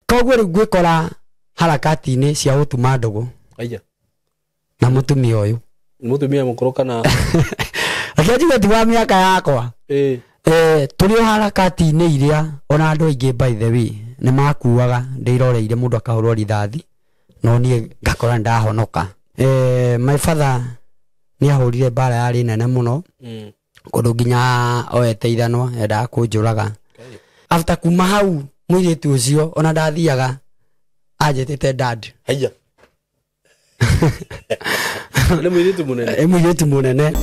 Koguo riu gwikora harakati-ini cia utuma ndogo. Aya. Na mutumia uyu. Mutumia mukuru kana akiajiga ti wa miaka yakwa. Turi harakati-ini iria ona andu aingi by the way ni makuaga ndiroreire mundu akahurwo rithathi no nie ngakora ndahonoka. My father ni ahurire bara yari nene muno. Kundu nginya oete ithanwa enda kunjuraga. After kuma hau mwiritu ucio ona ndathiaga ajetete dad. Aya. Ni mwiritu munene. Mwiritu munene.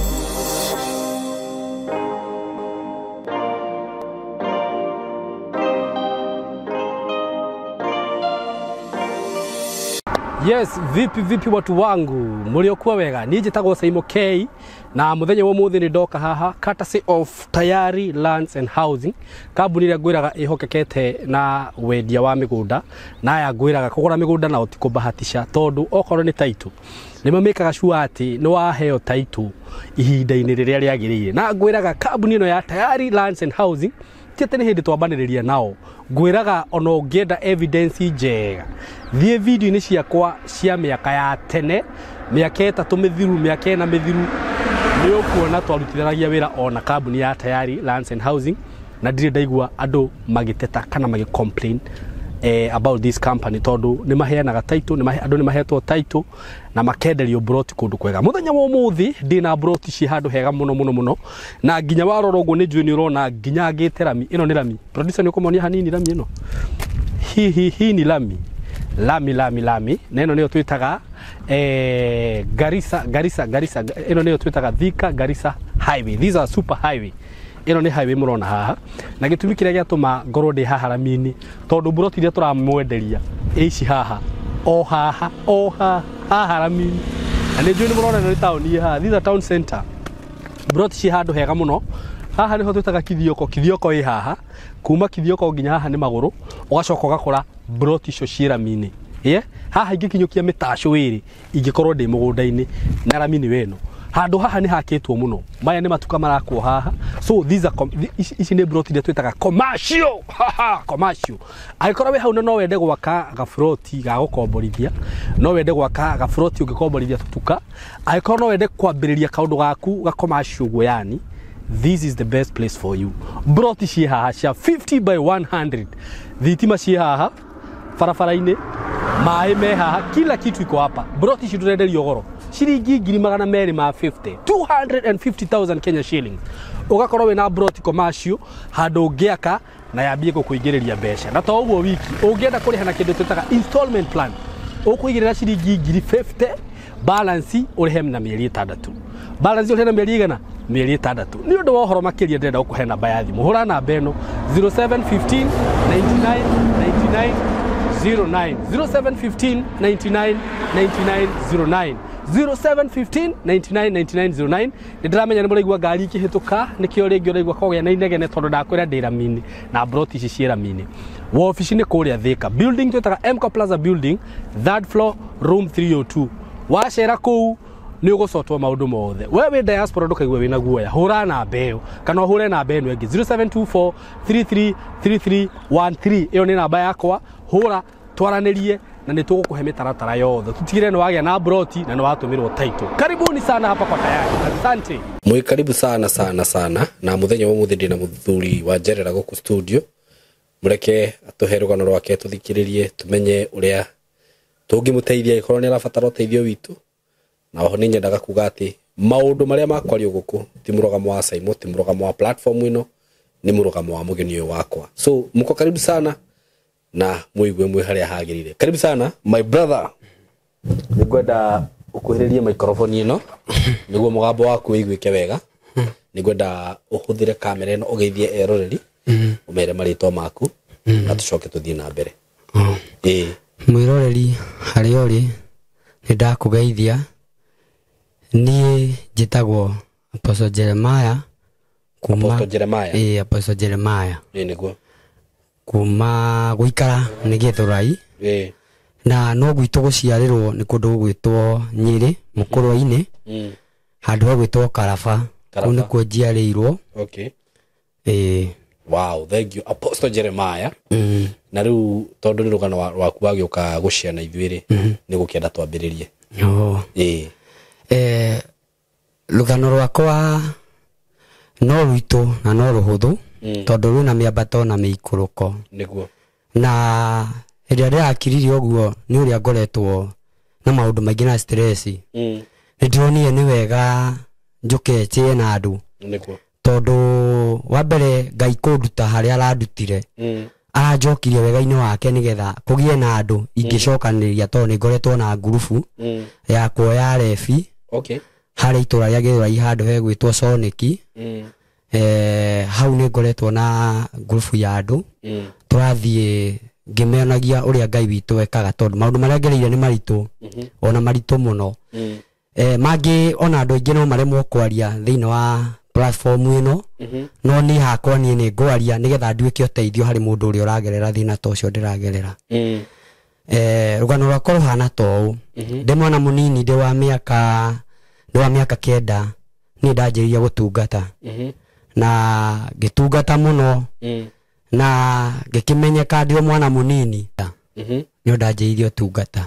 Yes, vipi watu wangu muliokuwa wega nije tago Saimo K na muthenya wa muthi ni ndoka haha courtesy of Tayari Lands and Housing kambuni ria ngwiraga ihokekete na wendia wa migunda na ya ngwiraga kugura migunda na utikubahatisha tondu okorwo ni title ni mamekaga sure ati no waheo title ihinda-ini riria riagirire na ngwiraga kambuni ino ya Tayari Lands and Housing tete ni hindi twambaniriria nao ngwiraga ona ungienda evidence njega thie video ni ciakwa cia miaka ya tene miaka 3 mithiru miaka 4 mithiru ni ukuona twarutithanagia wira ona kambuni ya Tayari Lands and Housing na ndire ndaigua andu magiteta kana magi complain about this company tondu ni maheanaga title andu ni mahetwo title na makenderio broti kundu kwega muthenya wa muthi ndina broti ci handu hega muno na nginya warora uguo ni njui ni urona nginya ngiterami ino ni lami producer ni ukomonia hanini lami ino hi ni lami na ino niyo twitaga Garissa ino niyo twitaga Thika Garissa highway. These are super highway. Ino ni highway murona haha na gitumi kiria giatuma ngoro ndi haha lami-ini tondu broti iria turamwenderia ici haha haha lami-ini na ni njui ni murona ni town haha. These are town center. Broti ci handu hega muno haha niho twitaga kithioko i haha kuma kithioko nginya haha ni maguru ugacoka ugakora broti icio ci lami-ini haha ingikinyukia mitaco iri ingikorwo ndi mugunda-ini na lami-ini weno handu haha ni hakitwo muno maya ni matuka marakwo haha so these are ici ni broti iria twitaga commercial commercial aikorwo we hau no wende gwaka gafroti ga gukomborithia no wende gwaka gafroti ungikomborithia tutuka aikorwo no wende kwambiriria kaundu gaku ga commercial gwo yani this is the best place for you. Broti ci haha cia 50 by 100 thitima ci haha farafara-ini mai me haha kila kitu iko hapa. Broti ci turenderio goro shilingi 250 250,000 Kenya shillings ugakorwo we na broti commercial handu ngiaka na yambie gukuingiriria mbeca na to uguo wiki ungienda kuriha na kindu twitaga installment plan ukuigirira shilingi 50 balance urihe na mieri 6 balance urihe na mieri igana mieri 6 ni undu wa uhoro makiria ndenda ukuhe namba ya thimu hura namba eno 0715 99 99 09 0715 99 99 09 0715 nindiramenya ni muraigua ngari ikihituka nikio ringi uraigua kogea na inegene tondu ndakwira ndi lami-ini na broti ici ci lami-ini wa office ni kuria Thika building twitaga MCO Plaza building 3rd floor room 302 wacera kuu ni ugocotwo maundu mothe wewe diaspora ndukaigwe wina guoya hura namba iyo kana hure namba eno ingi 0724 333313 iyo ni namba yakwa hura twaranirie na nitugukuhe mitaratara yothe tutigire no wagia na broti na no watumirwo title. Karibuni sana hapa kwa Tayari. Asante. Mwi karibu sana na muthenya wa muthi ndina muthuri wa Njerera guku studio mureke atuhe rugano rwake tuthikiririe tumenye uria tungimuteithia ikorwo ni arabatara uteithio witu na oho ni nyendaga kuga ati maundu maria makwario guku ti murugamo wa Saimo ti murugamo wa platform ino ni murugamo wa mugeni uyu wakwa so muko karibu sana na muigwe mwe haria hagirire. Karibu sana my brother. Nigwenda ukuhiririe microphone ino niguo mugambo waku wiguike wega. Nigwenda uhuthire kamera ino ugeithie eroreri umere maritwa maku na tucoke tuthie na mbere. Mwiroreri haria uri nindakugeithia ni njitagwo Apostle Jeremiah kuma Apostle Jeremiah niguo kuma guikara ni Githurai na no gwitu guciarirwo ni kundu gwitwo Nyeri Mukurwa-ini handu gwitwo Karaba kuni ko njiarirwo Wow, thank you Apostle Jeremiah. Na riu tondu ni rugano waku wagioka guciana ithuiri ni gukienda twambiririe. Rugano rwakwa no rwito na no ruhuthu tondu rwina miambato na miikuruko niguo na hĩndĩ ĩrĩa ndĩrakiririe ũguo nĩ ũrĩa ngoretwo na maũndũ maingĩ na stress nĩndĩronire nĩ wega njũke njĩe na andũ tondũ wa mbere Ngai kũnduta harĩa arandutire aranjokirie wega-inĩ wake nĩgetha kũgĩe na andũ ingĩcokanĩrĩria tondũ nĩ ngoretwo na ngurubu ya kuoya rebi harĩa itũra rĩa Gĩthũrai handũ hegwĩtwo Soniki. Hau nĩ ngoretwo na ngurubu ya andũ tũrathiĩ ngĩmeonagia ũrĩa Ngai witũ ekaga tondũ maũndũ marĩa ngereire nĩ maritũ ona maritũ mũno. Mangĩ ona andũ aingĩ no maremwo kwaria thĩinĩ wa platform ĩno no niĩ hakwa niĩ nĩ ngwaria nĩgetha nduĩke ũteithio harĩ mũndũ ũrĩa ũragerera thĩna ta ũcio ndĩragerera. Rũgano rwakwa rũhana ta ũũ, ndĩ mwana mũnini ndĩ wa mĩaka 9 niĩ ndanjĩrĩirie gũtungata na ngĩtungata mũno na ngĩkĩmenyeka ndĩ mwana mũnini nĩ ndanjĩrĩirie ũtungata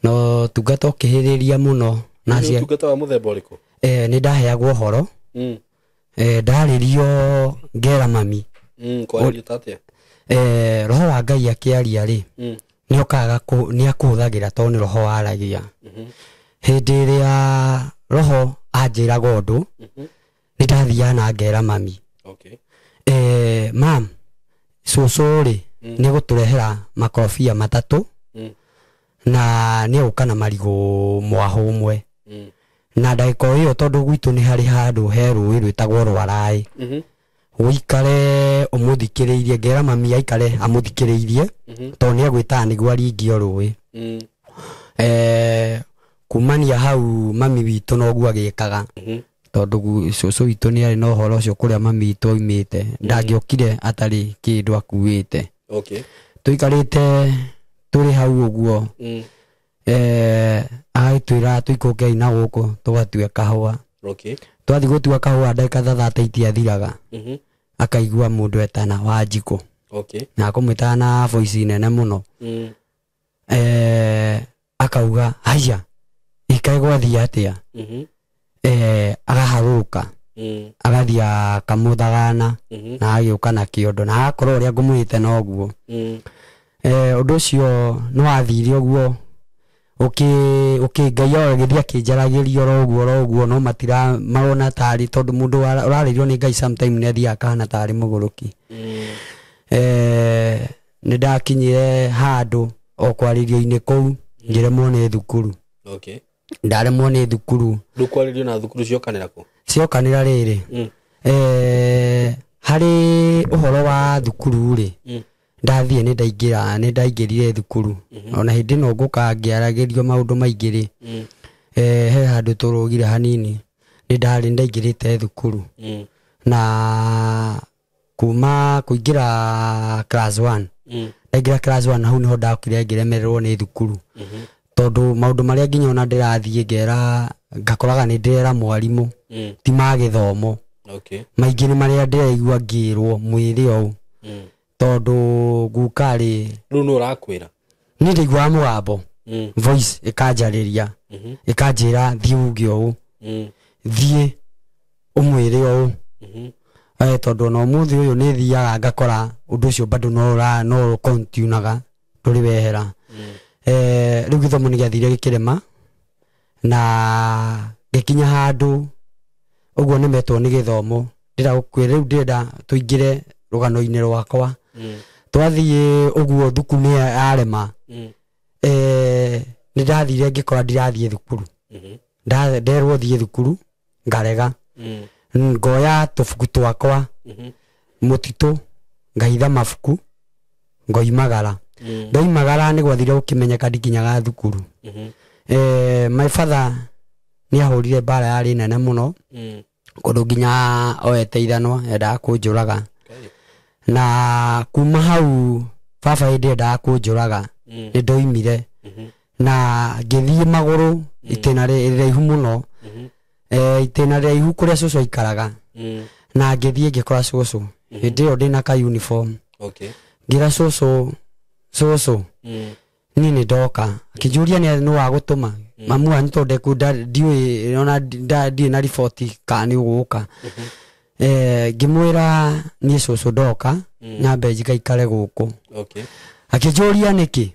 no tungata ũkĩhĩrĩria mũno na cia tungata wa mũthemba ũrĩkũ? Nĩ ndaheagwo ũhoro ndarĩrio ngera mami kwarĩrio ta atĩa? Roho wa Ngai akĩaria rĩ nĩ okaga nĩ akũhũthagĩra tondũ nĩ roho waragia. Hĩndĩ ĩrĩa roho anjĩraga ũndũ nĩ ndathiaga na ngera mami mam cũcũ rĩ nĩ gũtũrehera makorobia 3 na nĩ gũka na marigũ mwaho ũmwe na ndagĩka ĩyo tondũ gwitũ nĩ harĩ handũ he rũĩ rwĩtagwo Rwaraĩ ũikare ũmũthikĩrĩirie ngera mami aikare amũthikĩrĩirie tondũ nĩ agwĩtaga nĩguo aringio rũĩ. Kumania hau mami witũ noguo agĩkaga tondũ cũcũ witũ nĩ arĩ na ũhoro ũcio kũrĩa mami witũ oimĩte ndangĩokire atarĩ kĩndũ akuĩte. Tũikarĩte tũrĩ hau ũguo agĩtwĩra tũikũke na gũkũ tũgatue kahũa. Twathiĩ gũtua kahũa ndagĩka 30 itiathiraga akaigua mũndũ etana Wanjikũ na akũmwĩtaga na voice nene mũno akauga haiya ikaĩ gwathiĩ atĩa? Agaharũrũka agathiĩ akamũthagana na agĩũka na kĩondo na agakorwo ũrĩa ngũmwĩte noguo. Ũndũ ũcio nĩ wathire ũguo Ngai agĩthiĩ akĩnjaragĩria roguo no marona tarĩ tondũ mũndũ ũrarĩrio nĩ Ngai sometime nĩ athiaga akahana tarĩ mũgũrũki. Nĩ ndakinyire handũ o kwarĩrio-inĩ kũu ngĩremwo nĩ thukuru. Ndaremwo nĩ thukuru. Ndũkwarĩrio na thukuru ciokanĩra kũ? Ciokanĩra rĩrĩ harĩ ũhoro wa thukuru rĩ ndathiĩ nĩ ndaingĩrire thukuru ona hĩndĩ no ngũka ngĩaragĩrio maũndũ maingĩ rĩ he handũ tũrũgire hanini nĩ ndaingĩrĩte thukuru na kuma kũingĩra class 1 ndaingĩra class 1 hau nĩho ndakire ngĩremererwo nĩ thukuru tondũ maũndũ marĩa nginya ona ndĩrathiĩ ngera ngakoraga nĩ ndĩrera mwarimũ ti ma gĩthomo maingĩ nĩ marĩa ndĩraigua ngĩrwo mwĩrĩ ũũ tondũ gukarĩ rĩu nĩ ũrakwĩra nĩ ndaiguaga mũgambo voice ĩkanjarĩria ĩkanjĩra thiĩ uge ũũ thiĩ ũmwĩre ũũ tondũ ona ũmũthĩ ũyũ nĩ thiaga ngakora ũndũ ũcio bado no continuaga ndũrĩ wehera. Rĩu gĩthomo nĩ gĩathire gĩkĩrema na gĩkinya handũ ũguo nĩmetwo nĩ gĩthomo ndĩrakwĩra rĩu ndĩrenda tũingĩre rũgano-inĩ rwakwa. Twathiĩ ũguo thukuru nĩ yarema nĩ ndathire ngĩkora ndirathiĩ thukuru nderwo thiĩ thukuru ngarega ngoya tũbuku twakwa mũtitũ ngahitha mabuku ngoimagara ndoimagara nĩ gwathire gũkĩmenyeka ndikinyaga thukuru. My father nĩ ahũrire mbara yarĩ nene mũno kũndũ nginya oete ithanwa endaga kũnjũraga na kuma hau baba hĩndĩ endaga kũnjũraga nĩ ndoimire na ngĩthiĩ magũrũ itĩna rĩraihu mũno itĩna rĩraihu kũrĩa cũcũ aikaraga na ngĩthiĩ ngĩkora cũcũ Ndio ndina ka uniform. Okay. Ngira soso. Nini ndoka. Akijuria ni wa gutuma. Mamu ani to ndekunda ndiwe ona ndi na report kani guka. Ngimwira ni soso ndoka nyambe njikaikare guku. Okay. Akijuria niki.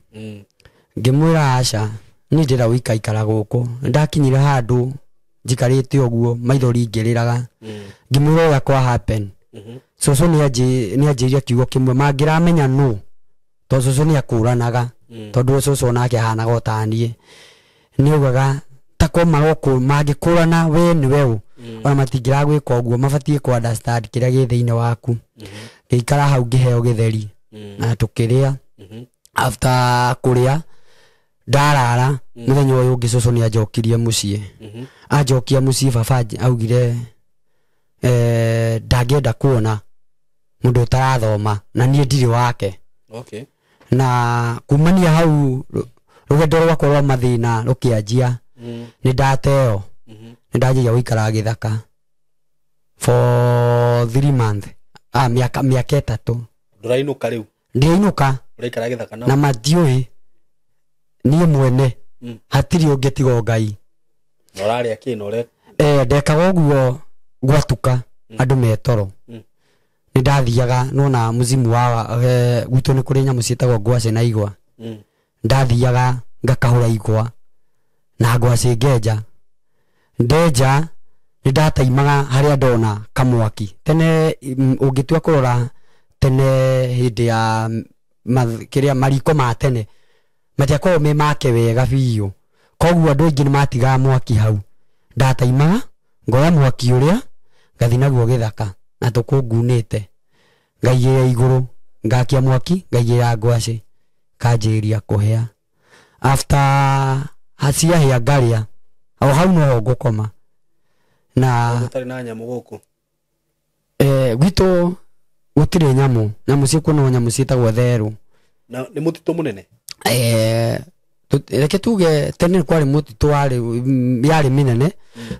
Ngimwira aca ni ndira wikaikara guku. Ndakinyira handu njikarite oguo maithori ngiriraga. Ngimwira ya kwa happen. Soso ni ajiria kiugo kimwe mangiramenya no. To soso ni akuranaga. Tondu soso nake hana gotanie. Ni ugaga takwa maroko mangikurana we ni wewe. Ona matingira gwika oguo mabatie ku understand kiria gi thiine waku. Ngikara hau ngiheo githeri. Na tukiria. After kuria ndarara muthenya uyu ngi soso ni ajokirie mucie. Ajokia mucie baba augire ndangenda kuona mundu utarathoma na nie ndiri wake. Okay. Na kumania hau rugendo rwakwa rwa mathina rukianjia ni ndateo ni ndajia guikara githaka for 3 months miaka 3 ndurainuka riu ndiinuka uraikara githaka na matiui nie mwene hatiri ungetigo Ngai norari akino re ndekaga guo gwatuka andu metoro ni ndathiaga nona muzimu wa gwitu ni kuri nyamu cietagwo ngwaci na igwa. Ndathiaga ngakahura igwa na ngwaci ngenja ndenja ni ndataimaga haria ndona kamwaki tene ungitua kurora tene hindi ya kiria mariko ma tene matiakorwo me make wega biu koguo andu aingi ni matigaga mwaki hau. Ndataimaga ngoya mwaki uria ngathi naguo githaka na tukungunite ngaigira iguru ngakia mwaki ngaigira ngwaci kanjiria kuhia. After hacia hia ngaria au hau no ngukoma na gutari na nyamu guku gwitu gutire nyamu ciku no nyamu cietagwo theru na ni mutitu munene. Reke tuge tene kwari mutitu yari minene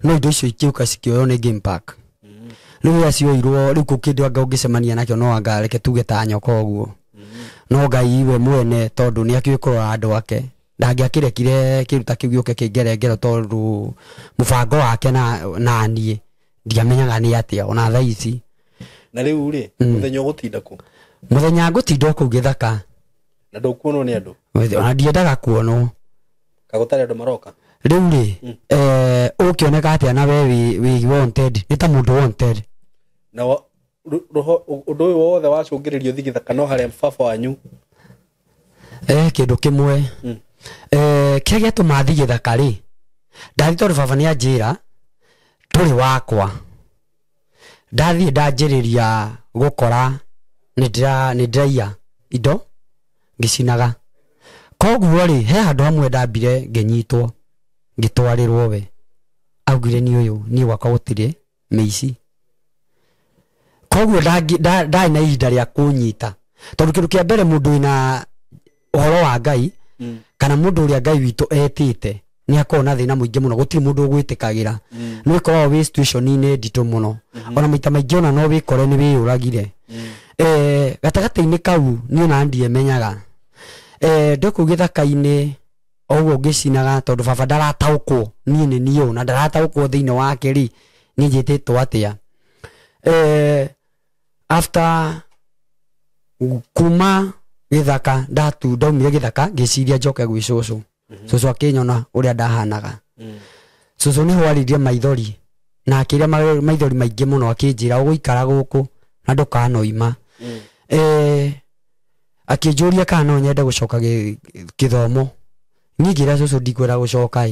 no indo icio ikiuka cikioyo ni game park. Riu acio irwo riu kukindu anga ungicemania nakio no anga reke tuge ta nyoka oguo. No Ngai we mwene tondu ni akiukorwa andu ake ndangiakirekire kiruta kiu gioke kingerengero tondu mubango wake na nie ndiamenyaga ni atia ona thaa ici. Na riu ri muthenya gutinda ku muthenya ngutinda ku githaka na ndukuonwo ni andu ona ndiendaga kuonwo kagutari andu maroka riu ri ukioneka atia na we wanted ni ta mundu wanted na undu uyu wothe wacungiririo thigithaka no haria baba wanyu kindu kimwe kiria giatuma thigithaka ri ndathi tondu baba ni anjira turi wakwa ndathi ndanjiriria gukora ni ndiraia indo ngicinaga koguo ri he handu hamwe ndambire nginyitwo ngitwarirwo we augire ni uyu ni gwakwa gutire meici koguo ndai na ihinda ria kunyita tondu kindu kia mbere mundu ina uhoro wa Ngai kana mundu uria Ngai witu etite ni akona thina muingi muno gutiri mundu ugwitikagira no ikorwo we situation ni ndito muno ona maita maingi ona no wikore ni wiuragire gatagata-ini kau ni ona ndie menyaga ndoku githaka-ini oguo ngicinaga tondu baba ndarataukwo nie ni niu na ndarataukwo thiini wake ri ni njititwo atia after kuma githaka ndaumire githaka ngiciria njoke gwi cucu cucu akinyona uria ndahanaga cucu ni hwaririe maithori na akiria maithori maingi muno akinjira uguikara guku na ndukanoima akinjuria kana no nyende gucoka githomo ningira cucu ndikwira gucoka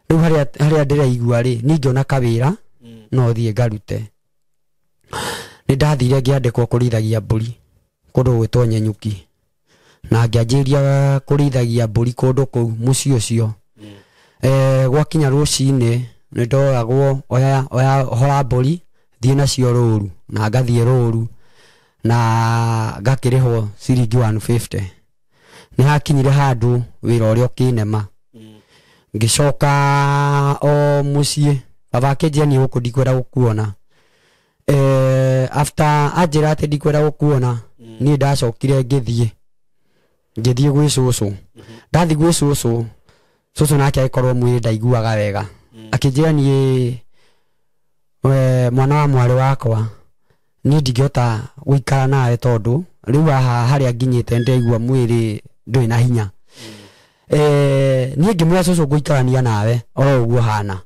riu haria ndiraigua ri ningiona kawira no thie ngarute ni ndathire ngiandikwo kurithagia mburi kundu gwitwo Nyenyuki na ngianjiria kurithagia mburi kundu kuu muci ucio gwakinya rucini ni ndoragwo oya hora mburi thie nacio ruru na ngathie ruru na ngakirihwo ciringi 150 ni hakinyire handu wira uria ukinema ngicoka o mucie baba akinjia ni guku ndikwenda gukuona after ajira ati ndikwenda gukuona ni ndacokire ngithie gwĩ cũcũ ndathi gwĩ cũcũ nake agĩkorwo mwĩrĩ ndaiguaga wega akĩnjĩra niĩ mwana wa mwarĩ wakwa niĩ ndingĩhota gũikara nawe tondũ rĩu haha harĩa nginyĩte ndaigua mwĩrĩ ndũrĩ na hinya niĩ ngĩmwĩra cũcũ ngũikarania nawe oro ũguo hana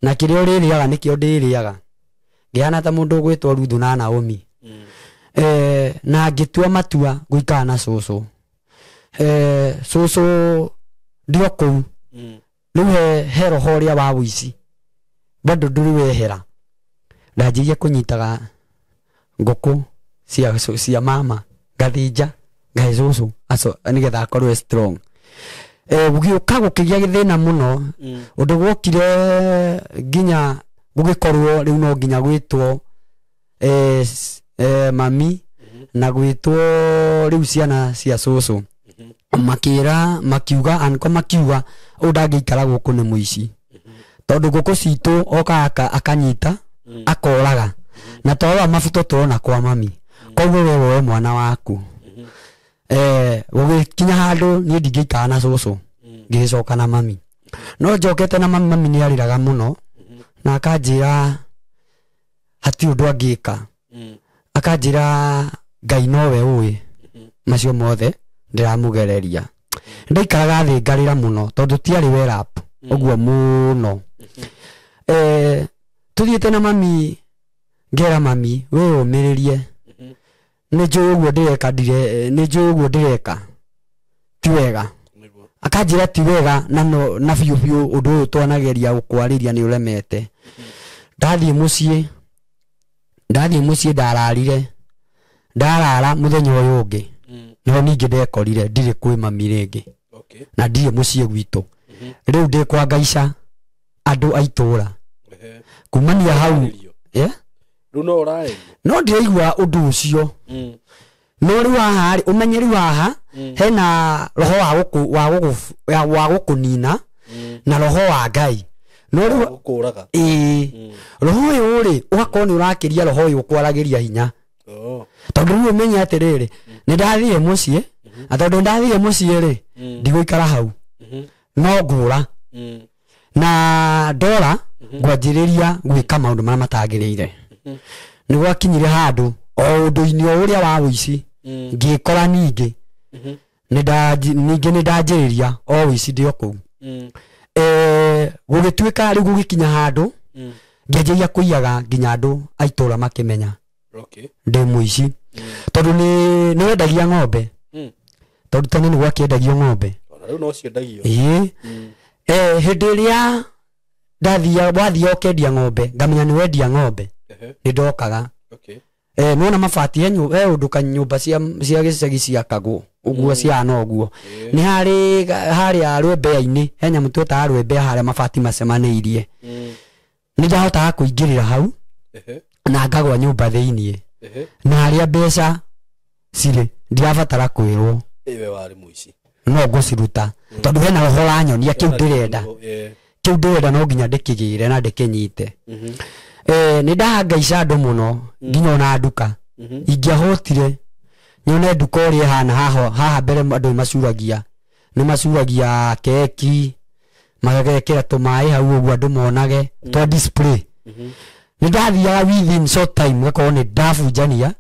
na kĩrĩa ũrĩrĩaga nĩkĩo ndĩrĩaga ngĩhana ta mũndũ ũgwĩtwo Ruthu na Naomi na ngĩtua matua gũikara na cũcũ cũcũ ndio kũu rĩu he roho ũrĩa wa wũici bado ndũrĩ wehera ndanjirie kũnyitaga ngũkũ cia mama ngathĩnja ngahe cũcũ nĩgetha akorwo strong gũgĩũka gũkĩgĩa gĩthĩna mũno ũndũ gwokire nginya gũgĩkorwo rĩu no nginya gwĩtwo mami na gwĩtwo rĩu ciana cia cũcũ makiuga anko makiuga ũyũ ndangĩikara gũkũ nĩ mũici tondũ ngũkũ citũ oka akanyita akoraga na twawa mabuto tũrona kwa mami koguo wewe mwana waku gũgĩkinya handũ niĩ ndingĩikara na cũcũ ngĩcoka na mami no njokete na mami nĩ arĩraga mũno na akanjĩra hatirĩ ũndũ angĩka akanjĩra Ngai nowe ũĩ macio mothe ndiramũgereria ndaikaraga thĩ ngarĩra mũno tondũ tiarĩ werap ũguo mũno tuthiĩte na mami ngera mami we ũmĩrĩrie nĩnjũĩ ũguo ndĩreka ti wega akanjĩra ti wega na biũ biũ ũndũ ũyũ twanageria gũkwarĩria nĩ ũremete ndathiĩ mũciĩ ndarara mũthenya ũyũ ũngĩ no ningĩ ndekorire ndirĩ kwĩ mami rĩngĩ na ndirĩ mũciĩ gwitũ rĩu ndĩ kwa Ngaica andũ a itũũra kumania hau no ndĩraigua ũndũ ũcio no rĩu haha ũmenye rĩu haha hena roho wa gũkũnina na roho wa Ngai no rĩu roho ũyũ rĩ ũgakorwo nĩ ũrakĩria roho ũyũ ũkwaragĩria hinya tondũ rĩu ũmenye atĩrĩrĩ nĩ ndathiĩ mũciĩ na tondũ ndathiĩ mũciĩ rĩ ndigũikara hau no ngũra na ndora ngwanjĩrĩria gwĩka maũndũ marĩa matagĩrĩire nĩ gwakinyire handũ o ũndũ-inĩ o ũrĩa wa wũici ngĩkora ningĩ nĩ ndanjĩrĩria o wũici ndĩ o kũu gũgĩtuĩka rĩu gũgĩkinya handũ ngĩanjĩria kũiyaga nginya andũ a itũũra makĩmenya ndĩ mũici tondũ nĩ wendagia ng'ombe tondũ tene nĩ gwakĩendagio ng'ombe hĩndĩ ĩrĩa wathiaga ũkendia ng'ombe ngamenya nĩ wendia ng'ombe nĩ ndokaga nona mabati ũndũ kanyũmba cia gĩcagi ciakagwo ũguo ciana ũguo nĩ harĩa rwembea-inĩ he nyamũ twĩtaga rwembea harĩa mabati macemanĩirie nĩ ndahotaga kũingĩrĩra hau na ngagwa nyũmba thĩiniĩ na harĩa mbeca cirĩ ndirabatara kwĩrwo no ngũciruta tondũ hena roho wanyonia kĩu ndĩrenda no nginya ndĩkĩgĩre na ndĩkĩnyite nĩ ndahangaica andũ mũno nginya ona nduka ingĩahotire nyone nduka ũrĩa hana haha mbere andũ nĩ macuragia keki magagekĩra tũmaĩ hau ũguo andũ monage twa display nĩ ndathiaga within short time gakorwo nĩ ndabunjania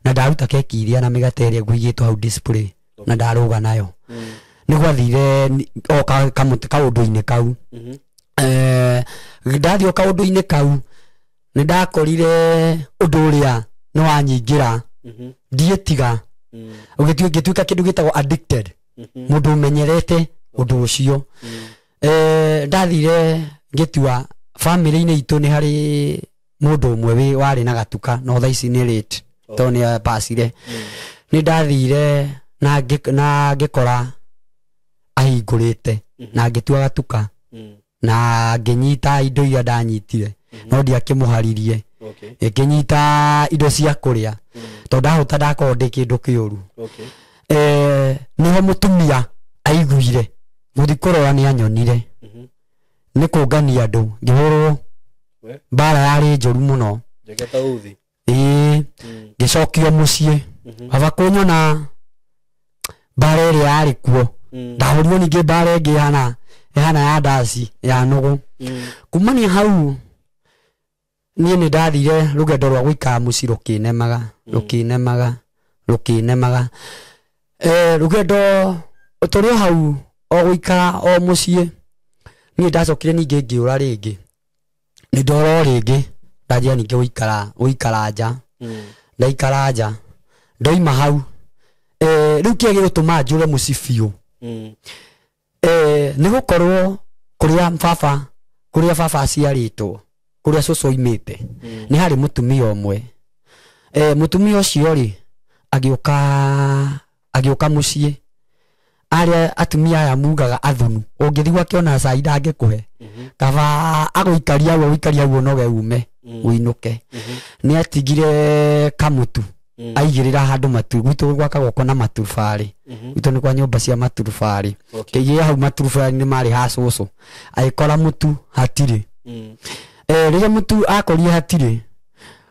na ndaruta keki iria na mĩgate ĩrĩa ngũigĩtwo hau display na ndarũga nayo nĩ gwathire o kaũndũ-inĩ kau ndathiĩ o kaũndũ-inĩ kau nĩ ndakorire ũndũ ũrĩa nĩ wanyingĩra ndiĩtiga gĩtuĩka kĩndũ gĩtagwo addicted mũndũ ũmenyerete ũndũ ũcio ndathire ngĩtua family-inĩ itũ nĩ harĩ mũndũ ũmwe warĩ na gatuka no thaa ici nĩ late tondũ nĩ apacire nĩ ndathire na ngĩkora ahingũrĩte na ngĩtua gatuka na ngĩnyita indo iria ndanyitire no ndiakĩmũharirie ngĩnyita indo cia kũrĩa tondũ ndahota ndakorwo ndĩ kĩndũ kĩũru nĩho mũtumia aiguire gũthiĩ kũrora nĩ anyonire nĩ kũngania andũ ngĩhũrwo mbara yarĩ njũru mũno Jaketa uthi. Ngicokio mucii. Baba kunyona bare ĩrĩa yarĩ kuo. Ndahorirwo ningĩ bare ĩngĩ hana ya ndaci ya nũgũ. Kumania hau niĩ nĩ ndathire rũgendo rwa gũikara mucii rũkĩnemaga. Rũgendo tũrĩ hau o gũikara o mucii. Niĩ ndacokire ningĩ ngĩũra rĩngĩ. Nĩ ndoro rĩngĩ ndanjia ningĩ gũikara nja. Ndaikara nja. Ndoima hau. Rĩu kĩrĩa gĩgũtũma njũre mucii biũ. Nĩ gũkorwo kũrĩa baba aciarĩtwo, kũrĩa cũcũ oimĩte, nĩ harĩ mũtumia ũmwe. Mũtumia ũcio rĩ agĩũka mucii. Arĩa atumia aya mugaga athunu. Ũngĩthiĩ gwakĩona cai ndangĩkũhe. Kaba agũikaria guo noge ume uinuke. Nĩ atigire kamũtu aigĩrĩra handũ matu. Gwitũ gwakagwo na maturubarĩ. Gwitũ nĩ kwa nyũmba cia maturubarĩ. Kĩigĩra hau maturubarĩ-inĩ marĩ ha cũcũ. Agĩkora mũtu hatirĩ. Rĩrĩa mũtu akorire hatirĩ,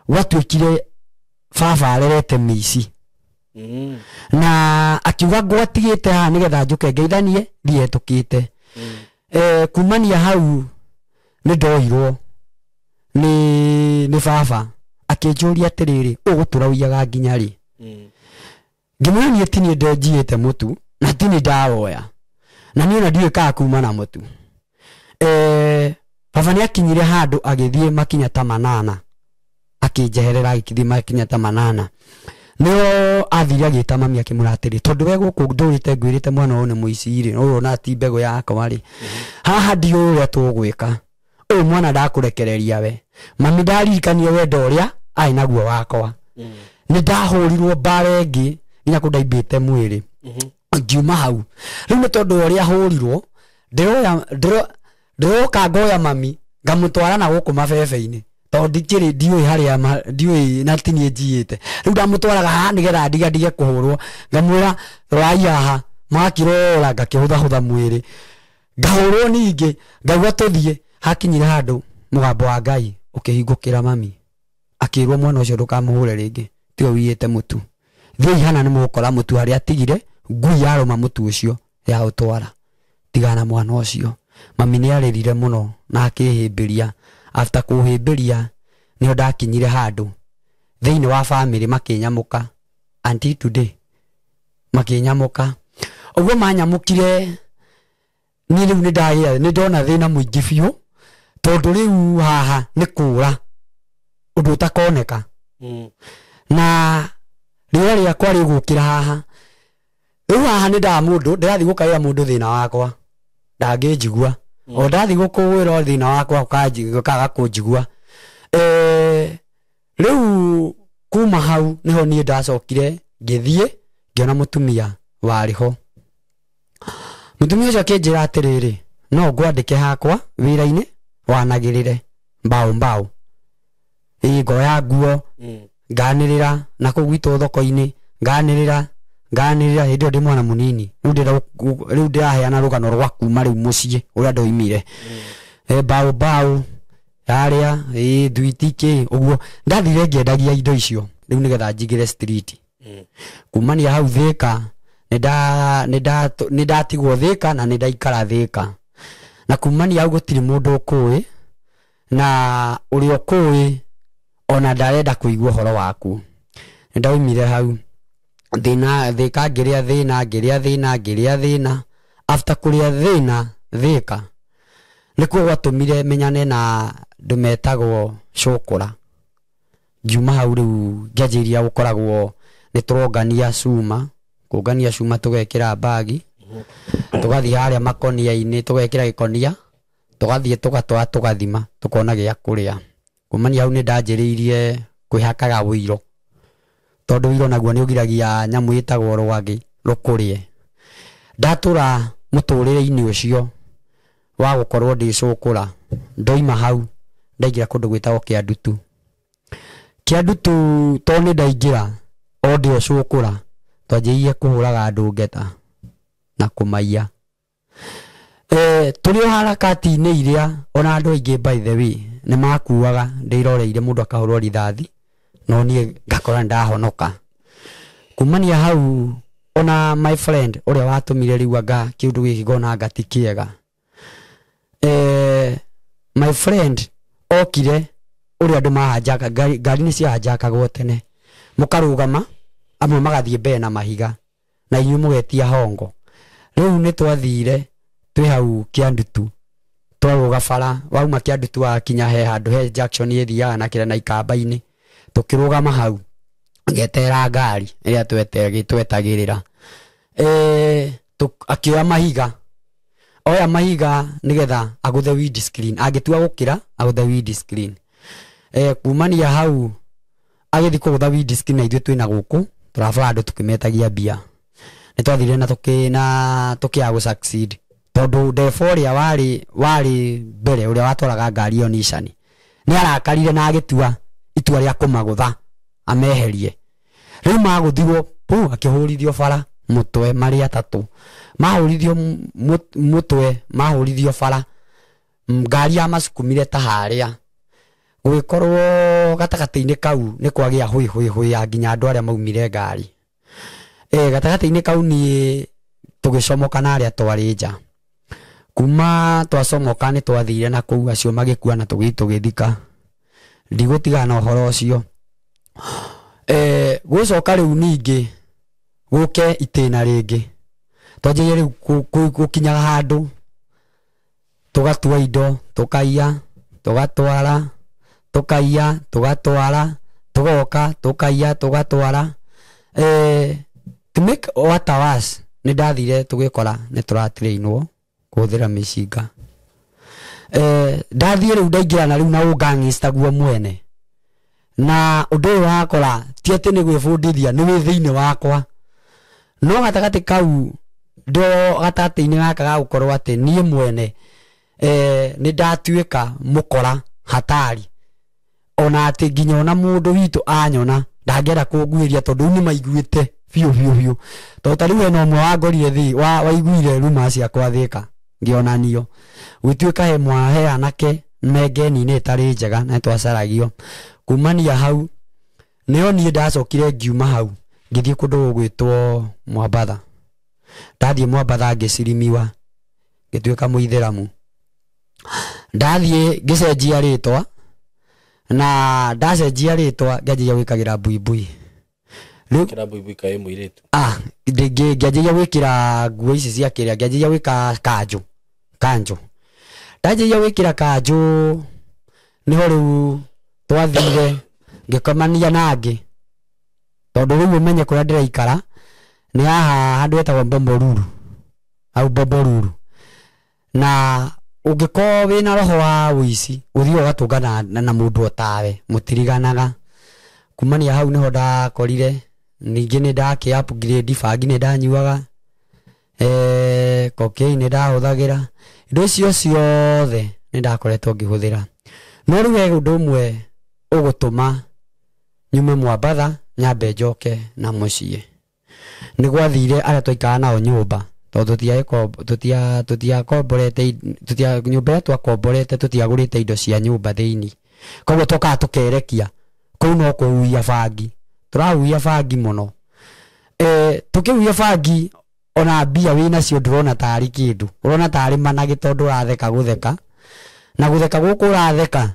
gwatuĩkire baba arerete mĩici. Na akiuga ngwatigĩte haha nĩgetha njũke ngeithanie thiĩ hetũkĩte. Kumania hau nĩ ndoirwo nĩ baba akĩnjũria atĩrĩrĩ, ũgũtũra ũiyaga nginya rĩ? Ngĩmwĩra ti niĩ ndenjiyĩte mũtu na ti niĩ ndawoya, na niĩ ona ndiũĩ kana kuma na mũtu. Baba nĩ akinyire handũ agĩthiĩ makinya ta 8, akĩnjeherera agĩthiĩ makinya ta 8. Nĩo athire agĩta mami akĩmwĩra atĩrĩ, tondũ we gũkũ ndũrĩte ngwĩrĩte mwana ũyũ nĩ mũici rĩ, ũyũ ona ti mbegũ yakwa rĩ, haha ndiũĩ ũrĩa tũgwĩka, ũyũ mwana ndakũrekereria we. Mami ndaririkanie wendo ũrĩa arĩ naguo wakwa. Nĩ ndahũrirwo mbara ĩngĩ nginya kũndaimbĩte mwĩrĩ. Ngiuma hau. Rĩu nĩ tondũ ũrĩa hũrirwo, ndĩroka ngoya mami ngamũtwara na gũkũ mabebe-inĩ. Tondũ ndiũĩ harĩa ndiũĩ na ti niĩ njiyĩte. Rĩu ndamũtwaraga haha nĩgetha ndige kũhũrwo. Ngamwĩra rwai haha, makĩrora ngakĩhũthahũtha mwĩrĩ. Ngahũrwo ningĩ, ngauga tũthiĩ. Hakinyire handũ mũgambo wa Ngai ũkĩhingũkĩra mami. Akĩrwo mwana ũcio ndũkamũhũre rĩngĩ, tiwe wiyĩte mũtu. Thiĩ hana nĩ mũgũkora mũtu harĩa atigire, ngui yarũma mũtu ũcio ya ũtwara. Tigana mwana ũcio. Mami nĩ arĩrire mũno na akĩhĩmbĩria. After kũhĩmbĩria nĩo ndakinyire handũ thĩinĩ wa family makĩnyamũka until today makĩnyamũka. Ũguo manyamũkire niĩ rĩu nĩ ndona thĩna mũingĩ biũ, tondũ rĩu haha nĩ kũra ũndũ ũtakoneka. Na rĩrĩa rĩakwa rĩgũkĩra haha, rĩu haha nĩ ndĩrathiĩ gũkaĩra mũndũ thĩna wakwa, ndangĩnjigua. O ndathi gũkũwĩra thĩna wakwa ũkaga kũnjigua. Rĩu kuma hau nĩho niĩ ndacokire ngĩthiĩ ngĩona mũtumia warĩ ho. Mũtumia ũcio akĩnjĩra atĩrĩrĩ, no ngwandĩke hakwa wĩra-inĩ wanagĩrĩre mbaũ. Ngoya nguo nganĩrĩra na kũu gwitũ thoko-inĩ nganĩrĩra hĩndĩ ĩyo ndĩ mwana mũnini. Rĩu ndĩraheana rũgano rwa kuma rĩu mũciĩ ũrĩa ndoimire. Mbaũ yarĩa thwiti kĩ ũguo. Ndathire ngĩendagia indo icio rĩu nĩgetha njigĩre street. Kumania hau Thĩka nĩ ndatigwo Thĩka na nĩ ndaikara Thĩka. Na kumania hau gũtirĩ mũndũ ũkũĩ, na ũrĩa ũkũĩ ona ndarenda kũigua ũhoro waku. Nĩ ndaumire hau Thĩka ngĩrĩa thĩna. After kũrĩa thĩna Thĩka nĩkuo gwatũmire menyane na andũ metagwo Cũkũra. Ngiuma hau rĩu ngĩanjĩrĩria gũkoragwo nĩ tũrongania cuma, kũngania cuma tũgekĩra bagi, tũgathiĩ harĩa makũnia-inĩ tũgekĩra gĩkonia, tũgathiĩ tũgatwara tũgathima tũkona gĩa kũrĩa. Kumania hau nĩ ndanjĩrĩirie kwĩhakaga wũiro, tondũ wũiro naguo nĩ ũgiragia nyamũ ĩtagwo rwagĩ rũkũrĩe. Ndatũra mũtũrĩre-inĩ ũcio wa gũkorwo ndĩ Cũkũra, ndoima hau ndaingĩra kũndũ gwĩtagwo Kĩandutu. Kĩandutu to nĩ ndaingĩra o ndĩ o Cũkũra, twanjĩrĩirie kũhũraga andũ ngeta na kũmaiya. Tũrĩ o harakati-inĩ iria ona andũ aingĩ by the way nĩ makuaga ndĩroreire mũndũ akahũrwo rithathi no niĩ ngakora ndahonoka kumania hau ona my friend ũrĩa watũmire rĩu anga kĩũndũ gĩkĩ ngona anga ti kĩega my friend okire ũrĩa andũ mahajaka ngari nĩ ciahajakagwo tene mũkarũgama amwe magathiĩ mbere na mahiga na inyuĩ mũgetia hongo rĩu nĩ twathire twĩ hau Kĩandutu twarũga bara wauma Kĩandutu wakinya he handũ he junction ĩthiaga na kĩrĩa na ikamba-inĩ tũkĩrũgama hau ngetera ngari ĩrĩa twetagĩrĩra akĩoya mahiga oya mahiga nĩgetha agũthe windscreen angĩtua gũkĩra agũthe windscreen kumania hau agĩthi kũgũtha windscreen na ithuĩ twĩna gũkũ tũrabara andũ tũkĩmetagia mbia nĩ twathire na tũkĩaga succeed tondũ ndefa ũrĩa warĩ mbere ũrĩa watwaraga ngari ĩyo Nissan nĩ arakarire na agĩtua itua rĩa kũmagũtha ameherie rĩu magũthirwo akĩhũrithio bara mũtwe marĩ atatũ mahũrithio mũtwe mahũrithio bara ngari ya macukumire ta harĩa gũgĩkorwo gatagatĩ-inĩ kau nĩ kwagĩa hũi ya nginya andũ arĩa maumire ngari gatagatĩ-inĩ kau niĩ tũgĩcomoka na arĩa twarĩ nja kuma twacomoka nĩ twathire na kũu acio magĩkua na tũgĩthika ndigũtigana na ũhoro ũcio gũcoka rĩu ningĩ gũke itĩna rĩngĩ twanjĩrĩe rĩu gũkinyaga handũ tũgatua indo tũkaiya tũgatwara tũkaiya tũgatwara tũgoka tũkaiya tũgatwara to make what was nĩ ndathire tũgĩkora nĩ tũratrainwo kũhũthĩra mĩcinga ndathiĩ rĩu ndaingĩrana rĩu na ũngang'ista guo mwene na ũndũ ũyũ wakora ti atĩ nĩ gwĩbundithia nĩ wĩ thĩinĩ wakwa no gatagatĩ kau ndo gatagatĩ-inĩ gaka ga gũkorwo atĩ niĩ mwene nĩ ndatuĩka mũkora hatari ona atĩ nginya ona mũndũ witũ anyona ndangĩenda kũnguhĩria tondũ nĩ maiguĩte biũ tondũ ta rĩu eno ũmwe wangorire thĩ waiguire ruma ciakwa thĩka ngĩonanio gwĩtuĩka he anake mengeni-inĩ ĩtarĩ njega na twacaragio kumania hau nĩo niĩ ndacokire ngiuma hau ngĩthiĩ kũndũ gwĩtwo Mwambatha ndathiĩ Mwambatha ngĩcirimiwa ngĩtuĩka mũithĩramu ndathiĩ ngĩcenjia rĩtwa na ndacenjia rĩtwa ngĩanjia gwĩkagĩra buibui kĩra buibui kaĩ mũirĩtu ngĩanjia gwĩkĩra nguo ici cia kĩrĩa ngĩanjia gwĩka kanjũ ndanjia gwĩkĩra kanjũ nĩho rĩu twathire ngĩkomania na angĩ tondũ rĩu ũmenye kũrĩa ndĩraikara nĩ haha handũ hetagwo Bomboruru na ũngĩkorwo wĩna roho wa ũici ũthiĩ ũgatũngana na mũndũ otawe mũtiriganaga kumania hau nĩho ndakorire ningĩ nĩ ndakĩ upgrade bangi nĩ ndanyuaga cocaine nĩ ndahũthagĩra indo icio ciothe nĩ ndakoretwo ngĩhũthĩra no rĩu he ũndũ ũmwe ũgũtũma nyume Mwambatha nyambe njoke na mũciĩ nĩ gwathire arĩa twaikara nao nyũmba tondũ tũtiakomborete nyũmba ĩrĩa twakomborete tũtiagũrĩte indo cia nyũmba thĩinĩ koguo tũkaga tũkerekia kũu no kũhuia bangi tũrahuia bangi mũno tũkĩhuia bangi ona mbia wĩnacio ndũrona tarĩ kĩndũ ũrona tarĩ managĩ tondũ ũratheka gũtheka na gũtheka gũkũ ũratheka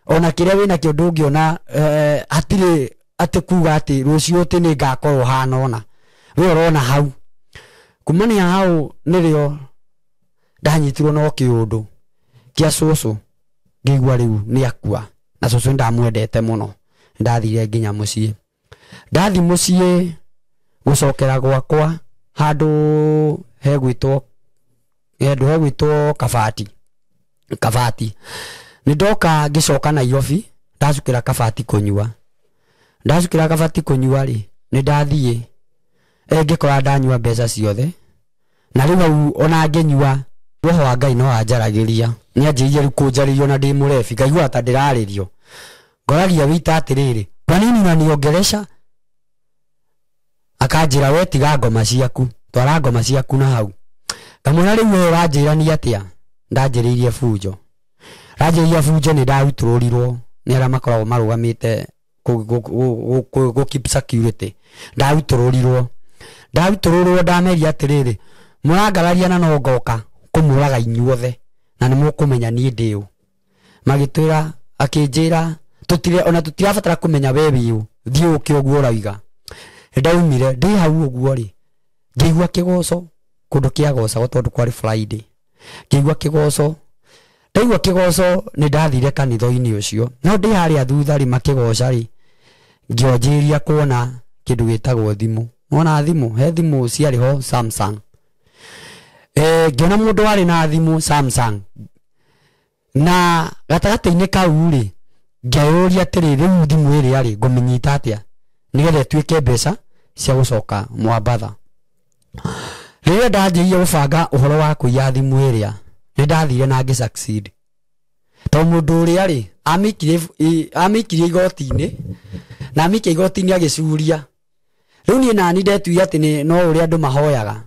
ona kĩrĩa wĩnakĩo ndũngĩona hatirĩ atĩ kuga atĩ rũciũ atĩ nĩ ngakorwo hana ona we ũrona hau kumania hau nĩrĩo ndanyitirwo no kĩũndũ kĩa cũcũ ngĩigua rĩu nĩ akua na cũcũ ndamwendete mũno ndathire nginya mũciĩ ndathi mũciĩ gũcokera gwakwa handũ hegwĩtwo Kabati nĩ ndoka ngĩcoka Nairobi ndacukĩra Kabati kũnyua rĩ nĩ ndathiĩ ngĩkora ndanyua mbeca ciothe na rĩu hau ona ngĩnyua roho wa Ngai no anjaragĩria nĩ anjĩrĩirie rĩu kũnjarĩrio na ndĩ mũrebi ngaigua ta ndĩrarĩrio ngoragia wĩita atĩrĩrĩ kwa nini unaniongelesha akanjĩra we tiga ngoma ciaku twara ngoma ciaku na hau kamwĩra rĩu we ũranjĩra nĩ atĩa ndanjĩrĩirie bunjo Raja bunjo nĩ ndarutururirwo nĩ arĩa makoragwo marugamĩte go keep security. Ndarutururirwo ndameria atĩrĩrĩ, mũrangararia na no ngoka kũmũraga inyuothe na nĩ mũkũmenya niĩ ndĩũ. Magĩtwĩra akĩnjĩra tutirabatara kũmenya we wĩũ, thiĩ ũke ũguo ũraiga. Ndaumire ndĩ hau ũguo rĩ, ngĩigua kĩgoco kũndũ kĩagocagwo tondũ kwarĩ Friday. Ngĩigua kĩgoco, ndaigua kĩgoco nĩ ndathire kanitha-inĩ ũcio, no ndĩ harĩa thutha rĩ makĩgoca rĩ, ngĩonjĩria kuona kĩndũ gĩtagwo thimũ. Wona thimũ, he thimũ ciarĩ ho Samsung. Ngĩona mũndũ warĩ na thimũ Samsung, na gatagatĩ-inĩ kau rĩ, ngĩyũria atĩrĩ, rĩu thimũ ĩrĩa rĩ ngũmĩnyita atĩa nĩgetha ĩtuĩke mbeca cia gũcoka Mwambatha. Rĩrĩa ndanjĩrĩirie gũbanga ũhoro wa kũiya thimũ ĩrĩa, nĩ ndathire na ngĩ succeed. Tondũ mũndũ ũrĩa rĩ amĩkirie igoti-inĩ, na amĩkia igoti-inĩ agĩcuria. Rĩu niĩ nani ndetuire atĩ no ũrĩa andũ mahoyaga.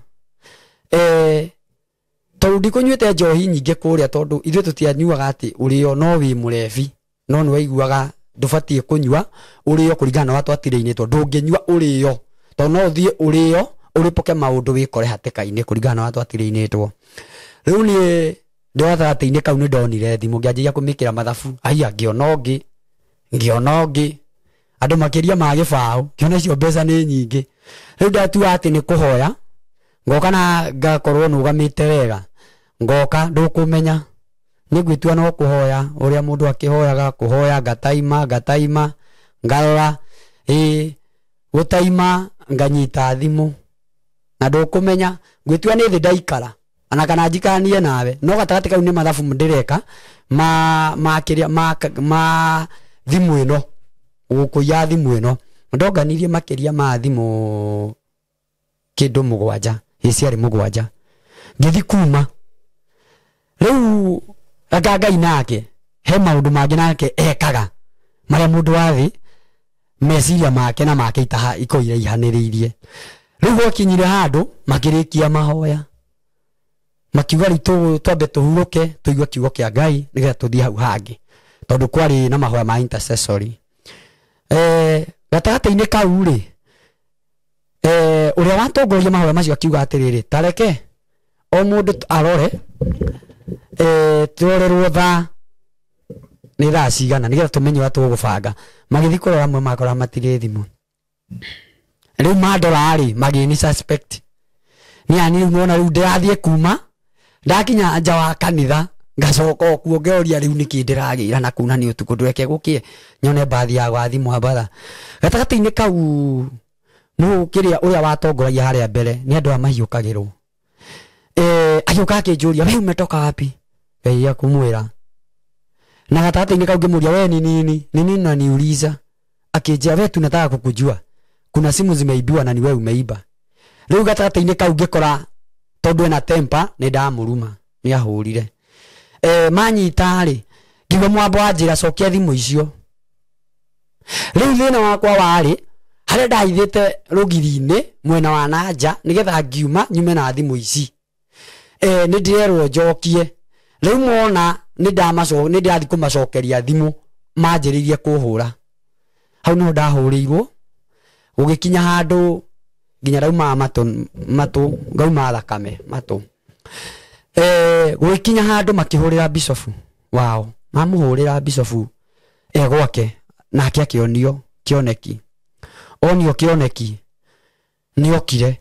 Tondũ ndikũnyuĩte njohi nyingĩ kũrĩa, tondũ ithuĩ tũtianyuaga atĩ ũrĩo no wĩ mũrebi, no nĩ waiguaga ndũbatiĩ kũnyua ũrĩo kũringana na watu atirĩinĩtwo. Ndũngĩnyua ũrĩo tondũ no ũthiĩ ũrĩo ũrĩpoke maũndũ wĩkore hatĩka-inĩ kũringana na watu atirĩinĩtwo. Rĩu niĩ ndĩ gatagatĩ-inĩ kau nĩ ndonire thimũ, ngĩanjĩrĩria kũmĩkĩra mathabu. Aya ngĩona ũngĩ andũ makĩria ma gĩbaũ, ngĩona icio mbeca nĩ nyingĩ. Rĩu ndatua atĩ nĩ kũhoya, ngoka na ngakorwo nũgamĩte wega, ngoka ndũkũmenya nĩ ngwĩtua no kũhoya ũrĩa mũndũ akĩhoyaga, kũhoya ngataima ngarora gũtaima nganyita thimũ, na ndũkũmenya ngwĩtua nĩ thĩ ndaikara ana kana njikanie nawe. No gatagatĩ kau nĩ mathabu ndĩreka ma thimũ ĩno, gũkũiya thimũ ĩno. Ndonganirie makĩria ma thimũ kĩndũ 7, ciarĩ 7. Ngĩthi kuma rĩu Ngai nake he maũndũ mangĩ nake ekaga marĩa mũndũ wa thĩ meciria make na make ikoire ihanĩrĩirie. Rĩu gwakinyire handũ makĩrĩkia mahoya, makiuga rĩu twambe tũhurũke tũigue kiugo kĩa Ngai nĩgetha tũthiĩ hau hangĩ, tondũ kwarĩ na mahoya ma intercessory. Gatagatĩ-inĩ kau rĩ, ũrĩa watongoria mahoya macio akiuga atĩrĩrĩ, tareke o mũndũ arore turorerwo nĩ thaa cigana nĩgetha tũmenye ũrĩa tũgũbanga. Magĩthiĩ kũrora amwe makora matirĩ thimũ. Rĩu mandora rĩ magĩni suspect. Niĩ nĩwona rĩu ndĩrathiĩ kuma, ndakinya nja wa kanitha ngacoka okuo ngĩoria rĩu nĩkĩ ndĩragĩra na kuna nĩ ũtukũ ndweke gũkĩe nyone mbathi ya gwathi Mwambatha. Gatagatĩ-inĩ kau nũ kĩrĩa ũrĩa watongoragia harĩa mbere nĩ andũ a mahiũkagĩrwo. Agĩũka akĩnjũria we umetoka wapi? Ngai akamwĩra. Na gatagatĩ-inĩ kau ngĩmũria we ni nini na niuliza. Akĩnjia we tunataka kukujua, kuna simu zimeibiwa na ni wewe umeiba. Rĩu gatagatĩ-inĩ kau ngĩkora tondũ ena temper nĩ ndamũruma, nĩ ahũrire. Manyita rĩ ngiuga Mwamba wanjĩra cokia thimũ icio. Rĩu thĩna wakwa warĩ harĩa ndaithĩte rũgiri-inĩ mwena wa nanja nĩgetha ngiuma nyume na thimũ ici. Nĩ ndĩrerwo njokie. Rĩu mona nĩ ndĩrathiĩ kũmacokeria thimũ manjĩrĩirie kũhũra. Hau no ndahũrĩirwo gũgĩkinya handũ nginya rauma matũ ngauma thakame matũ. Gũgĩkinya handũ makĩhũrĩra bishofu wao, mamũhũrĩra bishofu gwake nake akĩonio kĩoneki nĩ okire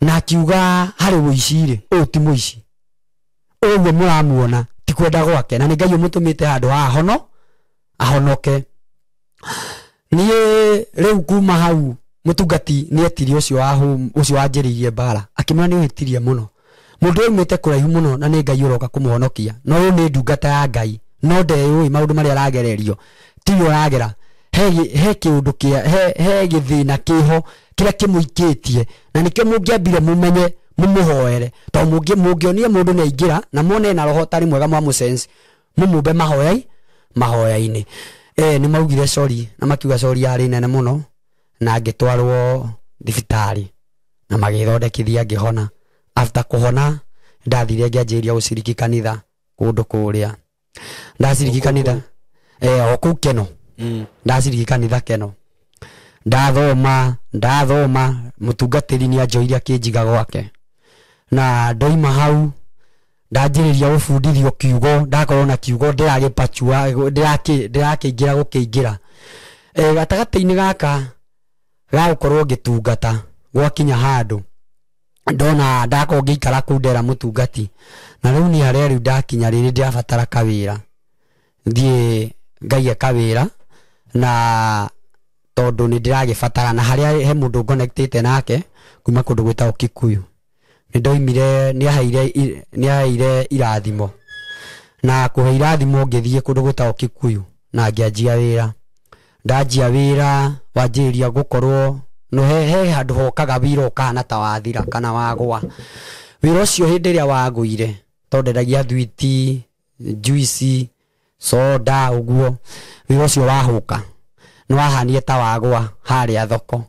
na akiuga harĩ ũici rĩ ũyũ ti mũici, ũguo mũramuona ti kwenda gwake na nĩ Ngai ũmũtũmĩte handũ haha ahonoke. Niĩ rĩu kuma hau mũtungati nĩ etiri ũcio wanjĩrĩirie mbara akĩmwĩra nĩ wĩtirie mũno, mũndũ ũyũ umĩte kũraihu mũno na nĩ Ngai ũroka kũmũhonokia, no ũyũ nĩ ndungata ya Ngai, no ndeũĩ maũndũ marĩa aragererio ti ũragera. He kĩũndũ he gĩthĩna kĩho kĩrĩa kĩmũikĩtie na nĩkĩo mũngĩambire mũmenye mũmũhoere, tondũ mũngĩonia mũndũ nĩ aingĩra na muone na roho tarĩ mwega mũsense mũmũmbe mahoya-inĩ. Nĩ maugire sorry na makiuga sorry yarĩ nene mũno na ngĩtwarwo thibitarĩ na magĩthondekithia ngĩhona. After kũhona ndathire ngĩanjĩrĩria gũciriki kanitha kũndũ kũrĩa. ndaciriki kanitha oku Keno ndaciriki kanitha Keno ndathoma mutungatiri ni anjoiria kinjiga gwake na ndoima hau ndanjiriria gubundithio kiugo ndakorwo na kiugo ndiragipachua ndirakingira gukingira gatagati-ini gaka ga gukorwo ngitungata gwakinya handu ndona ndakorwo ngikara kuu ndera mutungati na riu ni aria riu ndakinya riri ndirabatara kawira thie ngai kawira na tondu ni ndiragibatara na haria he mundu connectete nake kuma kundu gwitao Kikuyu ni ndoimire ni aheire irathimo na kuhe irathimo ngithie kundu gwitao Kikuyu na ngianjia wira ndanjia wira wanjiria gukorwo no he handu hokaga wira ukana ta wathira kana wagwa wira ucio hindi ria waguire tondedagia thwiti juice soda uguo wira ucio wahuka no wahanie ta wagwa haria thoko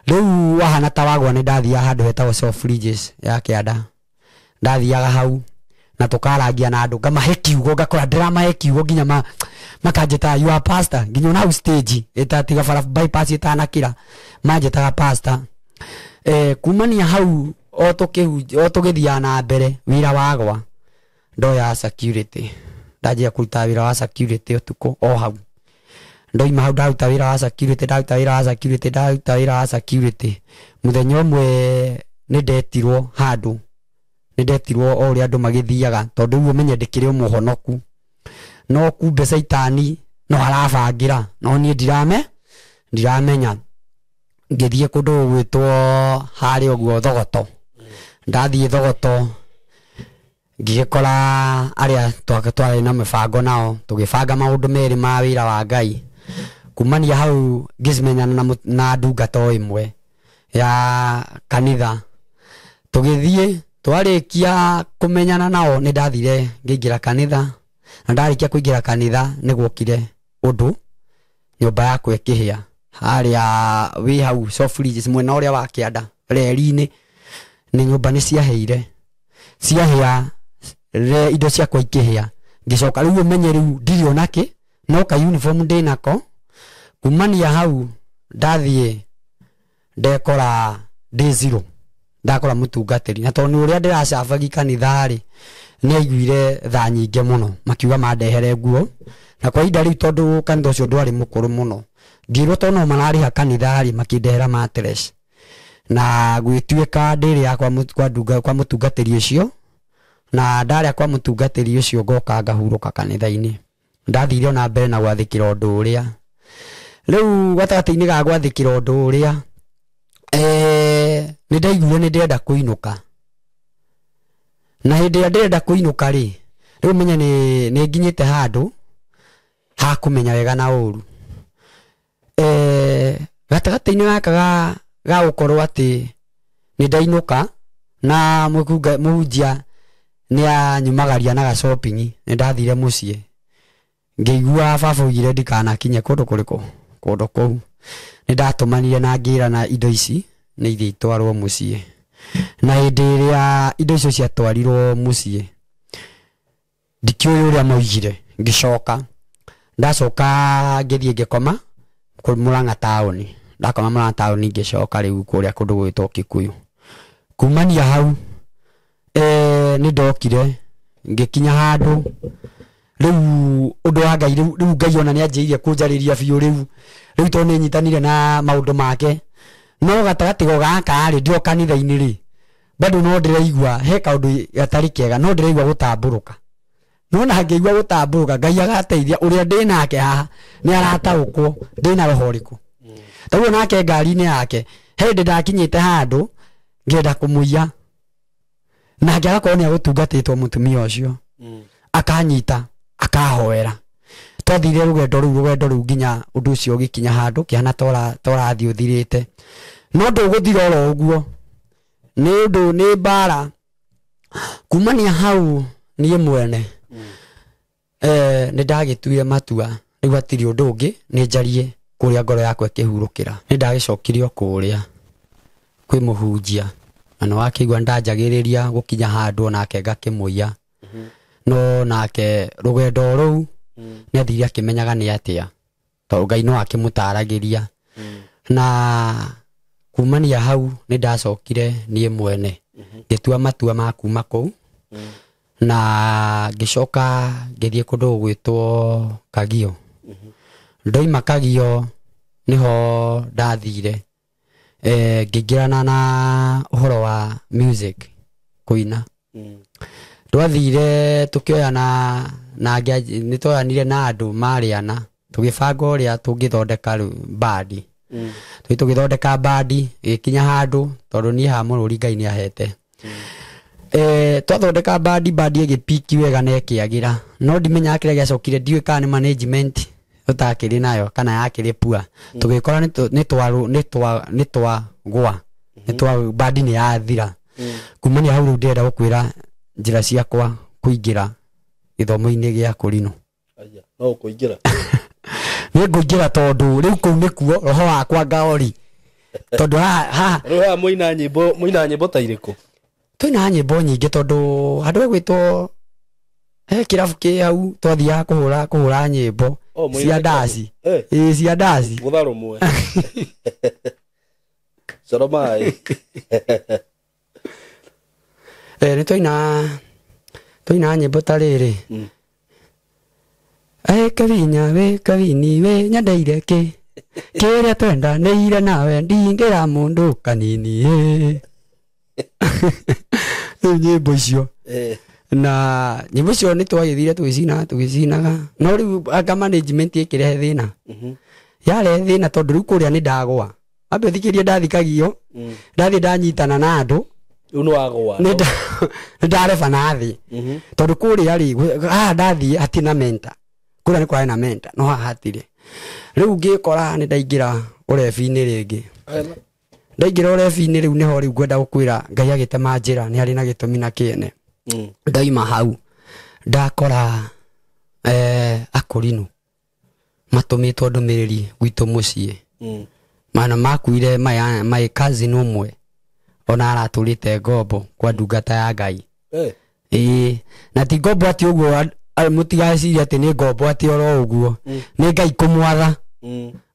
riu wahana ta wagwa ni ndathia handu hetagwo Soft Fridges ya Kianda ndathiaga hau na tukaragia na andu ngamahe kiugo ngakora ndiramahe kiugo nginya makanjeta you are pastor nginya na stage etatiga bara bypass itanakira manjetaga pastor kumania hau o tugithia na mbere wira wagwa ndoya security ndajia kuruta wira wa security utuko o hau ndoima hau ndaruta wira wa security muthenya umwe ni ndetirwo handu o ria andu magithiaga tondu uguo menye ndikire umuhonoku no kumbe saitani no arabangira no nie ndiramenya ngithie kundu gwitwo hari oguo Thogoto ndathie Thogoto ngikora aria twari na mibango nao tugibanga maundu meri ma wira wa Ngai kumania hau ngicimenyana na ndungata imwe ya kanitha tugithie twarikia kumenyana nao ni ndathire ngingira kanitha na ndarikia kuingira kanitha ni gwokire undu nyumba yakwa ikihia haria wi hau Soft Fridges mwena uria wa Kianda reri-ini ni nyumba ni ciahia re indo ciakwa ikihia ngicoka riu umenye riu ndirio naki no ka uniform ndinako kumania hau ndathie ndekora D0 ndakora mutungatiri na tondu uria ndiracabagi kanitha ri ni aiguire tha nyinge muno makiuga mandehere nguo na kwa ihinda riu tondu kanitha ucio ndwari mukuru muno ngirwo tono marariha kanitha ri makindehera mattress na gwituika ndiri yakwa kwa mutungatiri ucio na ndaria kwa mutungatiri ucio ngoka ngahuruka kanitha-ini ndathire na mbere na gwathikira undu uria riu gatagati-ini ga gwathikira undu uria ni ndaiguire ni ndenda kuinuka na hindi ya ndenda kuinuka ri riu menye ni nginyite handu ha kumenya wega na uru gatagati-ini gaka ga gukorwo ati ni ndainuka na muhunjia ni anyumagaria na shopping ni ndathire mucie ngigua baba ugire ndikanakinye kundu kuriku kundu kou ni ndatumanire na ngira na indo ici ni ithie itwarwo mucie na hindi iria indo icio ciatwarirwo mucie ndikiuyu uria moigire ngicoka ndacoka ngithie ngikoma Murang'a tauni ndakoma Murang'a tauni ngicoka riu kuria kundu gwitwo Kikuyu kumania hau ni ndokire ngikinya handu riu undu wa Ngai riu Ngai ona ni anjiirie kunjariria biu riu to ni nyitanire na maundu make no gatagati go gaka ri ndio kanitha-ini ri bado no ndiraigua he kaundu gatari kega no ndiraigua gutamburuka no na ngeigua gutamburuka Ngai agateithia uria ndinake haha ni arataukwo ndina roho riku taguo nake ngari-ini yake hindi ndakinyite handu ngenda kumuia na ngĩagakorwo nĩ agũtungatĩtwo mutumia ũcio akanyita akahoera twathire rũgendo rũu nginya ũndũ ũcio ũgĩkinya handũ kĩhana torathiĩ ũthirĩte no ndũgũthira oro ũguo nĩ ũndũ nĩ mbara kumania hau niĩ mwene nĩ ndagĩtuire matua rĩu hatirĩ ũndũ ũngĩ nĩ njarie kũrĩa ngoro yakwa ĩkĩhurũkĩra nĩ ndagĩcokire o kũrĩa kwĩ mũhunjia na no akĩigua ndanjagĩrĩria gũkinya handũ onake ngakĩmũia no nake rugendo ruu nĩ athire akĩmenyaga nĩ atĩa tondũ Ngai no akĩmũtaragĩria na kumania hau nĩ ndacokire niĩ mwene ngĩtua matua ma kuma kũu na ngĩcoka ngĩthiĩ kũndũ gwĩtwo Kagio ndoima Kagio niho ndathire ngĩingĩrana na ũhoro wa music kuina twathire tukioyana na nĩtwoyanire na andũ marĩana tũgĩbanga ũrĩa tũngĩthondeka bandi tũgĩthondeka bandi ĩkinya handũ tondũ niĩ ha mũrũri Ngai nĩ ahete twathondeka bandi ĩgĩpiki wega na ĩkĩagĩra no ndimenya kĩrĩa gĩacokire ndiũĩ kana nĩ management tũtakĩrĩ nayo kana yakĩrĩ pua tũgĩkora nĩtwagwa bandi nĩ yathira kumania hau rĩu ndĩrenda gũkwĩra njĩra ciakwa kũingĩra gĩthomo-inĩ gĩa kũrinũ no kũingĩra nĩ ngũingĩra tondũ rĩu kũu nĩkuo roho wakwa ngaori tondũ rĩu mũina nyĩmbo ta irĩkũ twĩna nyĩmbo nyingĩ tondũ handũ gwĩtwo kĩrabu kĩ hau twathiaga kũhũra nyĩmbo cia ndaci cia ndaci gũtha rũmwe coro maĩ nĩ twĩna nyĩmbo ta rĩrĩ kavinya we kavini we nyandeire kĩrĩa twendanĩire nawe ndingĩra mũndũ kanini rĩu nyĩmbo icio na nyĩmbo icio nĩ twagĩthire tũgĩcinaga no rĩu anga management ĩkĩrehe thĩna yarehe thĩna tondũ rĩu kũrĩa nĩ ndagwa ambe thikĩrie ndathikagio ndathiĩ ndanyitana na andũ rĩu nĩ wagwa nĩ ndareba na thĩ tondũ kũrĩa rĩ haha ndathiĩ hatirĩ na mentor kũrĩa nĩ kũrarĩ na mentor no haha hatirĩ rĩu ngĩkora nĩ ndaingĩra ũrebi-inĩ rĩngĩ ndaingĩra ũrebi-inĩ rĩu nĩho rĩu ngwenda gũkwĩra Ngai agĩtema njĩra nĩ harĩ na gĩtũmi na kĩene ndaima hau ndakora akũrinũ matũmĩtwo ndũmĩrĩri gwitũ mũciĩ mana makuire my cousin ũmwe ona aratũrĩte ngombo kwa ndungata ya Ngai na ti ngombo atĩ ũguo mũtigeciria atĩ nĩ ngombo atĩ oro ũguo nĩ Ngai kũmwatha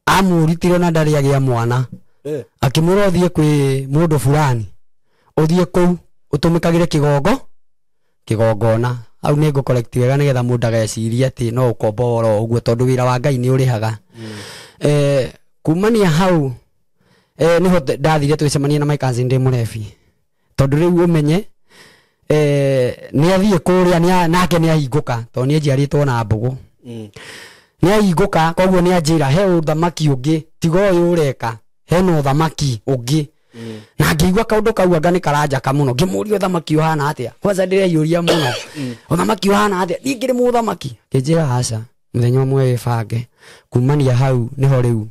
amũrutire na ndarĩ agĩa mwana akĩmwĩra ũthiĩ kwĩ mũndũ fulani ũthiĩ kũu ũtũmĩkagĩre kĩgongona hau nĩ ngũ-collect wega nĩgetha mũndũ ndagecirie atĩ no ũkombo oro ũguo tondũ wĩra wa Ngai nĩ ũrĩhaga kumania hau niho ndathire tũgĩcemania na my cousin ndĩ mũrebi tondũ rĩu ũmenye nĩ athiĩ kũrĩa nake nĩ ahingũka tondũ nĩ njiarĩtwo na mbũgũ nĩ ahingũka koguo nĩ anjĩra he ũthamaki ũngĩ tiga ũyũ ũreka hena ũthamaki ũngĩ na ngĩigua kaũndũ kau anga nĩ karanjaka mũno ngĩmũria ũthamaki ũhana atĩa kwanza ndĩreyũria mũno ũthamaki ũhana atĩa ndingĩrĩ mũthamaki ngĩnjĩra aca mũthenya ũmwe wĩbange kumania hau nĩho rĩu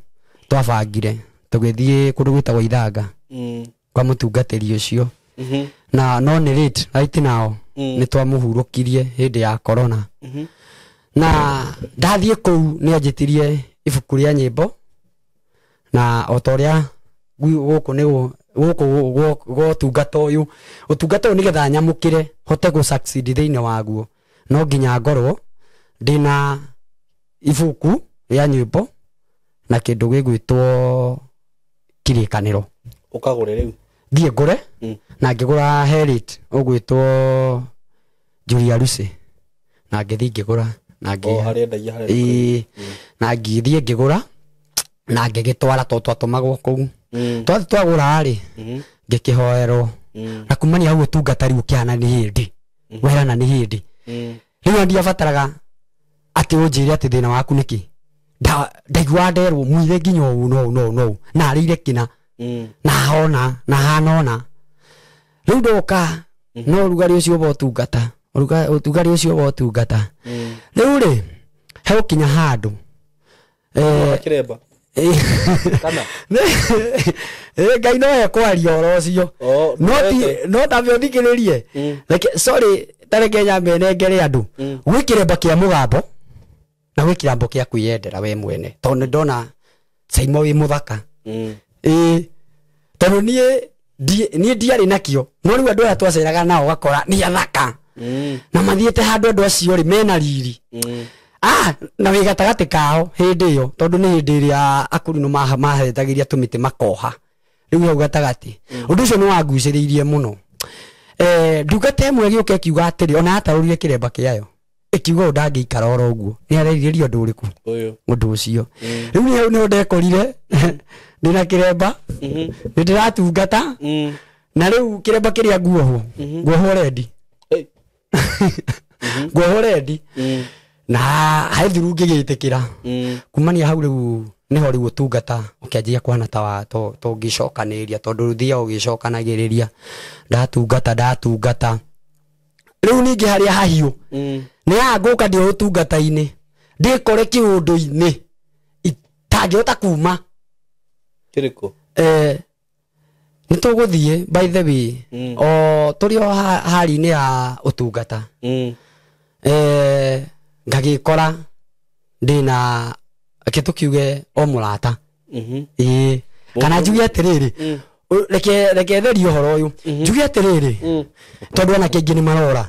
twabangire tũgĩthiĩ kũndũ gwĩtagwo Ithanga kwa mũtungatĩri ũcio na no nĩ late right now nĩ twamũhurũkirie hĩndĩ ya corona na ndathiĩ kũu nĩ anjĩtirie ibuku rĩa nyĩmbo na o ta ũrĩa gũkũ nĩ gũtungata ũyũ nĩgetha nyamũkĩre hote gũ-succeed thĩinĩ waguo no nginya ngorwo ndĩna ibuku rĩa nyĩmbo na kĩndũ gĩgwĩtwo kĩrĩkanĩro ũkagũre rĩu thiĩ ngũre na ngĩgũra Herit ũgwĩtwo Julia Lucy na ngĩthiĩ ngĩgũra na ngĩthiĩ ngĩgũra na ngĩgĩtwara to twatũmagwo kũu twathi twagũra rĩ ngĩkĩhoerwo na kumania hau ũtungata rĩu ũkĩhana nĩ hĩndĩ werana nĩ hĩndĩ rĩu ndiabataraga atĩ ũnjĩre atĩ thĩna waku nĩkĩ ndaigua nderwo mwire nginya ũũ no na arĩire kĩna na hanona rĩu ndoka no ũrugarĩ ũcio wa ũtungata rĩu rĩ he gũkinya handũ kĩremba kana Ngai no ekwaria oro ũcio no tambe ũthikĩrĩrie sorry tareke nyambe nengere andũ gwĩ kĩremba kĩa mũgambo na gwĩ kĩrambo kĩa kwĩyendera we mwene tondũ nĩ ndona Saimo wĩ mũthaka tondũ niĩ ndiarĩ nakĩo no rĩu andũ aya twaceraga nao gakora nĩ athaka na mathiete handu andu acio ri mena riri na wi gatagati kao hindi yo tondu ni hindi ria akuri no mahetagiria tumite makoha riu hau gatagati undu ucio ni wanguciriirie muno ndungata imwe giuke kiuga atiri ona ataurire kiremba kiayo ikiuga ndangiikara oro uguo ni areririo ndu uriku undu ucio riu ni hau ni ndekorire ndina kiremba ni ndiratungata na riu kiremba kiria nguoho ready nguoho ready na haithuru ngigitikira kumania hau riu niho riu utungata ukianjia kwana ta to ngicokaniria tondu ruthia ugicokanagiriria ndatungata riu ningi haria hahiu ni anguka ndio utungata-ini ndikore kiundu-ini itangihota kuma kiriko nituguthie by the way o turi o hari-ini ya utungata ngagikora ndina kitukiuge o murata kana njuge atiriri reke therio horo uyu njuge atiriri tondu ona kingi ni marora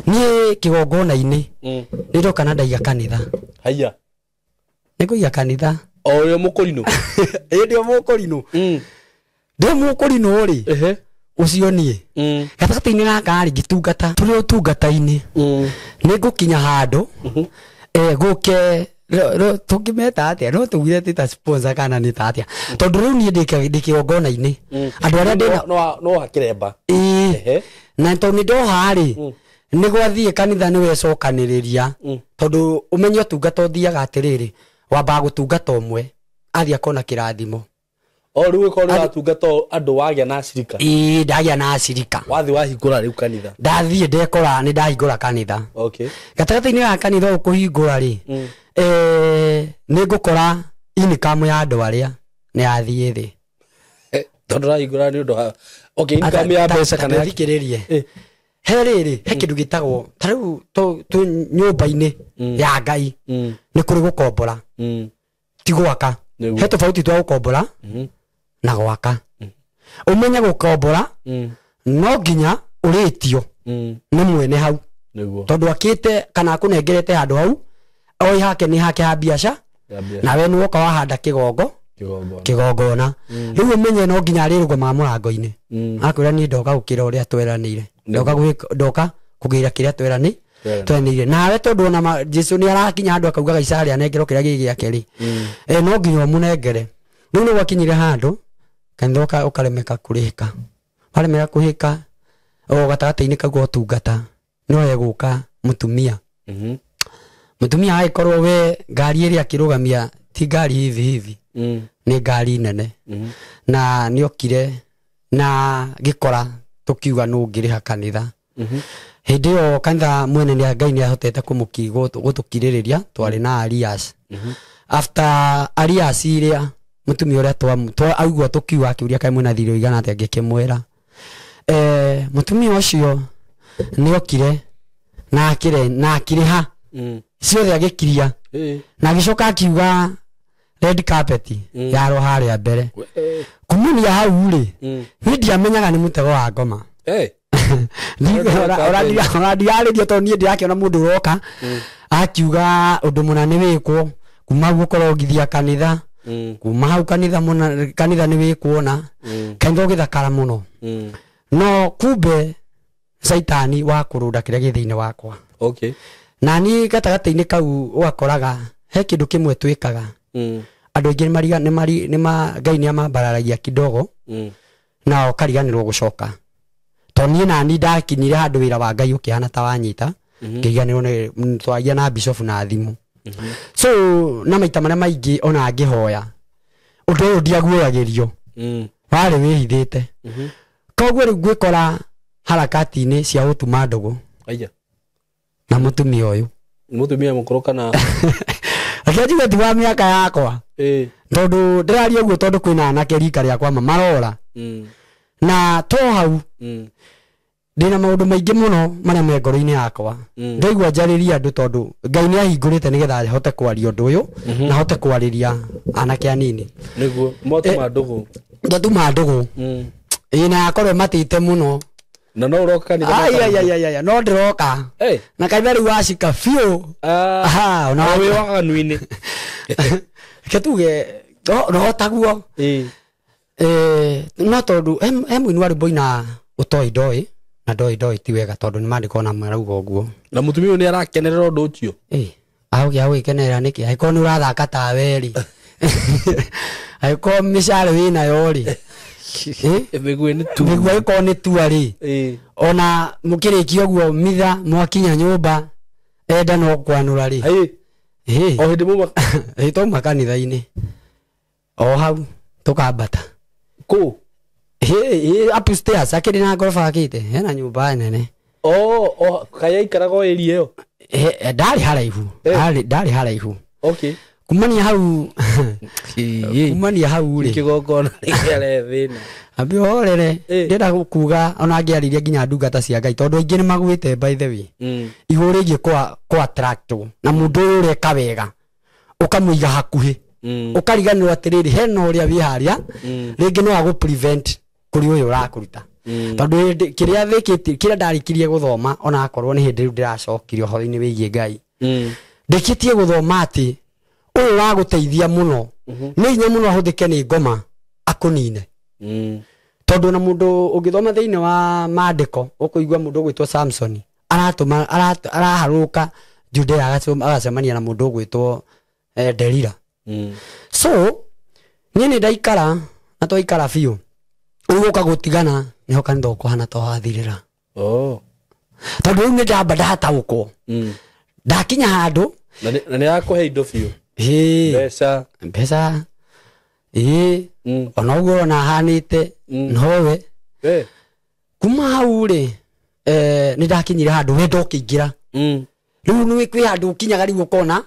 ni kigongona-ini ndio kana ndaiga kanitha haya nikuiga kanitha o yo mukurino ndio mukurino ndio mukurino ri ucio nie gatagati-ini gaka ri ngitungata turi utungata-ini nigukinya handu guke tungimeta atia no tugire tita sponsor kana ni tatia tondu riu ni ndikigongona-ini andu aria ndina no hakiremba na tondu ni ndo hari ni gwathie kanitha ni wecokaniriria tondu umenye utungata uthiaga atiriri wamba gutungata umwe athia kona kirathimo o riu ko ri atungata andu wagia na acirika ndagia na acirika wathi wahingura riu kanitha ndathie ndekora ni ndahingura kanitha okay gatagati-ini ga kanitha ukuhingura ri ni ngukora income ya andu aria ni athie thi tondu rahingura ni undu okay income ya mbeca kana thikiririe he riri he kindu gitagwo tariu tu nyumba-ini ya Ngai ni kuri gukombora ti gwaka he tofauti twa gukombora na gwaka umenya gukombora no nginya uritio ni mwene hau tondu akite kana kunengerete handu hau oi hake ni hake ha biacara na we nuoka wahanda kigongona riu umenye no nginya arirugama murango-ini akwira ni ndoka gukira uria tweranire ndoka kugira kiria tweranire nawe tondu ona Jesu ni arakinya andu akauga Isaya anengero kiria gigi giake ri no nginya munengere riu ni gwakinyire handu kanitha ukaremeka kurika waremera kuhika o gatagati-ini kagwo tungata no yeguka mutumia mutumia aikorwo we ngari iria akirugamia ti ngari hivi ni ngari nene na niokire na gikora tukiuga no ngiriha kanitha hindi yo kanitha mwene ni Ngai ni ahotete gutukiririria twari na Arias after Arias iria mutumia uria twa augwa tukiuga akiuria kai mwena thirio igana ati ngikimwira mutumia ucio niokire na akiriha ciothe agikiria na agicoka akiuga red carpet yaro haria mbere kumania hau ri ni ndiamenyaga ni mutego wa ngoma oradiaririo tondu nie ndirakiona mundu uroka akiuga undu munane wikwo kuma gukorwo ngithia kanitha kuma hau kanitha ni wikuona kaingo githakara muno no kumbe saitani wa kurunda kiria githiini wakwa okay na ni gatagati-ini kau ugakoraga he kindu kimwe twikaga andu aingi ni Ngai ni amambararagia kidogo na ukariganirwo gucoka toni na ni ndakinyire handu wira wa Ngai ukihana ta wanyita ngiganirwo ni twagia na bishop na thimu so na maita maria maingi ona ngihoya undu uyu ndiaguoyagirio wari wihithite koguo riu ngwikora harakati-ini cia utuma ndugu na mutumia uyu mutumia mukuru kana akiajiga ti wa miaka yakwa tondu ndiraria uguo tondu kwina anake rika riakwa marora na to hau ndina maundu maingi muno maria me ngoro-ini yakwa ndaigua njariria andu tondu Ngai ni ahingurite nigetha hote kwaria undu uyu na hote kwariria anake anini niguo motuma ndugu ndatuma ndugu ina akorwo matite muno Na no uroka kanitha. Ai no ndiroka. Na kaitha riu wacika biũ. Ona we waganuine. Ketuge no taguo. No tondu muini wa rwimbo ina utoi ndoi na ndoi ti wega tondu ni mandiko na marauga uguo. Na mutumia ni arakenerera undu ucio. Augia gwikenerera niki aiko ni urathaka ta weri. Aiko mishare wina yori. Emegwe ni tu. Megwe ko ni tu ari. Ona mukirikio guo mitha mwakinya nyumba enda no kwanura ri. O hindi muma to makanitha-ini. O hau tukambata. Ku upstairs akiri na gorofa akite hena nyumba nene. Kaya ikarago area yo. Ndari haraihu. Okay. Kumania hau ri. Kigongona gĩkĩare thĩna. Ambi horere ndenda kuga ona ngiariria nginya ndungata cia Ngai tondu aingi ni magwite by the way. Iguru rĩgiĩ kwa attract na mundu ũrĩa eka wega ukamuiga hakuhi. Ukariganirwo atiriri hena uria wi haria ringi no agu prevent kuri uyu urakuruta. Tondu kiria thikiti kiria ndarikirie guthoma ona akorwo ni hindi ndiracokirio ho-ini wigie Ngai. Ndikitie guthoma ati uyu waguteithia muno ni hinya muno ahuthike ni ngoma akunine. Tondu na mundu ungithoma thiini wa maandiko ukuigwa mundu gwitwo Samson araharuka Judea agacemania na mundu gwitwo Delila. So nyine ndaikara na twaikara biũ uguka gutigana niho kanitha ukuhana to hathirira. Tondu riu ni ndamba ndataũkwo ndakinya handu na ni yakuhe indo biũ mbeca ona uguo na hanite nowe kuma hau ri ni ndakinyire handu we ndokiingira riu ni kwi handu ukinyaga riu ukona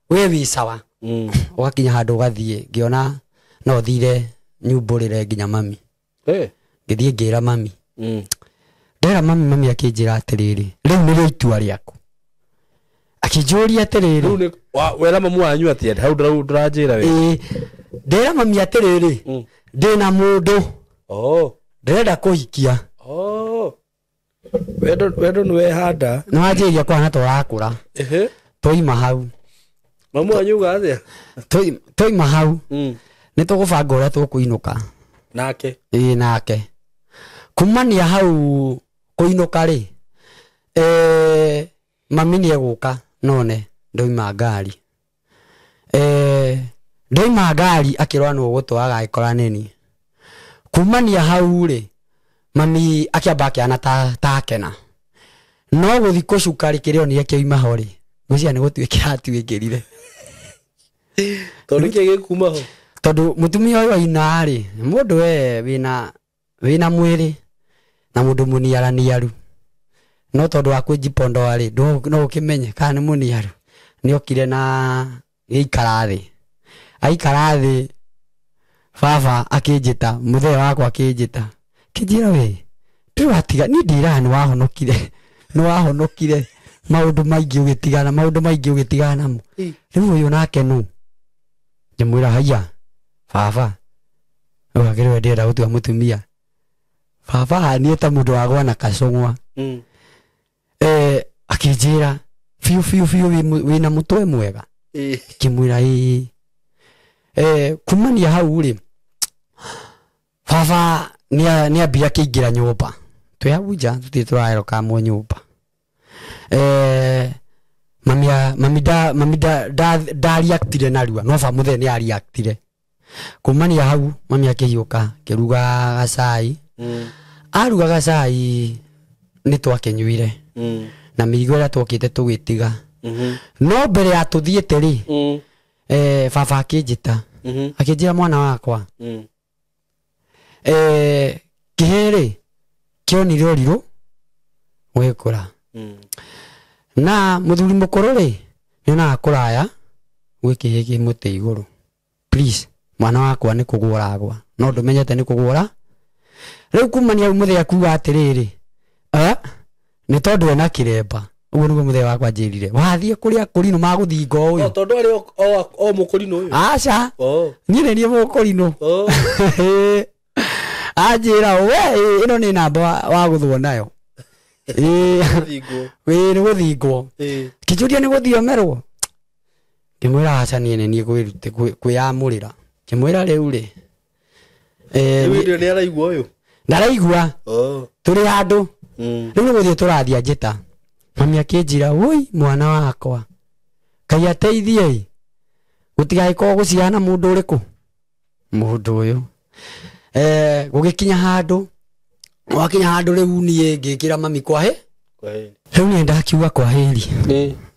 we wi sawa. Ugakinya handu ugathie ngiona no thire nyumburire nginya mami. Ngithie ngira mami. Ndera mami akinjira atiriri riu ni rio itua riaku. Akinjuria atiriri riu ni wera mamu wanyu atia hau ndranjira we. Ndera mami atiriri ndina mundu ndirenda kuhikia. Wendo ni wehanda no anjiria kwana turakura. Toima hau mamu wanyu uga atia toima hau ni tugubanga uria tukuinuka nake. Nake kumania hau kuinuka ri mami ni eguka none ndoima ngari. Ndoima ngari akirwa no gutwaga agikora nini. Kumania hau ri mami akiamba akiana ta kena no guthi kucukari kirio ni akioima hori mucia ni gutwikira atwikirire. Tondu kige kuma ho tondu mutumia uyu aina ri mundu we wina mwiri na mundu muniaraniaru no tondu akwijipondo ari no ukimenye kana ni muniaru ni okire na gikarathi aikarathi baba akinjita muthee wakwa akinjita kijira we nduratiga ni ndira ni wahonokire maundu maingi ugitigana mu riu uyu nake nu njimwira haya baba ugakirwe ndira gutua mutumia baba hani ta mundu wagwa na kacungwa. Akinjira fiu wina mutwe mwega. Kimwira kumania hau ri baba ni ambia kiingira nyumba twihauja tuti turaeroka mu nyumba. Mami da reactire narua no fa muthe ni reactire. Kumania hau mami akihiuka kiruga gacai. Aruga gacai ni twakenyuire na migo ria twokite tugitiga. No mbere ya tuthiete ri baba akinjita akinjira mwana wakwa kihere kionire uriru wekura na muthuri mukuru ri niona akuraya gwikihiki muti iguru. Please mwana wakwa ni kuguragwa no ndumenyete ni kugura. Riu kumania umuthe akuga atiriri ni tondu ena kiremba uguo niguo muthe wakwa njirire wathie kuria kurino maguthingo uyu tondu ari o mukurino uyu aca nyine ni mukurino Ajira we ino ni namba wa guthwo nayo. Thingwo. We ni guthingwo. Kijuria ni guthiomerwo. Kimwira acha ni kwirute kwiyamurira. Kimwira riu ri. Ndio ni araigwa uyu. Ndaraigwa. Turi handu. Riu ni guthie turathia njita. Mami akinjira, "Oi mwana wakwa. Kai ateithie. Gutigai ko guciana mundu uriku." Mundu uyu. Gugikinya handu. Wakinya handu riu nie ngikira mami kwa he. Riu ni ndakiuga kwa heri.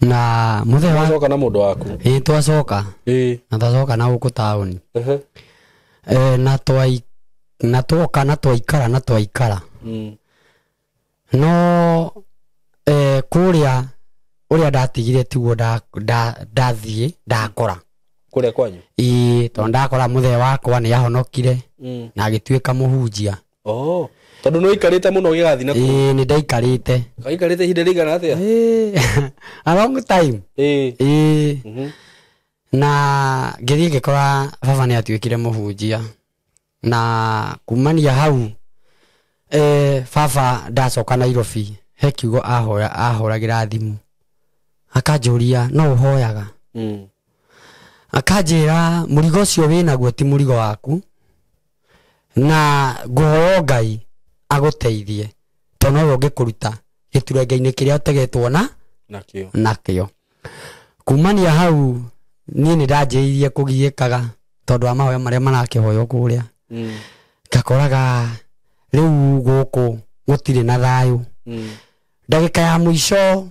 Na muthe wa twacoka na mundu waku. Twacoka. Na twacoka na guku tauni. Na twaikara. No kuria uria ndatigire tiguo ndathie ndakora kuria kwanyu to ndakora muthe wakwa ni yahonokire na agituika muhunjia tondu no ikarite muno gigathi na ni ndaikarite kaikarite hinde rigana atia a long time na ngithie ngikora baba ni atuikire muhunjia na kumania hau baba ndacoka Nairobi he kiugo ahoragira thimu akanjuria no uhoyaga akanjira murigo cio winaguo ti murigo waku na nguhoya Ngai aguteithie tono ungikuruta giturenga-ini kiria utegetwo nakio kumania hau ni ndanjirie kugiikaga tondu wa mahoya maria marakihoyo kuria ngakoraga riu guku gutire na thayu ndagika ya mwisho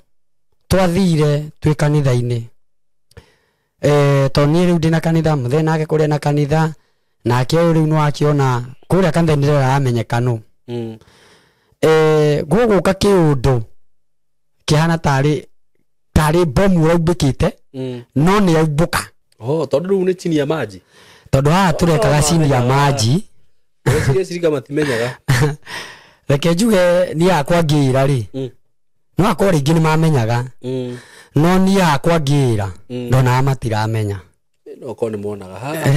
twathire twi kanitha-ini to ni riu ndina kanitha muthe nake kuria na kanitha nake riu no akiona kuria kanitha ni rira amenyekano guguka kiundu kihana tari bomu uraubikite no ni aubuka tondu riu ni chini ya maji tondu haha turekaga chini ya maji cirika matimenyaga reke njuge ni yakwa ngira ri no akwa ringi ni mamenyaga no ni yakwa ngira ndona matiramenya no ko ni monaga ha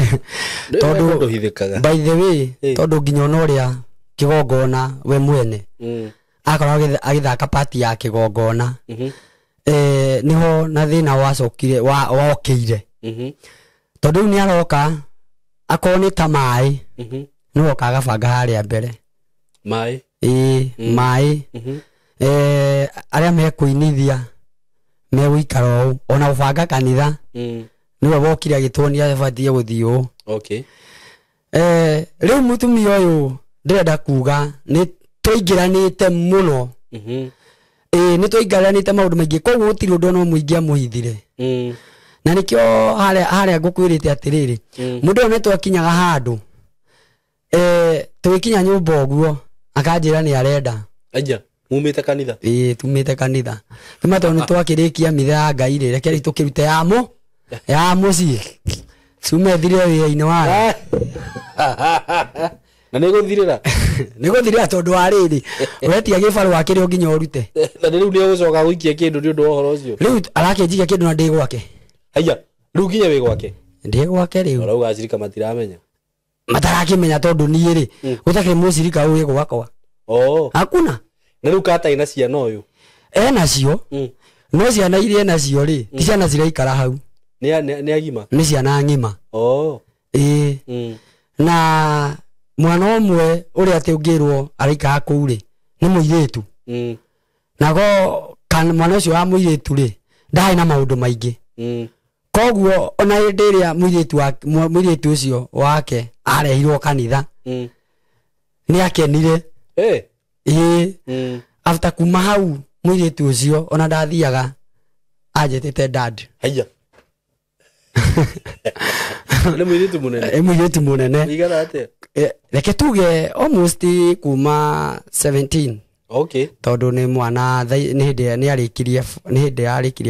tondu hithikaga by the way tondu nginya onoria kigongona we mwene akora agithaka party ya kigongona niho na thina wacokire wokire tondu ni aroka akoni ta mai no kagabanga haria mbere mai mai aria mekuinithia meguikara ona ubanga kanitha niwe wokire agitwonia abatie guthio riu mutumia uyu ndirenda kuga ni twaingiranite muno ni twaingiranite maundu maingi koguo gutiri undu no muingia muhithire na nikio haria ngukwirite atiriri mundu ne twakinyaga handu tugikinya nyumba oguo akanjira ni arenda aja mumite kanitha tumite kanitha tumato ni twakirikia mitha Ngai ri reke tukirute ya muci tumethire wia-ini wa na niguthirira tondu wa riri uretia gibaru wakire nginya urute na riu ni ugucoka guikia kindu ni undu wa horo ucio riu arakinjikia kindu na ndi gwake aya riu nginya wi gwake ndi gwake riu urauga acirika matiramenya matarakimenya tondu ni ri gutakire mucirika uyu gwakwa hakuna na riu kata ina ciana uyu nacio no ciana iria nacio ri ti ciana ciraikara hau ni agima ni ciana ngima na mwana omwe uria ati ungirwo araika kuu ri ni muiritu nago kan mwana ucio wa muiritu ri ndai na maundu maingi koguo ona ndiria muiritu ucio wake arehirwo kanitha ni akenire after kuma hau muiritu ucio ona ndathiaga anjetete dad haya ni muiritu munene igana ate reke tuge almost kuma 17 tondu ni mwana ni hindi arikirie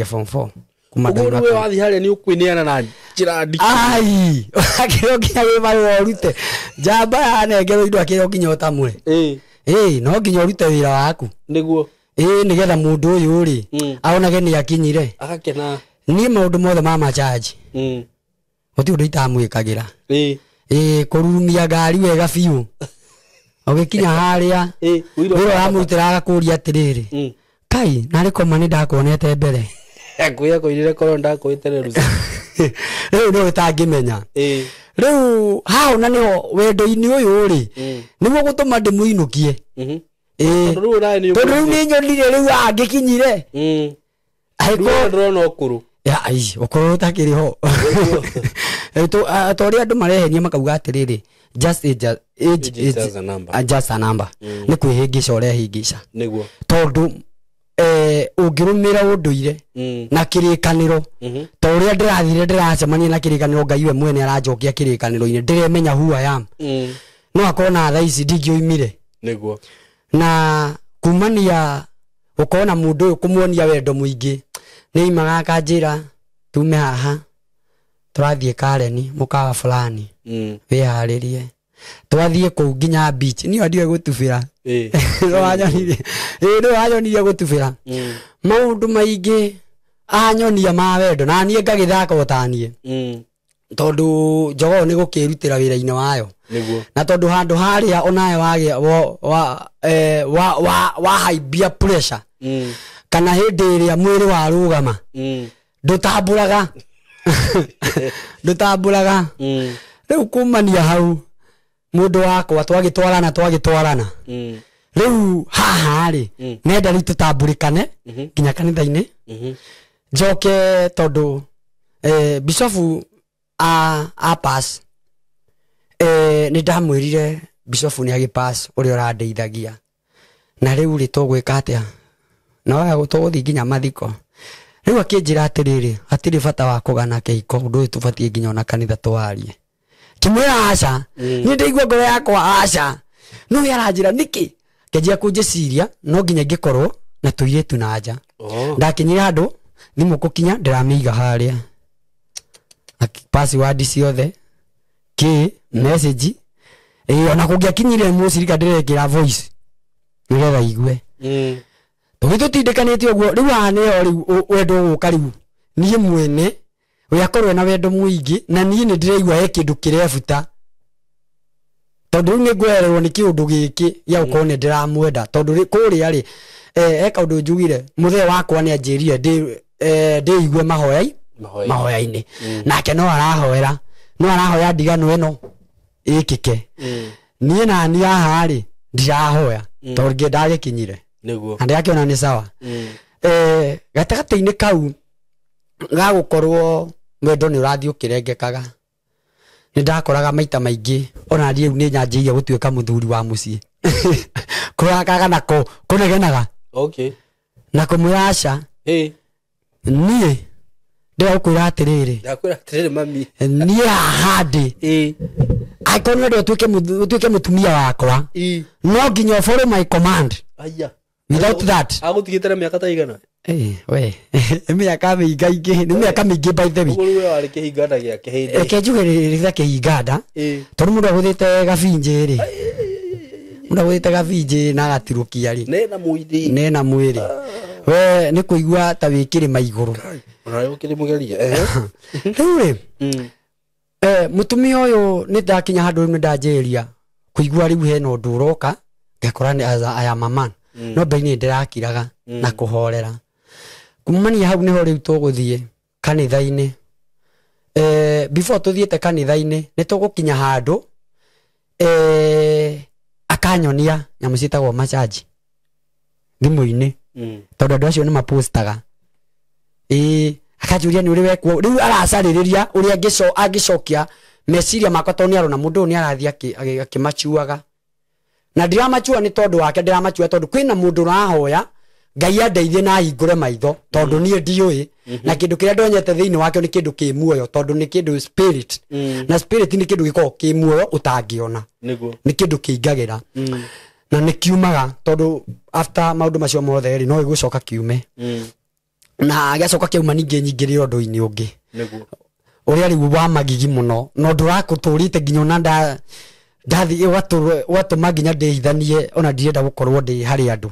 form 4 kuma ndura we wathi haria ni ukwineana na njira ndiki akiro nginya gibaru orute jamba yanengerwo indo akiro nginya utamwe no nginya urute wira waku niguo nigetha mundu uyu ri aonage ni akinyire agakena ni maundu mothe mama charge uti undu itamwikagira kururumia ngari wega biu Ogikinya haria. Wiro amutiraga kuria atiriri. Kai, nari komani ndakuonete mbere. Akuya koirire koro ndakwitereruza. Riu no utangimenya. Riu hao na niho wendo-ini uyu ri. Niguo gutuma ndimuinukie. Tondu ni nyonire riu angikinyire. Aiko ndrona okuru. Ya ai, okuru takiri ho. Tori andu marehenia makauga atiriri. Just age is a number. Ni kwihingica urehingica. Niguo. Tondu ungirumira unduire na kirikaniro to uria ndirathire ndiracemania na kirikaniro Ngai we mwene aranjokia kirikaniro-ini ndiremenya who I am no akona tha ici ndingioimire niguo na kumania ukona mundu uyu kumuonia wendo muingi ni imaga akanjira tume haha turathie Kareni mukawa fulani wiharirie twathie kuu nginya beach ni ndiwe gutubira no anyonirie gutubira maundu maingi anyonia ma wendo na nie ngagithaka utanie tondu jogo ni gukirutira wira-ini wayo na tondu handu haria onaye wage wa high blood pressure kana hindi iria mwiri warugama ndutamburaga riu kumania hau mundu wakwa twagitwarana riu haha ri nenda ri tutamburikane nginya kanitha-ini njoke tondu bisofu a pass ni ndamwirire bisofu ni agipass uri urandeithagia na riu ri tugwika atia no ya gututhi nginya mathiko riu akinjira atiriri atiri bata wa kugana kihiko undu tubatie nginya ona kanitha twarie kimwira aca ni ndeigua ngoro yakwa aca no yaranjira niki kenjia kunjiciria no nginya ngikorwo na tuiretu na nja ndakinyira andu thimu kukinya ndiramiiga haria password ciothe ki message ona kungiakinyire musirika ndirekira voice nigetha igue tugitutindikanitie uguo riu ane riu wendo guka riu nie mwene uyakorwo na wendo muingi na nie ni ndireigua kindu kirebuta tondu ni ngwererwo ni kiundu giki ya ukorwo ni ndiramwenda tondu kuria ri kaundu njugire muthe wakwa ni anjirire ndiigue mahoya-ini nake no arahoya ndigano eno ikike nie na ni haha ri ndirahoya tondu ngiendagikinyire niguo andi akiona ni sawa gatagati-ini kau ga gukorwo wendo ni urathii ukirengekaga ni ndakoraga maita maingi ona riu ni nyanjirie gutuika muthuri wa mucii kurakaga nako kunegenaga na kumwiraca nie ndirakwira atiriri mami nie haha ndi akorwo ndo utuike mutumia wakwa no nginya follow my command without that agutigitera miaka ta igana we miaka mingi ni miaka mingi by the way wewe wari kihingada gia kihinde kenjugirira kihingada tondu mundu aguthite gafinje ri mundu aguthite gafinje na gatirukia ri nena mwiri we ni kuigua ta wikiri maiguru ona ukiri mugeria riu mutumia uyu ni ndakinya handu ni ndanjiria kuigua riu hena undu uroka ngakora ni aya mama no mbe-ini ndirakiraga na kuhorera kumania hau niho riu tuguthie kanitha-ini before tuthiete kanitha-ini ni tugukinya handu akanyonia nyamu ciitagwo masaji thimu-ini tondu andu acio ni mapostaga akanjuria ni uri wekwo riu aracariria uria angicokia meciria makwa tondu ni arona mundu ni arathii akimachuaga na ndiramachua ni tondu wake ndiramachua tondu kwina mundu rahoya Ngai andeithie na hingure maitho tondu nie ndiui na kindu kiria ndonyete thiini wake ni kindu ki muoyo tondu ni kindu spirit na spirit ni kindu giko ki muoyo utangiona ni kindu kiingagira na ni kiumaga tondu after maundu macio mothe ri no igucoka kiume na agacoka kiuma ningi nyingirire undu-ini ungi uria riu wa magigi muno no ndurakuturite nginya ona ndathi watuma nginya ndihithanie ona ndirenda gukorwo ndi hari andu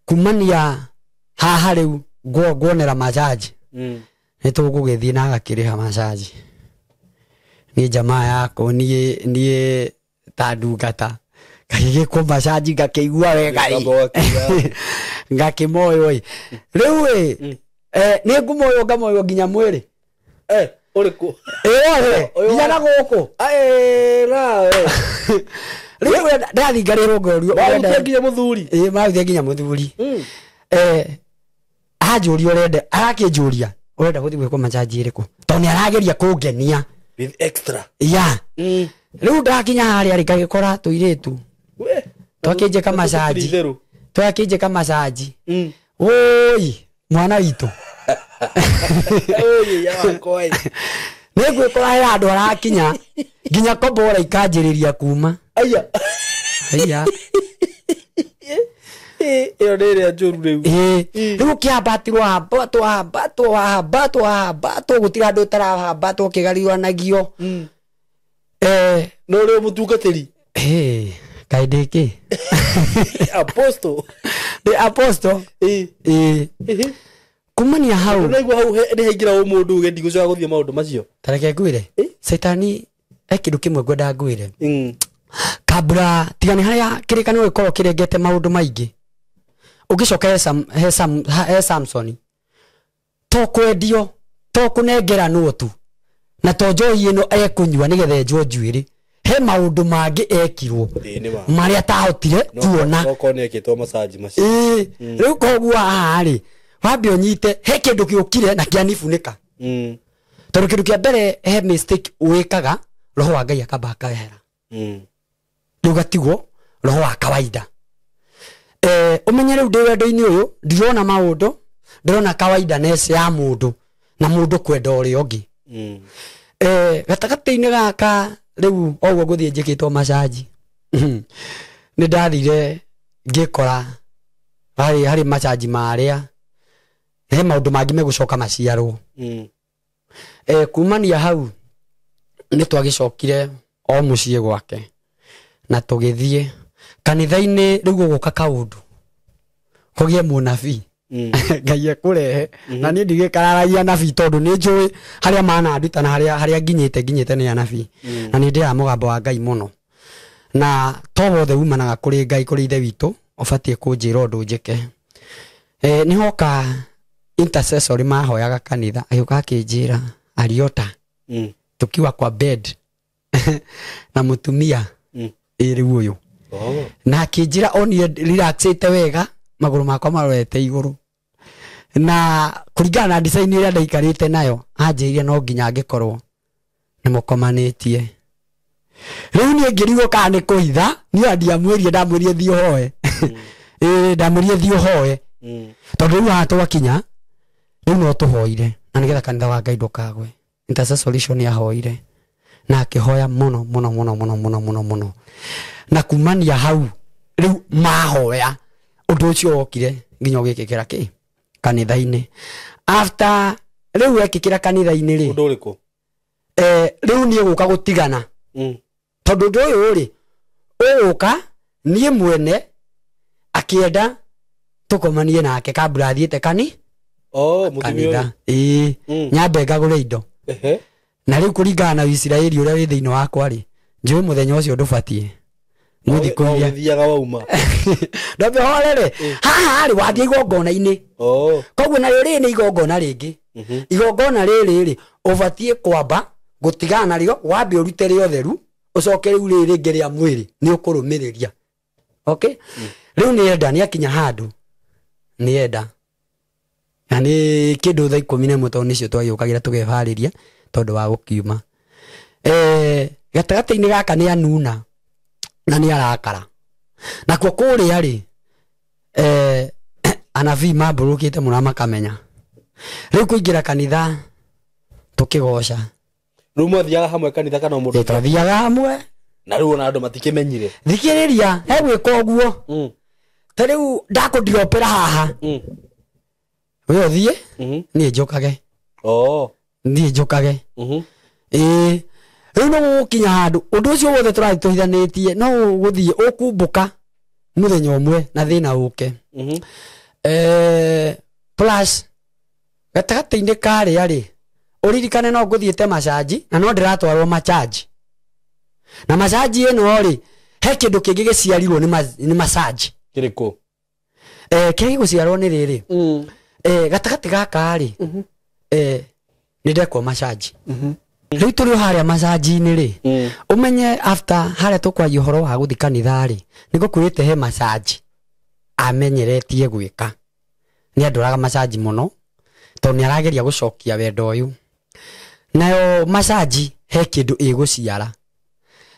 kumania haha riu nguonera masaji ni tugugithie na agakiriha masaji ni jamaa yako nie ta ndungata gagigikwo masaji ngakĩigua wega ngakĩmoyo rĩu nĩ ngumoyo ngamoyo nginya mwĩrĩ ũrĩkũ nginya na gũkũ nawe rĩu ndathingarĩrwo ngorio nginya mũthuri maruthia nginya mũthuri anjũria ũrenda arakĩnjũria ũrenda gũthiĩ gwĩkwo masaji ĩrĩkũ tondũ nĩ arageria kũngenia with extra rĩu ndakinya harĩa ngagĩkora tũirĩtu twakĩnjĩka masaji woi mwana witũ nĩ gwĩkora he andũ arakinya nginya kombora ikanjĩrĩria kuma aya ĩyo nĩ ĩrĩa njũru rĩu rĩu kĩambatirwo hamba gũtira andũ tarahamba tũkĩgariranagio no rĩo mũtungatĩri kaĩ ndĩkĩ apostle kumania hau naigua hau nĩ haingĩra mũndũ ũgendi gũcoka gũthiĩ maũndũ macio tareke ngwĩre Saitani kĩndũ kĩmwe ngwenda ngwĩre kabla tigani harĩa kĩrĩkanĩro gĩkorwo kĩrengete maũndũ maingĩ ũngĩcoka he Samson to kwendio to kũnengeranwo tu na to njohi ĩno ekũnyua nĩgetha enjwo njuĩrĩ he maũndũ mangĩ ekirwo marĩa atahotire kuona rĩu koguo haha-rĩ wambe ũnyite he kĩndũ gĩũkire na kĩanifunĩka tondũ kĩndũ kĩa mbere he mistake wĩkaga roho wa Ngai akamba akahera rĩu gatigwo roho wa kawaida ũmenye rĩu ndĩ wendo-inĩ ũyũ ndirona maũndũ ndĩrona kawaida-ness ya mũndũ na mũndũ kwenda ũrĩa ũngĩ gatagatĩ-inĩ gaka rĩu oguo ngũthiĩ njĩkĩtwo masaji nĩ ndathire ngĩkora harĩ masaji marĩa he maũndũ mangĩ megũcoka maciarwo kumania hau nĩ twagĩcokire o mũciĩ gwake na tũgĩthiĩ kanitha-inĩ rĩu gũgũka kaũndũ kũgĩe mũnabii Ngai ekũrehe na niĩ ndigĩkararagia nabii tondũ nĩ njũĩ harĩa mananduta na harĩa nginyĩte nĩ anabii na nĩ ndĩaga mũgambo wa Ngai mũno na to wothe umanaga kũrĩ Ngai kũrĩ ithe witũ ũbatiĩ kũnjĩra ũndũ njĩke nĩ hoka intercessory mahoyaga kanitha agĩũka akĩnjĩra Ariota tukiwa kwa bed na mũtumia rĩu ũyũ na akĩnjĩra onire relaxite wega magũrũ makwa marorete igũrũ na kũringana na design ĩrĩa ndaikarĩte nayo anjĩrire no nginya angĩkorwo nĩ mũkomanĩtie rĩu niĩ ngĩrigwo kana nĩ kũhitha niĩ ndiamwĩrie ndamwĩrie thiĩ ũhoe ndamwĩrie thiĩ ũhoe tondũ rĩu haha twakinya rĩu no tũhoire na nĩgetha kanitha wa Ngai ndũkagwe intercessory nĩ ahoire na akĩhoya mũno na kumania hau rĩu mahoya ũndũ ũcio wokire nginya ũgĩkĩkĩra kĩ kanitha-inĩ after rĩu ekĩkĩra kanitha-inĩ rĩ ũndũ ũrĩkũ rĩu niĩ gũka gũtigana tondũ ũndũ ũyũ rĩ ũgũka niĩ mwene akĩenda tũkomanie nake kabla athiĩte kanitha nyambe ngagũre indo na rĩu kũringana na Isiraeli ũrĩa wĩ thĩinĩ wakwa rĩ njũĩ mũthenya ũcio ndũbatiĩ mũthi kũiya thiaga wauma ndombe horere haha rĩ wathiĩ igongona-inĩ koguo narĩo rĩrĩ nĩ igongona rĩngĩ igongona rĩrĩ rĩ ũbatiĩ kwamba gũtigana narĩo wambe ũrute rĩo theru ũcoke rĩu rĩrĩ rĩngĩ rĩa mwĩrĩ nĩ ũkũrũmĩrĩria rĩu nĩenda nĩakinya handũ nĩenda na nĩ kĩndũ thaa 11 tondũ nĩcio twagĩũkagĩra tũgeharĩria tondũ wa gũkiuma gatagatĩ-inĩ gaka nĩ anuna na nĩ arakara nakuo kũrĩa rĩ anabii mambũrũkĩte mũno makamenya rĩu kũingĩra kanitha tũkĩgoca rĩu mwathiaga hamwe kanitha kana mũndũ twathiaga hamwe na rĩu ona andũ matikĩmenyire thikĩrĩria gwĩka ũguo ta rĩu ndakũndiropera haha we ũthiĩ niĩ njũkage niĩ njũkage rĩu no gũkinya handũ ũndũ ũcio wothe tũrathiĩ tũhithanĩtie no gũthiĩ ũkumbũka mũthenya ũmwe na thĩna ũke plus gatagatĩ-inĩ karĩa rĩ ũririkane no ngũthiĩte macaji na no ndĩratwarwo macaji na massage eno ri he kindu kingi giciarirwo ni massage kiriko kingi guciarwo ni riri gatagati gaka ri ni ndekwo massage riu turi haria massage ni ri umenye after haria tukwaji horo wa guthi kanitha ri nigukwirite he massage amenyeretie gwika ni anduraga massage muno to ni arageria gucokia wendo uyu nayo massage he kindu iguciara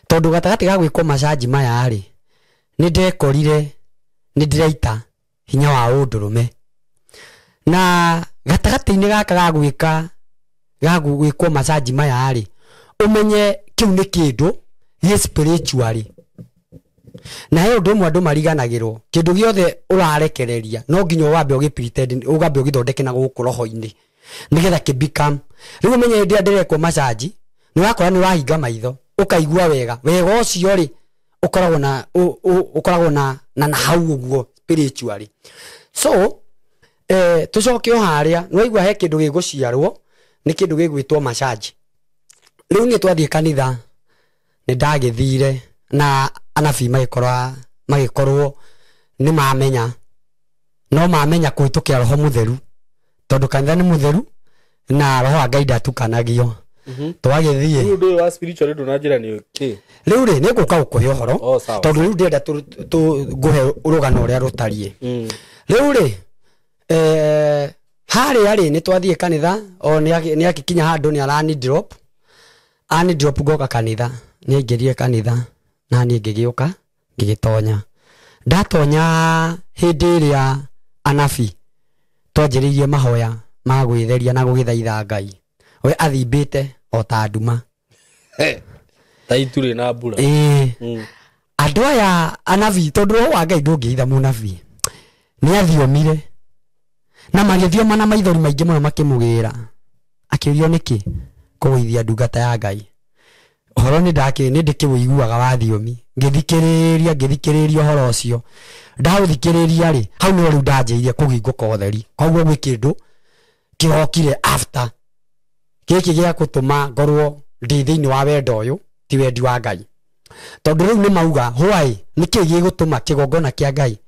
tondu gatagati ga gwikwo massage maya ri ni ndekorire ni ndiraita hinya wa undurume na gatagati-ini gaka ga gwikwo massage maya ri umenye kiu ni kindu ye spiritually na he undu mwandu mariganagirwo kindu giothe urarekereria no nginya wambe ugipretend ugambe ugithondeke na guku roho-ini nigetha ki become riu umenye ndia ndirekwo massage ni wakora ni wahinga maitho ukaigua wega ucio ri ukoragwo na hau uguo spiritually so tucokio haria no igua he kindu giguciarwo ni kindu gigwitwo massage riu ni twathie kanitha ni ndagithire na anabii magikorwo ni mamenya no mamenya kuhitukia roho mutheru tondu kanitha ni mutheru na roho wa Ngai ndatukanagio twagithie riu ndu wa spiritual ndu na njira ni ki riu ri ni guka gukuhe uhoro tondu riu ndenda nguhe urugano uria rutarie riu ri haria ri ni twathie kanitha o ni akikinya handu ni arani drop goka kanitha ni aingirie kanitha na ni ngigiuka ngigitonya ndatonya hindi iria anabii twanjiriirie mahoya ma gwitheria na gugithaitha Ngai we athimbite o ta nduma taituri na mbura andu aya anabii tondu wa Ngai ndungiitha munabii ni athiomire na magithioma na maithori maingi muno makimugira akiurio niki kugeithia ndungata ya Ngai horo ni ndikiwiguaga wa thiomi ngithikiriria horo ucio ndauthikiriria ri hau no riu ndanjirie kuginguka utheri koguo gwi kindu kirokire after giki gia gutuma ngorwo ndi thiini wa wendo uyu ti wendi wa Ngai tondu riu ni mauga hwai niki gigutuma kigongona kia Ngai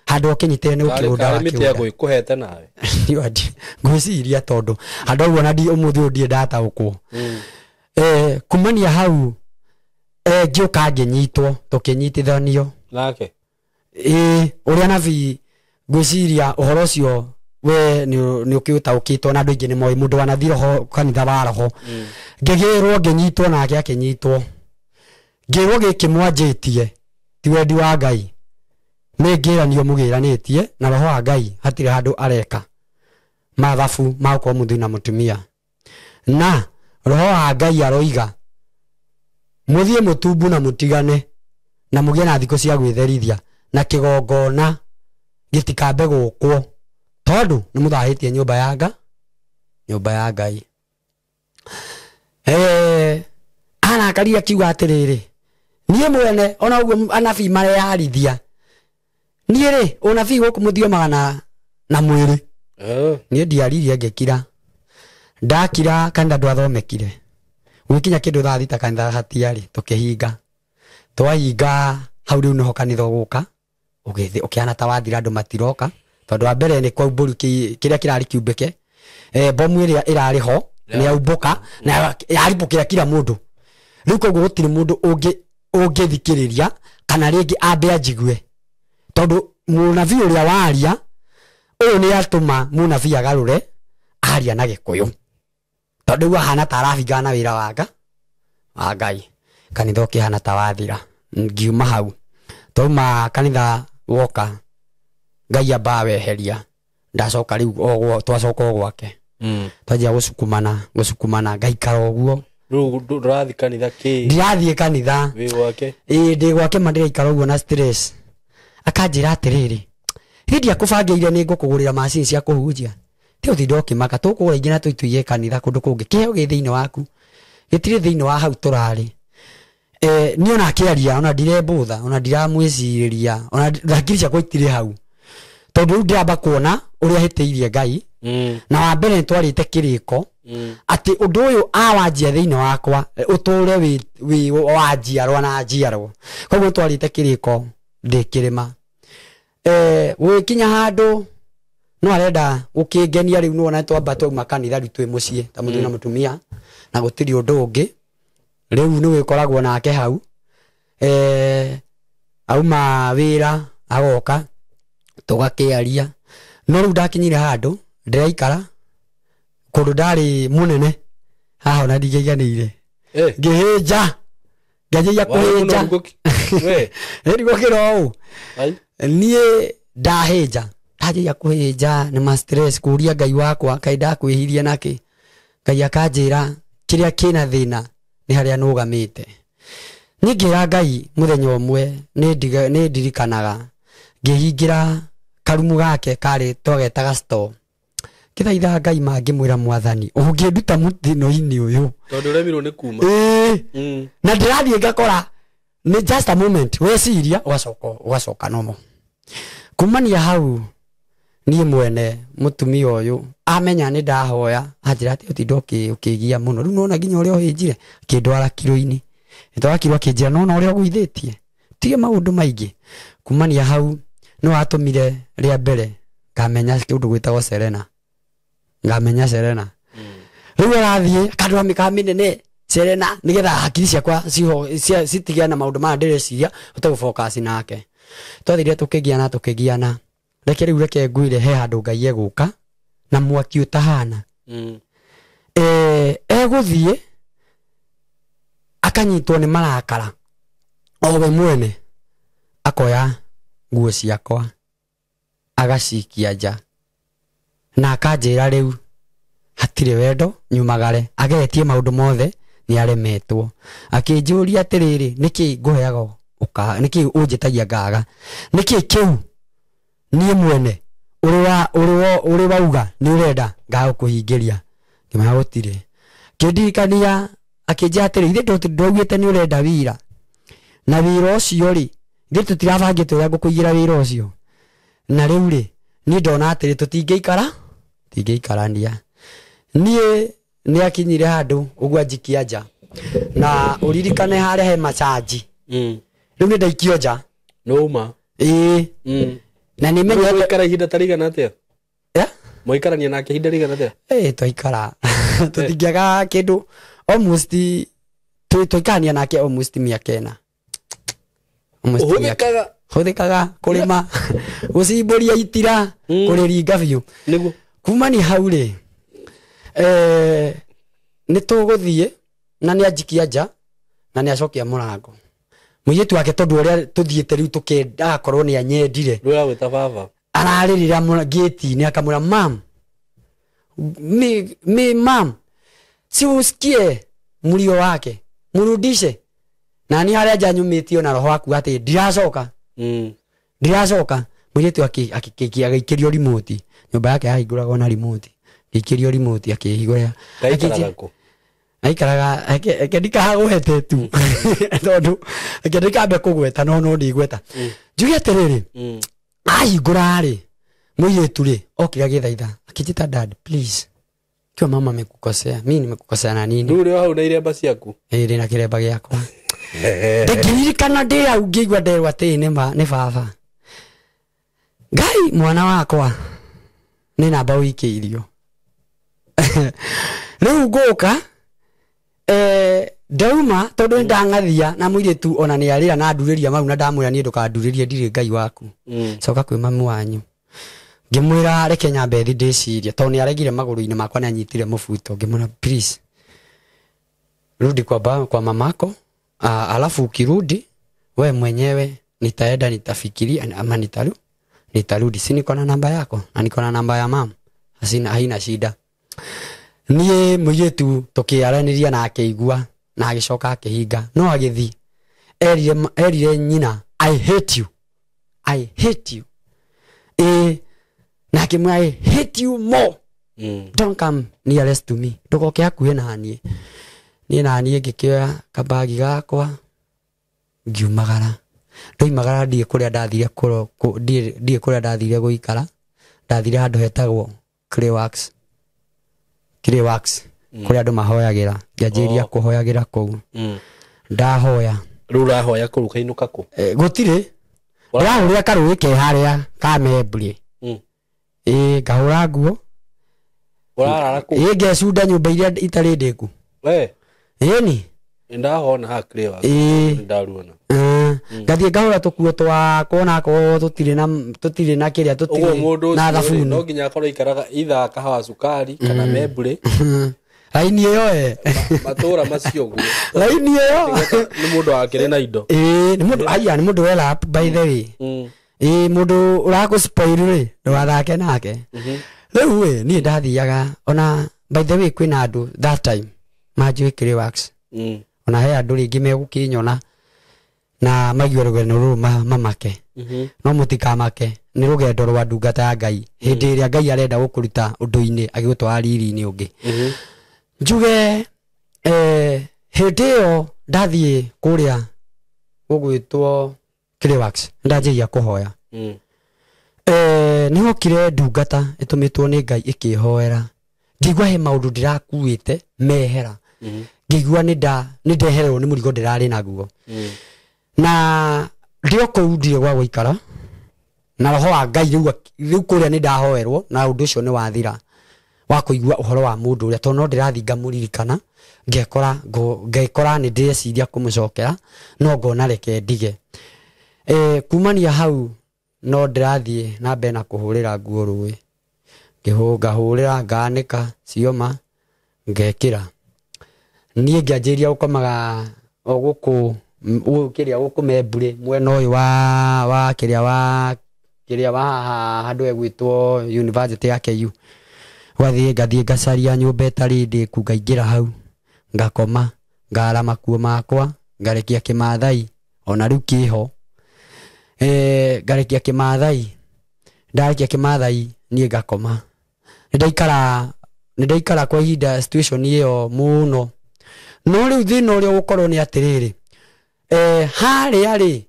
handu okinyitire ni ukirunda wa kiuga miti kuhete nawe ngwiciria tondu handu uguo na ndi umuthi ndie data ukwo kumania hau ngiuka nginyitwo tukinyitithanio nake uria nabii ngwiciria uhoro ucio we ni ukiutaukitwo na andu ingi ni moi mundu wanathi roho kanitha wa roho ngigirwo nginyitwo nake akinyitwo ngirwo gikimwanjitie ti wendi wa Ngai ningiranio mugiranitie na roho wa Ngai hatire handu areka mathabu ma kwa muthu na mutumia na roho wa Ngai aroiga muthie mutumbu na mutigane na mugie na thiko cia gwitherithia na kigongona gitikambe gukwo tondu ni muthahitie nyumba ya Ngai anakaria kiuga atiriri nie mwene ona uguo anabii mareyarithia nie ri unabii guku muthiomaga na mwiri nie ndiaririe ngikira ndakira kanitha ndwathomekire gwikinya kindu thita kanitha hatiari tukihinga twahinga hau riu niho kanitha guka ukiana ta wathira andu matiroka tondu wa mbere ni kwa mburu kiria kirari kiumbike bomu iria irari ho ni aumbuka na yaribukira kila mundu riu koguo gutiri mundu ungithikiriria kana ringi ambe ajigue tondu munabii uria waria uyu ni atuma munabii agarure aria na gikuyu tondu wahana ta arabingana na wira wa Ngai kanitha ukihana ta wathira ngiuma hau tuma kanitha woka Ngai amba weheria ndacoka riu ogwo twacoka gwake twajia gusukumana Ngai karo guo riu ndurathi kanitha ki ndirathie kanitha wi gwake ndi gwake mandira ikaro guo na stress akanjira atiriri hindi akubangire ni ngukugurira machine cia kuhunjia ti uthindo kimaka tukugura ingina tuituiye kanitha kundu kungi kiheo gi thiini waku gitire thiini wa hau turari ni ona akiaria ona ndirebutha ona ndiramwiciriria ona thakiri cia kwaitire hau tondu ndiramba kuona uria hiteirie Ngai na wa mbere twarite kiriko ati undu uyu awanjia thiini wakwa uture wi wanjiarwa na njiarwa koguo twarite kiriko ndikirima gwikinya handu no arenda gukingenia riu no na twamba twauma kanitha riu twi mucii ta muthu na mutumia na gutiri undu ungi riu ni wikoragwo nake hau auma wira agoka tugakiaria no riu ndakinyire handu ndiraikara kundu ndari munene haha na ndigeiganire ngihija ngajia kuhija we ndi gukira u nie ndahija ndajia kuhija ni ma stress kuria ngai wakwa kaida kwihiria naki ngai akanjira kiria kina thina ni haria nugamite ningira ngai muthenya umwe ni ndirikanaga ngihingira karumu gake kari twagetaga store kithaitha ngai mangimwira mwathani unginduta muthino-ini uyu tondu remirwo ni kuma na ndirathie ngakora ni just a moment weciria ugacoka nomo kumania hau nie mwene mutumia uyu amenya ni ndahoya anjira ati utindo ukigia muno riu nona nginya uria uhinjire kindwara kiro-ini ndwara kiro akinjira nona uria guithetie tige maundu maingi kumania hau no atumire ria mbere ngamenya kindu gwitagwo Serena ngamenya Serena riu arathie akandwa mikamine Serena nigetha hakiri ciakwa citigia na maundu ma ndireciria utagu focus nake twathire tukigiana reke riu reke nguire he handu ngai eguka na mwaki utahana eguthie akanyitwo ni marakara owe mwene akoya nguo ciakwa agacikia nja na akanjira riu hatire wendo nyumagare agetie maundu mothe ni aremetwo akinjuria atiriri niki nguheaga niki unjitagia ngaga niki kiu nie mwene uri wauga ni urenda ngaga kuhingiria ngimaya gutire kindirikania akinjira atiri ithe ndogwite ni urenda wira na wira ucio ri ithe tutirabangite uria ngukuigira wira ucio na riu ri ni ndona atiri tutingeikarania nie ni akinyire handu ugwa njikia nja na uririkane haria he machaji riu ni ndaikio nja noma na ni menya ikara ihinda tarigana atia moikarania nake ihinda rigana atia twaikara tutingiaga kindu almost twaikania nake almost miaka ena huthikaga kurima gucimburia itira kuriringa biu niguo kumani hau ri ni tuguthie na ni anjikia nja na ni acokia murango muyetu wake tondu uria tuthiete riu tukenda akorwo ni anyendire rura gwita baba araririra gate ni akamura mam mam si usikie mulio wake murudishe na ni haria janyumitio na roho waku ati ndiracoka ndiracoka muyetu akikikia gaikirio remote nyumba yake haiguragwo na remote ikirio remote akihigwa aikaraga akendika hagwete tu tondu akendika ambe kugweta no ndigweta njuge atiriri ahingura ri muyetu ri okira githaitha akijita dad please kwa mama amekukosea mimi nimekukosea na nini nuri hau na iremba ciaku ri na kiremba giakwa ndikirikana ndi au ngigwa nderwa ati ni baba ngai mwana wakwa ni namba wikiirio riu nguka ndauma tondu ndangathia na muiretu ona ni arira na nduriria mau na ndamwira ni ndukanduririe ndiri ngai waku coka kwi mamu wanyu ngimwira reke nyambe thi ndiciria tondu ni aregire maguru-ini makwa ni anyitire mubuto ngimwira please rudi kwa mamako alafu ukirudi we mwenyewe nitaenda nitafikiria ama nitarudi si niko na namba yako na niko na namba ya mama haina shida nie muyetu tukiaraniria na akeigua na agicoka akihinga no agithi erire nyina I hate you na kimwa I hate you more don't come nearest to me ndugoke hakuhe na nie na nie ngikioya kabagi gakwa ngiumagara ndoimagara ndie kuria ndathire ndie kuria ndathire guikara ndathire handu hetagwo Clayworks kuria andu mahoyagira ngianjiria kuhoyagira kou ndahoya riu rahoya kuru kainuka ku gutire ndahurira karuĩ ke haria ka memburi ngahura nguo urarara ku ngecunda nyumba iria itarĩ ndĩku ni ndahona hakire wa ndaruona ngathie ngahura tukuo twakwo nako tutire na kiria tutire na thabuni no nginya korwo ikaraga itha kahawa sukari kana memburi laini iyo matura macio guo laini iyo ni mundu akire na indo ni mundu aya ni mundu wela up by the way mundu uraku spoil ri ndwathake nake riu ni ndathiaga ona by the way kwina andu that time majui kire wax ona he andu ringi megukinyona na magio rugendo ruru mamake no mutikamake ni rugendo rwa ndungata ya Ngai hindi iria Ngai arenda gukuruta undu-ini agigutwara riri-ini ungi njuge hindi iyo ndathie kuria gugwitwo Kiliwax ndanjiria kuhoya ni hokire ndungata itumitwo ni Ngai ikihoera ndigwa he maundu ndirakuite mehera ngigua nindehererwo ni murigo ndirari naguo na ndio kuudire gwa guikara na roho wa Ngai riu kuria ni ndahoerwo na undu ucio ni wathira wa kuigua uhoro wa mundu uria tono ndirathinga muririkana ngekora ni ndiciria kumucokera no ngona reke ndige kumania hau no ndirathie na mbere na kuhurira nguo ruwi ngahurira nganika cioma ngekira nie ngianjiria gukomaga guku kiria guku memburi mwena uyu wa kiria wa handu egwitwo University ya KU wathie ngathie ngacaria nyumba itari ndiku ngaingira hau ngakoma ngara makuo makwa ngarekia kimathai ona riu kiho ngarekia kimathai ndarekia kimathai nie ngakoma ndaikara kwa ihinda situation iyo muno no riu thina uria gukorwo ni atiriri haria ri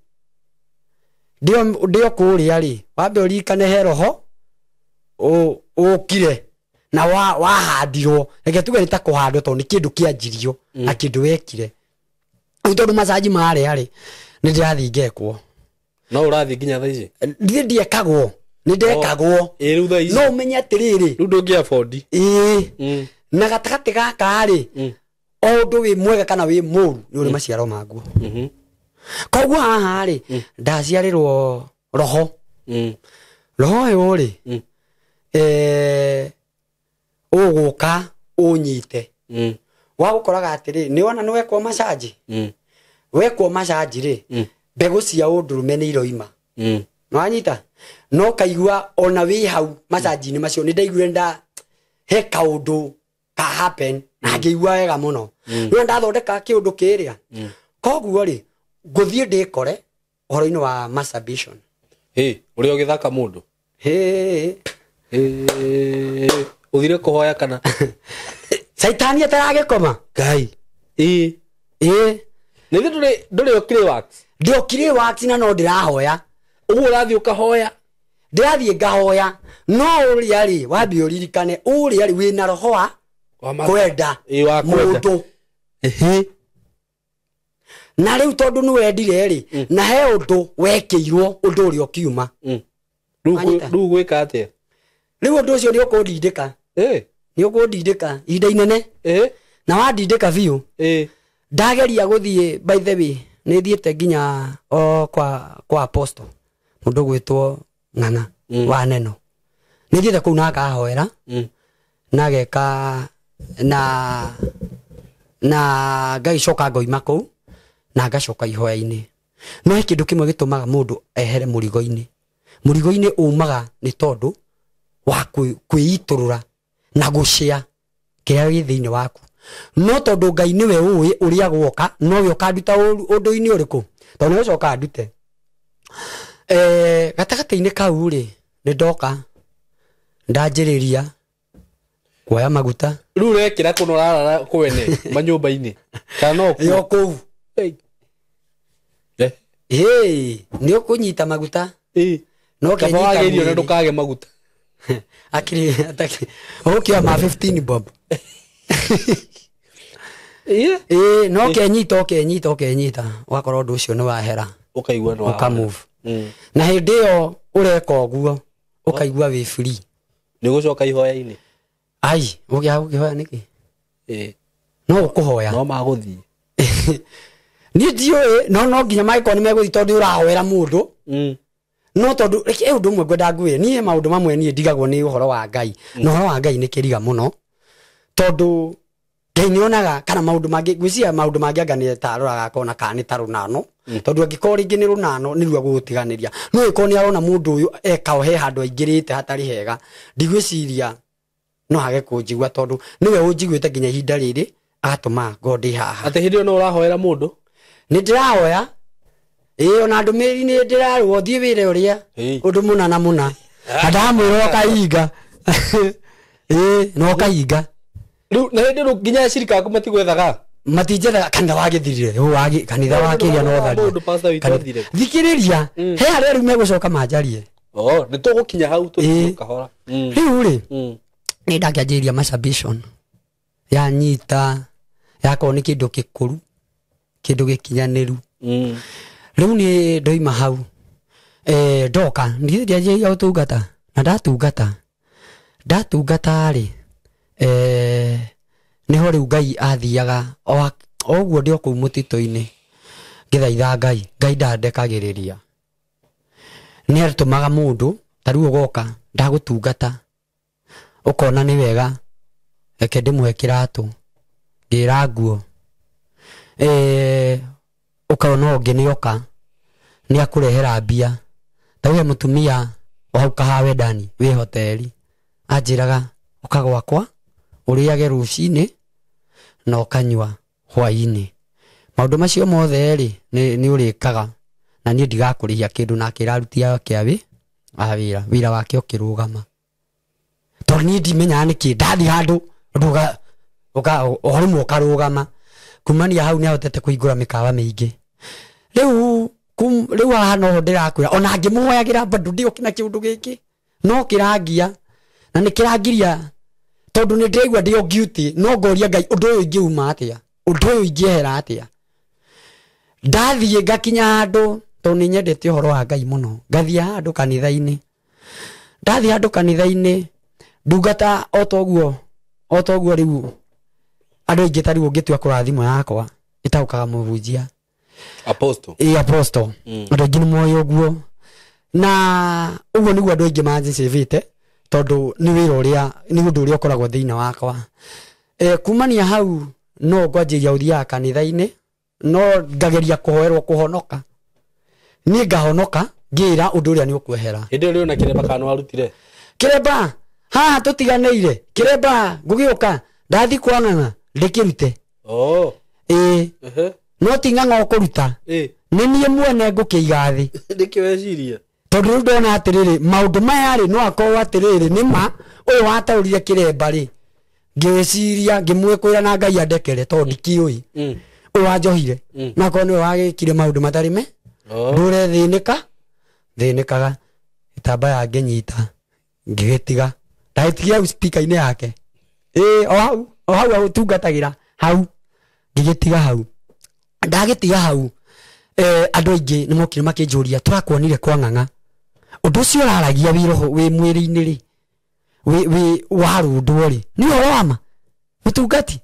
ndio kuria ri wambe urikane he roho ukire na wahandirwo reke tuge ni ta kuhandwo to ni kindu kianjirio na kindu wekire utondu masaji maria ri ni ndirathi ngekwo no urathi nginya tha ici ndiekagwo ni ndekagwo riu tha ici no umenya atiriri riu ndungi afford na gatakati gaka ri o undu wi mwega kana wi muru ni uri maciaro maguo koguo haha ri ndaciarirwo roho uyu ri uguka unyite wa gukoraga atiri ni wona nwekwo masaji wekwo masaji ri mbegu cia undurume ni iroima no anyita no kaigua ona wi hau masaji ni macio ni ndaiguire he kaundu ka happen na ngiigua wega muno no ndathondeka kiundu kiria koguo ri nguthie ndikore horo-ini wa masturbation uri ugithaka mundu uthire kuhoya kana saitani ataragikoma Ngai ni nduri okire wax ndio kire wax na no ndirahoya ugu urathi ukahoya ndirathie ngahoya no uri ari wabi uririkane uri ari wina roho wa kwenda mundu na riu tondu ni wendire ri na he undu wekiirwo undu uri okiuma riu gwika atia riu undu ucio ni ukundindika ni ukundindika ihinda inene na wandindika biu ndageria guthie by the way ni thiete nginya kwa apostle mundu gwitwo Ng'ang'a wa neno ni thiete kuu na akahoera na geka na ngaicoka ngoima kuu na ngacoka ihoya-ini no kindu kimwe gitumaga mundu ehere murigo-ini umaga ni tondu wa kwiiturura na gucia kiria gi thiini waku no tondu Ngai niwe uwi uria gwoka no we ukanduta undu-ini uriku tondu no coka ndute gatakati-ini kau ri ni ndoka ndanjiriria kuoya maguta riu rekira kuno rarara kwene manyumba-ini kana no yo kuu ni ukunyita maguta no kenyita na ndukage maguta akiri okay ma 15 bob no kenyita wakorwo ndu ucio ni wahera ukaigua no ukamove na hindi yo ureka uguo ukaigua wi free ni gucoka ihoya-ini ai ukihoya niki no ukuhoya no maguthii ni ndiwe no nginya maiko ni meguthi tondu urahoera mundu no tondu reke undu mwe ngwenda ngwire ni maundu mamwe ni ndigagwo ni uhoro wa Ngai no uhoro wa Ngai ni kiriga muno tondu Ngai ni onaga kana maundu mangi gwiciria maundu mangi angani taroraga kona kana tarunano tondu angikora ingi ni runano ni ruo gutiganiria no iko ni arona mundu uyu ekaohe handu aingirite hatari hega ndigwiciria no hage kunjigua tondu niwe unjiguite nginya ihinda riri agatuma ngodi haha ate hindi no urahoera mundu ni ndirahoya ona ndumiri ni ndirarwo thie wire uria undu muna na muna ndamwira kainga no kainga riu na hindi ru nginya shirika aku matigwethaga matijera kanitha wagithirire wagi kanitha wakiria no thari thikiriria he aria ru megucoka manjarie ni tugukinya hau tukahora riu ri ni ndakianjiria masturbation ya nyita yako ni kindu gikuru kindu gikinyaniru riu ni ndoima hau ndoka ndianjiria utungata na ndatungata ri niho riu Ngai athiaga oguo ndio kuu mutito-ini ngithaitha Ngai ndandekagiriria ni atumaga mundu tariu ugoka ndagutungata ukona ni wega reke ndimwe kiratu ngira nguo ukaona ungi nioka ni akurehera mbia tawe mutumia o hau kahawe ndani wi hoteli anjiraga ukagwakwa uriage rucini na ukanywa hwaini maundu macio mothe ri ni urikaga na ni ndigakurihia kindu na kirarutia kiawi wira wake ukirugama tondu ni ndimenya niki ndathi handu nduga orimwo ukarugama kumania hau ni ahotete kuingura mikawa mingi riu haha no ndirakwira ona ngimuhoyagira bandu ndio kina kiundu giki no kirangia na ni kirangiria tondu ni ndirigua ndio guilty no ngoria Ngai undu uyu ingiuma atia undu uyu ingihera atia ndathie ngakinya handu tondu ni nyendete uhoro wa Ngai muno ngathia handu kanitha-ini ndathia handu kanitha-ini ndungata otoguo riu andu aingi tariu ngitua kurathimo yakwa itaukaga mubunjia apostle andu aingi ni moyo uguo na uguo niguo andu aingi manjicivite tondu ni wira uria ni undu uria ukoragwo thiini wakwa kumania hau no ngwanjiria uthia kanitha-ini no ngageria kuhonoka ni ngahonoka ngira undu uria ni ukwehera hindi uri na kireba kana warutire kireba ha tutiganeire kireba ngugiuka ndathi kwang'ang'a ndikirute no ting'ang'a ukuruta ni nie mwene ngukiiga thi ndikiweciria tondu ndona atiriri maundu maya ri no akorwo atiriri ni ma uyu wataurire kiremba ri ngiciria ngimwikwira na Ngai andekere tondu ndikiui uyu wanjohire na korwo niwe wagikire maundu matari me ndurethĩnĩkaga itambaya nginyita ngigitiga ndagitigia hau speaker-ini yake o hau tungatagĩra hau ngigitiga hau ndagitiga hau andu aingi ni mokire makinjuria turakuonire kwa ng'ang'a undu ucio uraragia wi mwiri-ini ri wi warundu ri ni horo wama mutungati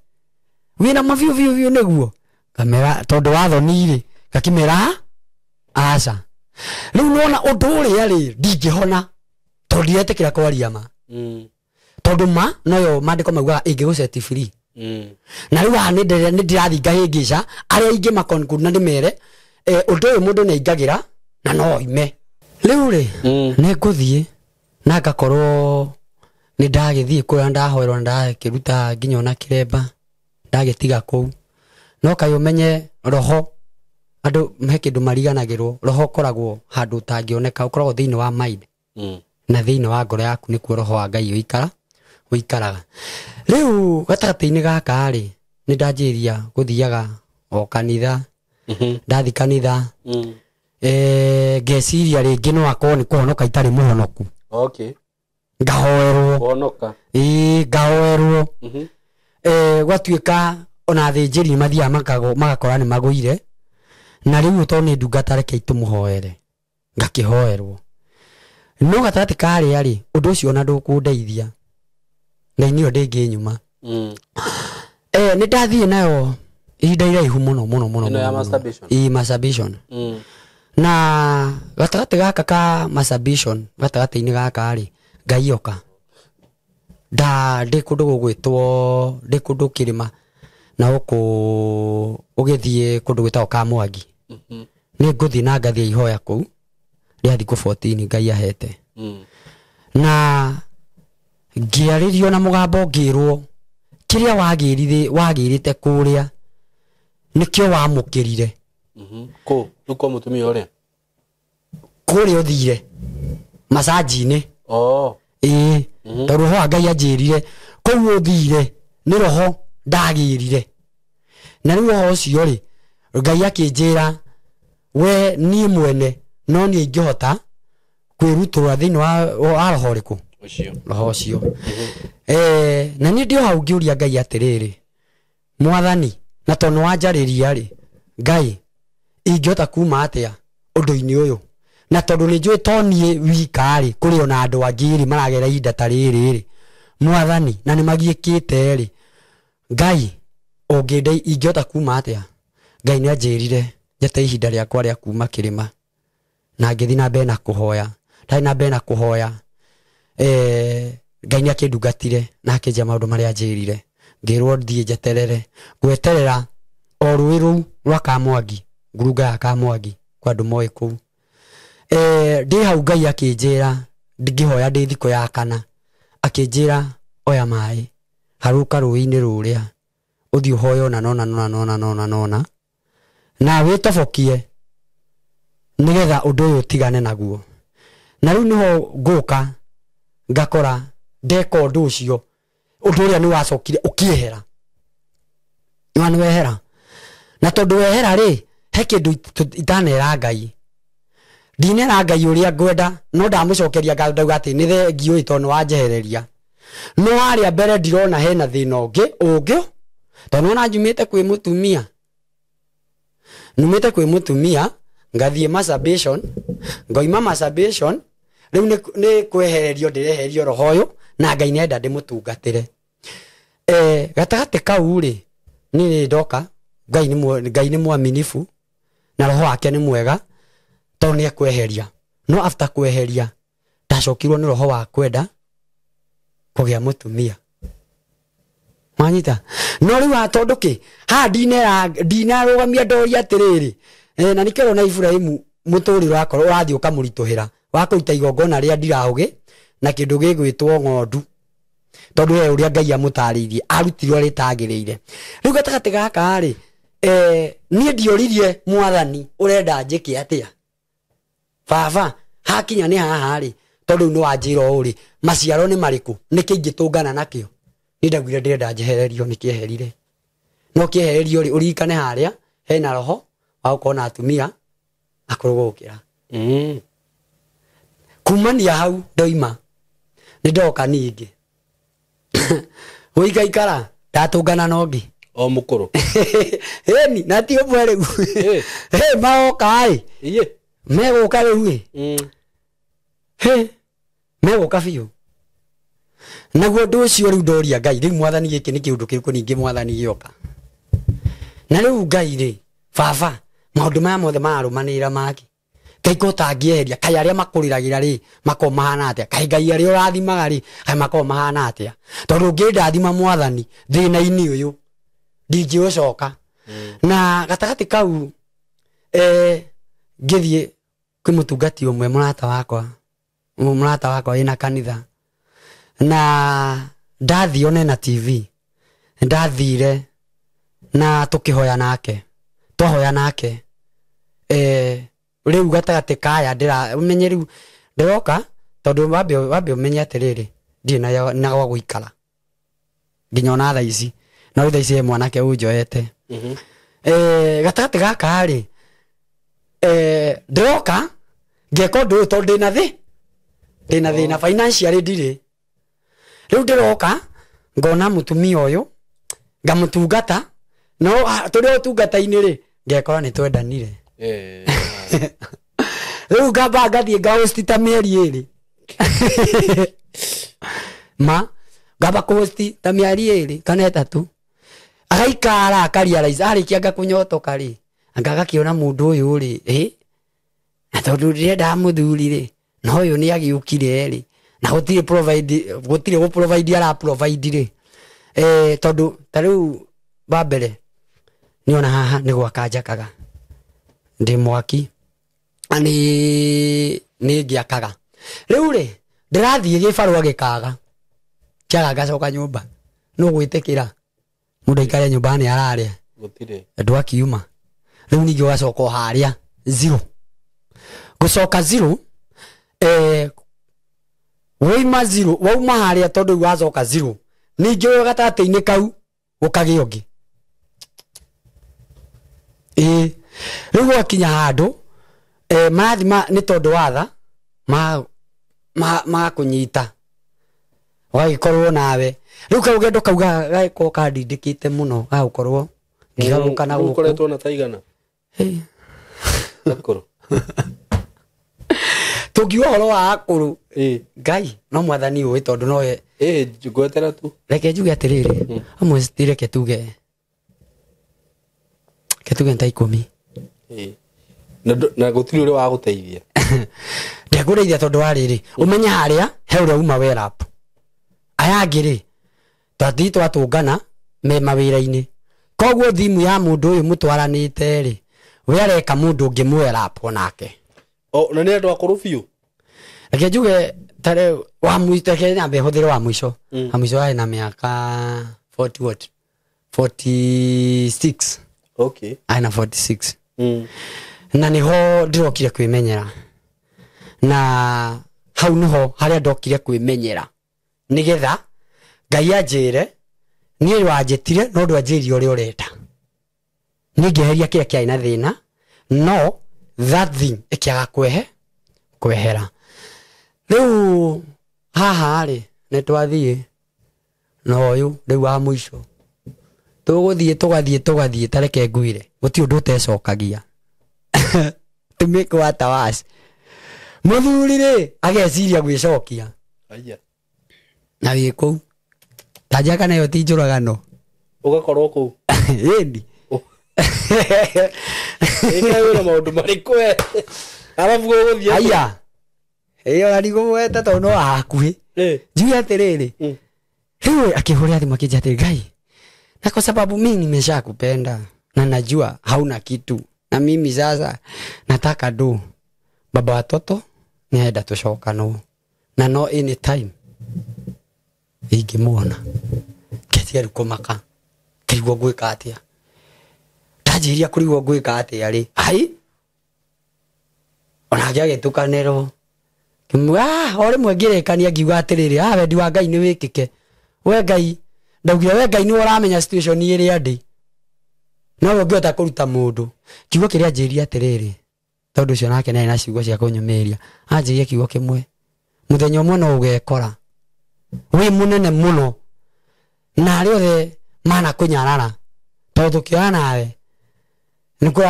wina maviu niguo kamera tondu wathoni ri gakimera aca riu nona undu uria ri ndingihona tondu ndiretikira kwaria ma tondu ma noyo mandiko mauga ingiguceti free na riu aha ni ndirathi ngahingica aria ingi makonkuru na ndimere undu uyu mundu ni aingagira na no ime riu ri ni nguthie na ngakorwo ni ndagithie kuria ndahoerwo ndakiruta nginya ona kiremba ndagitiga kuu no kai umenye roho andu me kindu mariganagirwo roho koragwo handu utangioneka ukoragwo thiini wa mind na thiini wa ngoro yaku nikuo roho wa Ngai uikaraga riu gatagati-ini gaka ri ni ndanjiria guthiaga o kanitha ndathi kanitha ngeciria ringi no akorwo ni kuhonoka itari muhonoku ngahoerwo ngahoerwo gwatuika ona thĩnjĩri mathia magakora nĩ magũire na rĩu to nĩ ndungata reke itumuhoere ngakihoerwo no gatagatĩ karĩa rĩ ũndũ ũcio ona ndũkũndeithia ngainio ndĩngĩnyuma nĩ ndathiĩ nayo ihinda iraihu mũno ya masturbation na gatagatĩ gaka ka masturbation gatagatĩ-inĩ gaka rĩ ngaioka ndĩ kũndũ gũgwĩtwo ndĩ kũndũ kĩrĩma na ũgĩthiĩ kũndũ gwĩtagwo Kamwangi nĩ ngũthiĩ na ngathie ihoya kũu rĩa thikũ 14 Ngai ahete na ngĩarĩrio na mũgambo ngĩrwo kĩrĩa wagĩrĩte kũrĩa nĩkĩo wamũkĩrire kũ mũtumia ũrĩa kũrĩa ũthire masaji-inĩ tondũ roho Ngai anjĩrire kũu ũthire nĩ roho ndagĩrire na rĩu roho ũcio rĩ Ngai akĩnjĩra we niĩ mwene no niĩ ingĩhota kwĩrutũra thĩinĩ wa roho ũrĩkũ roho ũcio na niĩ ndio hau ngĩũria Ngai atĩrĩrĩ Mwathani na tondũ wanjarĩria rĩ Ngai ingĩhota kuma atĩa ũndũ-inĩ ũyũ na tondũ nĩ njũĩ to niĩ wika rĩ kũrĩ ona andũ angĩ rĩ maragera ihinda ta rĩrĩ rĩ Mwathani na nĩ magiĩkĩte rĩ Ngai ingĩhota kuma atĩa Ngai nĩ anjĩrire njete ihinda rĩakwa rĩa kuma kĩrĩma na ngĩthiĩ na mbere na kũhoya ndarĩ na mbere na kũhoya Ngai nĩ akĩndungatire na akĩnjĩra maũndũ marĩa anjĩrire ngĩrwo thiĩ njeterere gweterera o rũĩ rũu rwa Kamwangi ngurunga ya Kamwangi kwa andũ moĩ kũu ndĩ hau Ngai akĩnjĩra ngĩhoya ndĩ thikũ ya 4 akĩnjĩra oya maĩ harũka rũĩ-inĩ rũrĩa ũthiĩ ũhoye nona na wĩtobokie nĩgetha ũndũ ũyũ ũtigane naguo na rĩu nĩho ngũka ngakora ndeka ũndũ ũcio ũndũ ũrĩa nĩ wacokire ũkĩehera nĩ wehera na tondũ wehera rĩ he kĩndũ itanera Ngai ndinera Ngai ũrĩa ngwenda no ndamũcokeria ngauga atĩ nĩ thengio tondũ wanjehereria no harĩa mbere ndirona hena thĩna ũngĩ tondũ ona njumĩte kwĩ mũtumia ngathiĩ masturbation ngoima masturbation rĩu nĩ kwehererio ndĩreherio roho ũyũ na Ngai nenda ndĩmũtungatĩre gatagatĩ kau rĩ niĩ ndoka Ngai nĩ mwaminifu na roho wake nĩ mwega tondũ nĩ ekweheria no after kweheria ndacokirwo nĩ roho wa kwenda kũgĩa mũtumia manyita no rĩu tondũ kĩ ha ndinarũgamia ndoria atĩrĩrĩ na nĩkĩrwo na Ibrahimu mũtũrĩre wakorwo ũrathiĩ ũkamũritũhĩra wa kũruta igongona rĩa ndirahũgĩ na kĩndũ gĩgwĩtwo ng'ondu tondũ we ũrĩa Ngai amũtarĩirie arutire ũrĩa rĩtagĩrĩire rĩu gatagatĩ gaka rĩ niĩ ndioririe Mwathani ũrenda njĩke atĩa baba hakinya nĩ haha rĩ tondũ nĩ wanjĩra ũrĩ maciaro nĩ marĩkũ nĩkĩ ingĩtũngana nakĩo nĩ ndagwire ndĩrenda njehererio nĩ kĩeherire no kĩehererio rĩ ũririkane harĩa hena roho wa gũkorwo na atumia akũrũgũkĩra kumania hau ndoima nĩ ndoka ningĩ ũikaikara ndatũngana na ũngĩ o mũkũrũ ĩni na ti ũmwe rĩu magoka megũka rĩu megũka biũ naguo ũndũ ũcio rĩu ndoria Ngai rĩu Mwathani gĩkĩ nĩ kĩũndũ kĩrĩkũ ningĩ Mwathani gĩoka na rĩu Ngai rĩ baba maũndũ maya mothe mararũmanĩrĩra maki Ngai ko tangĩeheria kai arĩa makũrĩragĩra rĩ mako mahana atĩa kai Ngai arĩa ũrathimaga rĩ kai mako mahana atĩa tondũ ũngĩndathima Mwathani thĩna-inĩ ũyũ ndingĩũcoka na gatagatĩ kau ngĩthiĩ kwĩ mũtungati ũmwe mũrata wakwa wĩna kanitha na ndathiĩ one na TV ndathire na tũkĩhoya nake twahoya nake rĩu gatagatĩ kaya ũmenye rĩu ndĩroka tondũ wambe ũmenye atĩrĩrĩ ndirĩ na gwa gũikara nginya ona thaa ici no thaa ici mwanake ũnjoete gatagatĩ gaka rĩ ndĩroka ngeka ũndũ ũyũ tondũ ndĩna thĩna financially ndirĩ rĩu ndĩroka ngona mũtumia ũyũ ngamutungata no turi utungata-ini ri ngekora ni twendanire riu ngamba ngathie ngahosti ta mieri iri ngamba kuhosti ta mieri iri kana itatu agaikara akarealize arikia ngakunyotoka ri angagakiona mundu uyu ri na tondu ndirenda muthuri ri no uyu ni agiukire ri na gutire go provide ara provide ri tondu tariu babere niona haha ni gwakanjakaga ndi mwaki ani ni ngiakaga riu ri ndirathie gibaru agikaga kiaga ngacoka nyumba no gwitikira mundu aikare nyumba ni araria gutire andu akiuma riu ningi wacoka haria zero gucoka zero wauma zero wauma haria tondu wacoka zero ningi uyo gatate-ini kau gukagio ngi riu akinya handu marathima ni tondu watha kunyita wagikorwo nawe riu kau gendo kauga gaiko kandindikite muno gagukorwo ngigaruka na guku ukoretwo na taigana akuru tugiwa horo wa akuru ngai no mwathani uwi tondu no ngwetera tu reke njuge atiriri amwe stire ketuge nta 10 na gutiri uri wa guteithia ndekureithia tondu wa riri umenya haria he uria uma werap aya ngiri twati twatungana me mawira-ini koguo thimu ya mundu uyu mutwaranite ri we areka mundu ungi mwerap onake na ni andu akuru biu reke njuge tare wa muite Kenya be huthire wa mwisho ai na miaka 46 okay ai na 46 na niho ndirokire kwimenyera na hau niho haria ndokire kwimenyera nigetha ngai anjire nie wanjitire no ndwanjirie uri urenda ningeheria kiria kiai na thina no that thing ikiaga kwehera riu haha ri nitwathie no uyu riu wa mwisho tugathie tareke nguire guti undu utecokagia tumike watawas muthuri ri ageciria gwicokia aya na wi kuu tajaka nayo ti njuragano ugakorwo kuu indi wina maundu mariku arabu guthie aya iyo ari gumweta tondu no hakuhi njuge atiriri riu akihuria thimu akija atiri ngai na kwa sababu mimi nimeshakupenda na najua hauna kitu na mimi sasa nataka do baba watoto nienda tucoka no na no anytime ingimuona ketia rukomaka kirigwo gwika atia tajiria kurigwo gwika atia ri ai ona giage tukanero kimwa ore mwegirekania ngiuga atiriri wendi wa ngai ni wikike we ngai ndaugire we ngai ni uramenya situation iri andi no ungiota kuruta mundu kiugo kiria njiria atiriri tondu cio nake nai na ciugo cia kunyumiria anjirie kiugo kimwe muthenya umwe no ugekora wi munene muno na ari othe mana kunyarara tondu kiona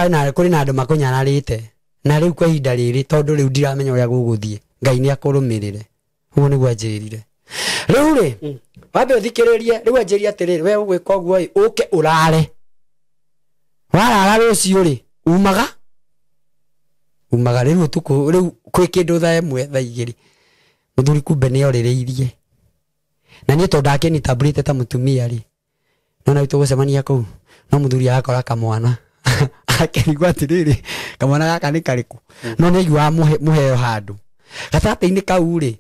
nawe kuri na andu makunyararite na riu kwa ihinda riri tondu riu ndiramenya uria guguthie ngai ni akurumirire uguo niguo anjirire riu ri wambe uthikiririe riu anjiria atiriri we ugwika uguo uke urare warara rucio ri umaga riu tuku riu kwi kindu thaa imwe thaa igiri muthuri kumbe ni oririirie na ni tondu akeni tablet ta mutumia ri nona tugucemania kuu no muthuri akora kamwana akerigwa atiriri kamwana gaka ni kariku no ni igua muheo handu gatata-ini kau ri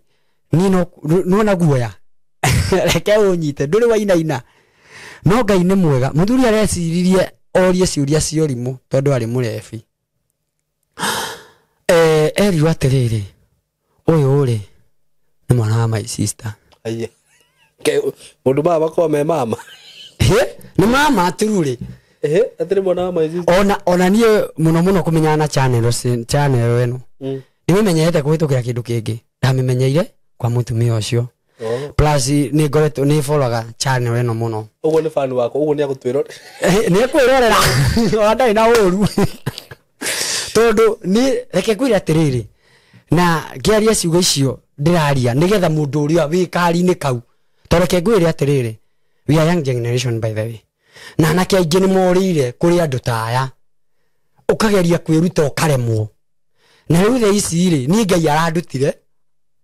ni no na guoya reke unyite nduri wainaina no ngai ni mwega muthuri areciririe orie ciuria cio rimu tondu ari murebi eri atiriri uyu ri ni mwana wa my sister aya mundu baba kwa me mama ni mama tururi atiri mwana wa my sister ona nie muno kumenyana na channel eno nimemenyete kuhitukira kindu kingi ndamimenyeire kwa mutumia ucio plus ni ngoretwo ni followaga channel eno muno uguo ni fan wako uguo ni agutwiro ni kwirorera ndai na uru tondu ni reke kwira atiriri na ngiaria ciugo icio ndiraria nigetha mundu uria wi kari-ini kau tondu reke ngwire atiriri we are young generation by the way na nake aingi ni morire kuri andu taya ukageria kwiruta ukaremwo na riu the ici ri ni Ngai arandutire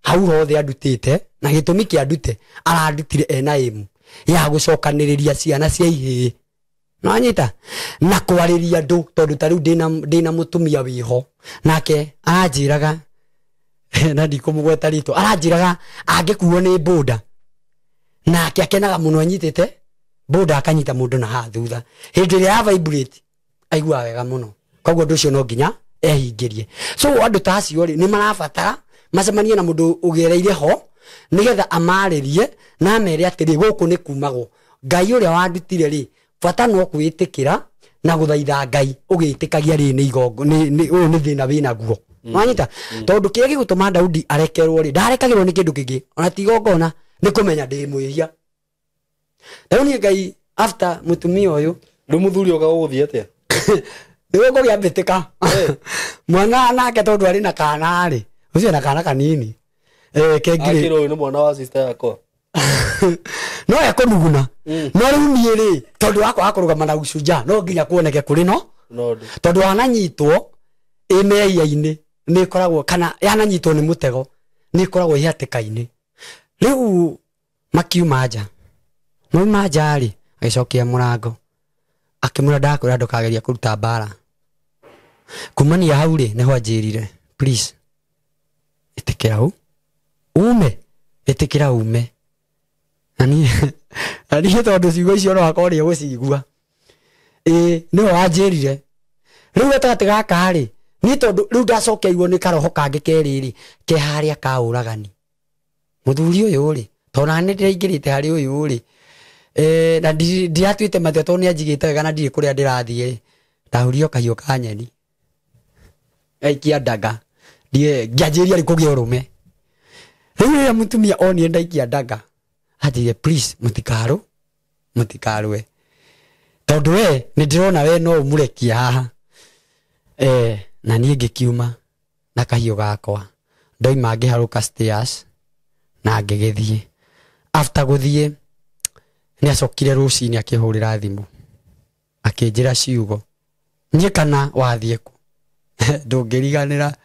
hau hothe andutite na gitumi kia ndute arandutire ena imu ya gucokaniriria ciana cia ihii no anyita na kwariria ndu tondu ta riu ndina mutumia wiho nake anjiraga na ndikumugweta rito aranjiraga angikuo ni boda nake akenaga muno anyitite boda akanyita mundu na hathutha hindi ria ya vibrate aigua wega muno koguo ndu cio no nginya ehingirie so andu ta acio ri ni marabatara macemanie na mundu ugereire ho nigetha amaririe na mere atiri guku ni kumago Ngai uria wandutire ri bata no kwitikira na guthaitha Ngai ugitikagia ri ni igongo ni thina wina guo wanyita tondu kiria gigutuma Daudi arekerwo ri ndarekagirwo ni kindu kingi ona ti igongona ni kumenya ndi mwihia riu ni Ngai after mutumia uyu riu muthuri oga guthie atia niwe ko giambitika mwana nake tondu ari na kana ri ucio na kana kanini kengire akiro ni mwana wa sister yako no yakonuguna no riu ni ri tondu wako akorugama na ucuja no nginya kuoneke kuri no tondu ananyitwo imeiya-ini ni koragwo kana yananyitwo ni mutego ni koragwo ihatikaini riu makiuma nja no manja ri agicokia murango akimura ndakwira ndukageria kuruta mbara kumania hau ri niho anjirire please itikira ume ani tondu ciugo icio no akoria gucigua niho anjirire riu gatagati gaka ri ni tondu riu ndacokeirwo ni karoho kangi keriri ke haria ka uragani muthuri uyu ri tona ni ndiraingirite hari uyu ri na ndiatuite mathe tondu ni anjigite wega na ndiri kuria ndirathie ndahurio kahiu ka nyeni aikia ndaga ngianjiria ri kugia urume riu ya mutumia oni ndaikia ndaga atire please mutikarwe tondu we ni ndirona we no umurekia haha na nie ngikiuma na kahiu gakwa ndoima ngiharuka stairs na ngigithie after guthie ni acokire rucini akihurira thimu akinjira ciugo nie kana wathie ku ndungiriganira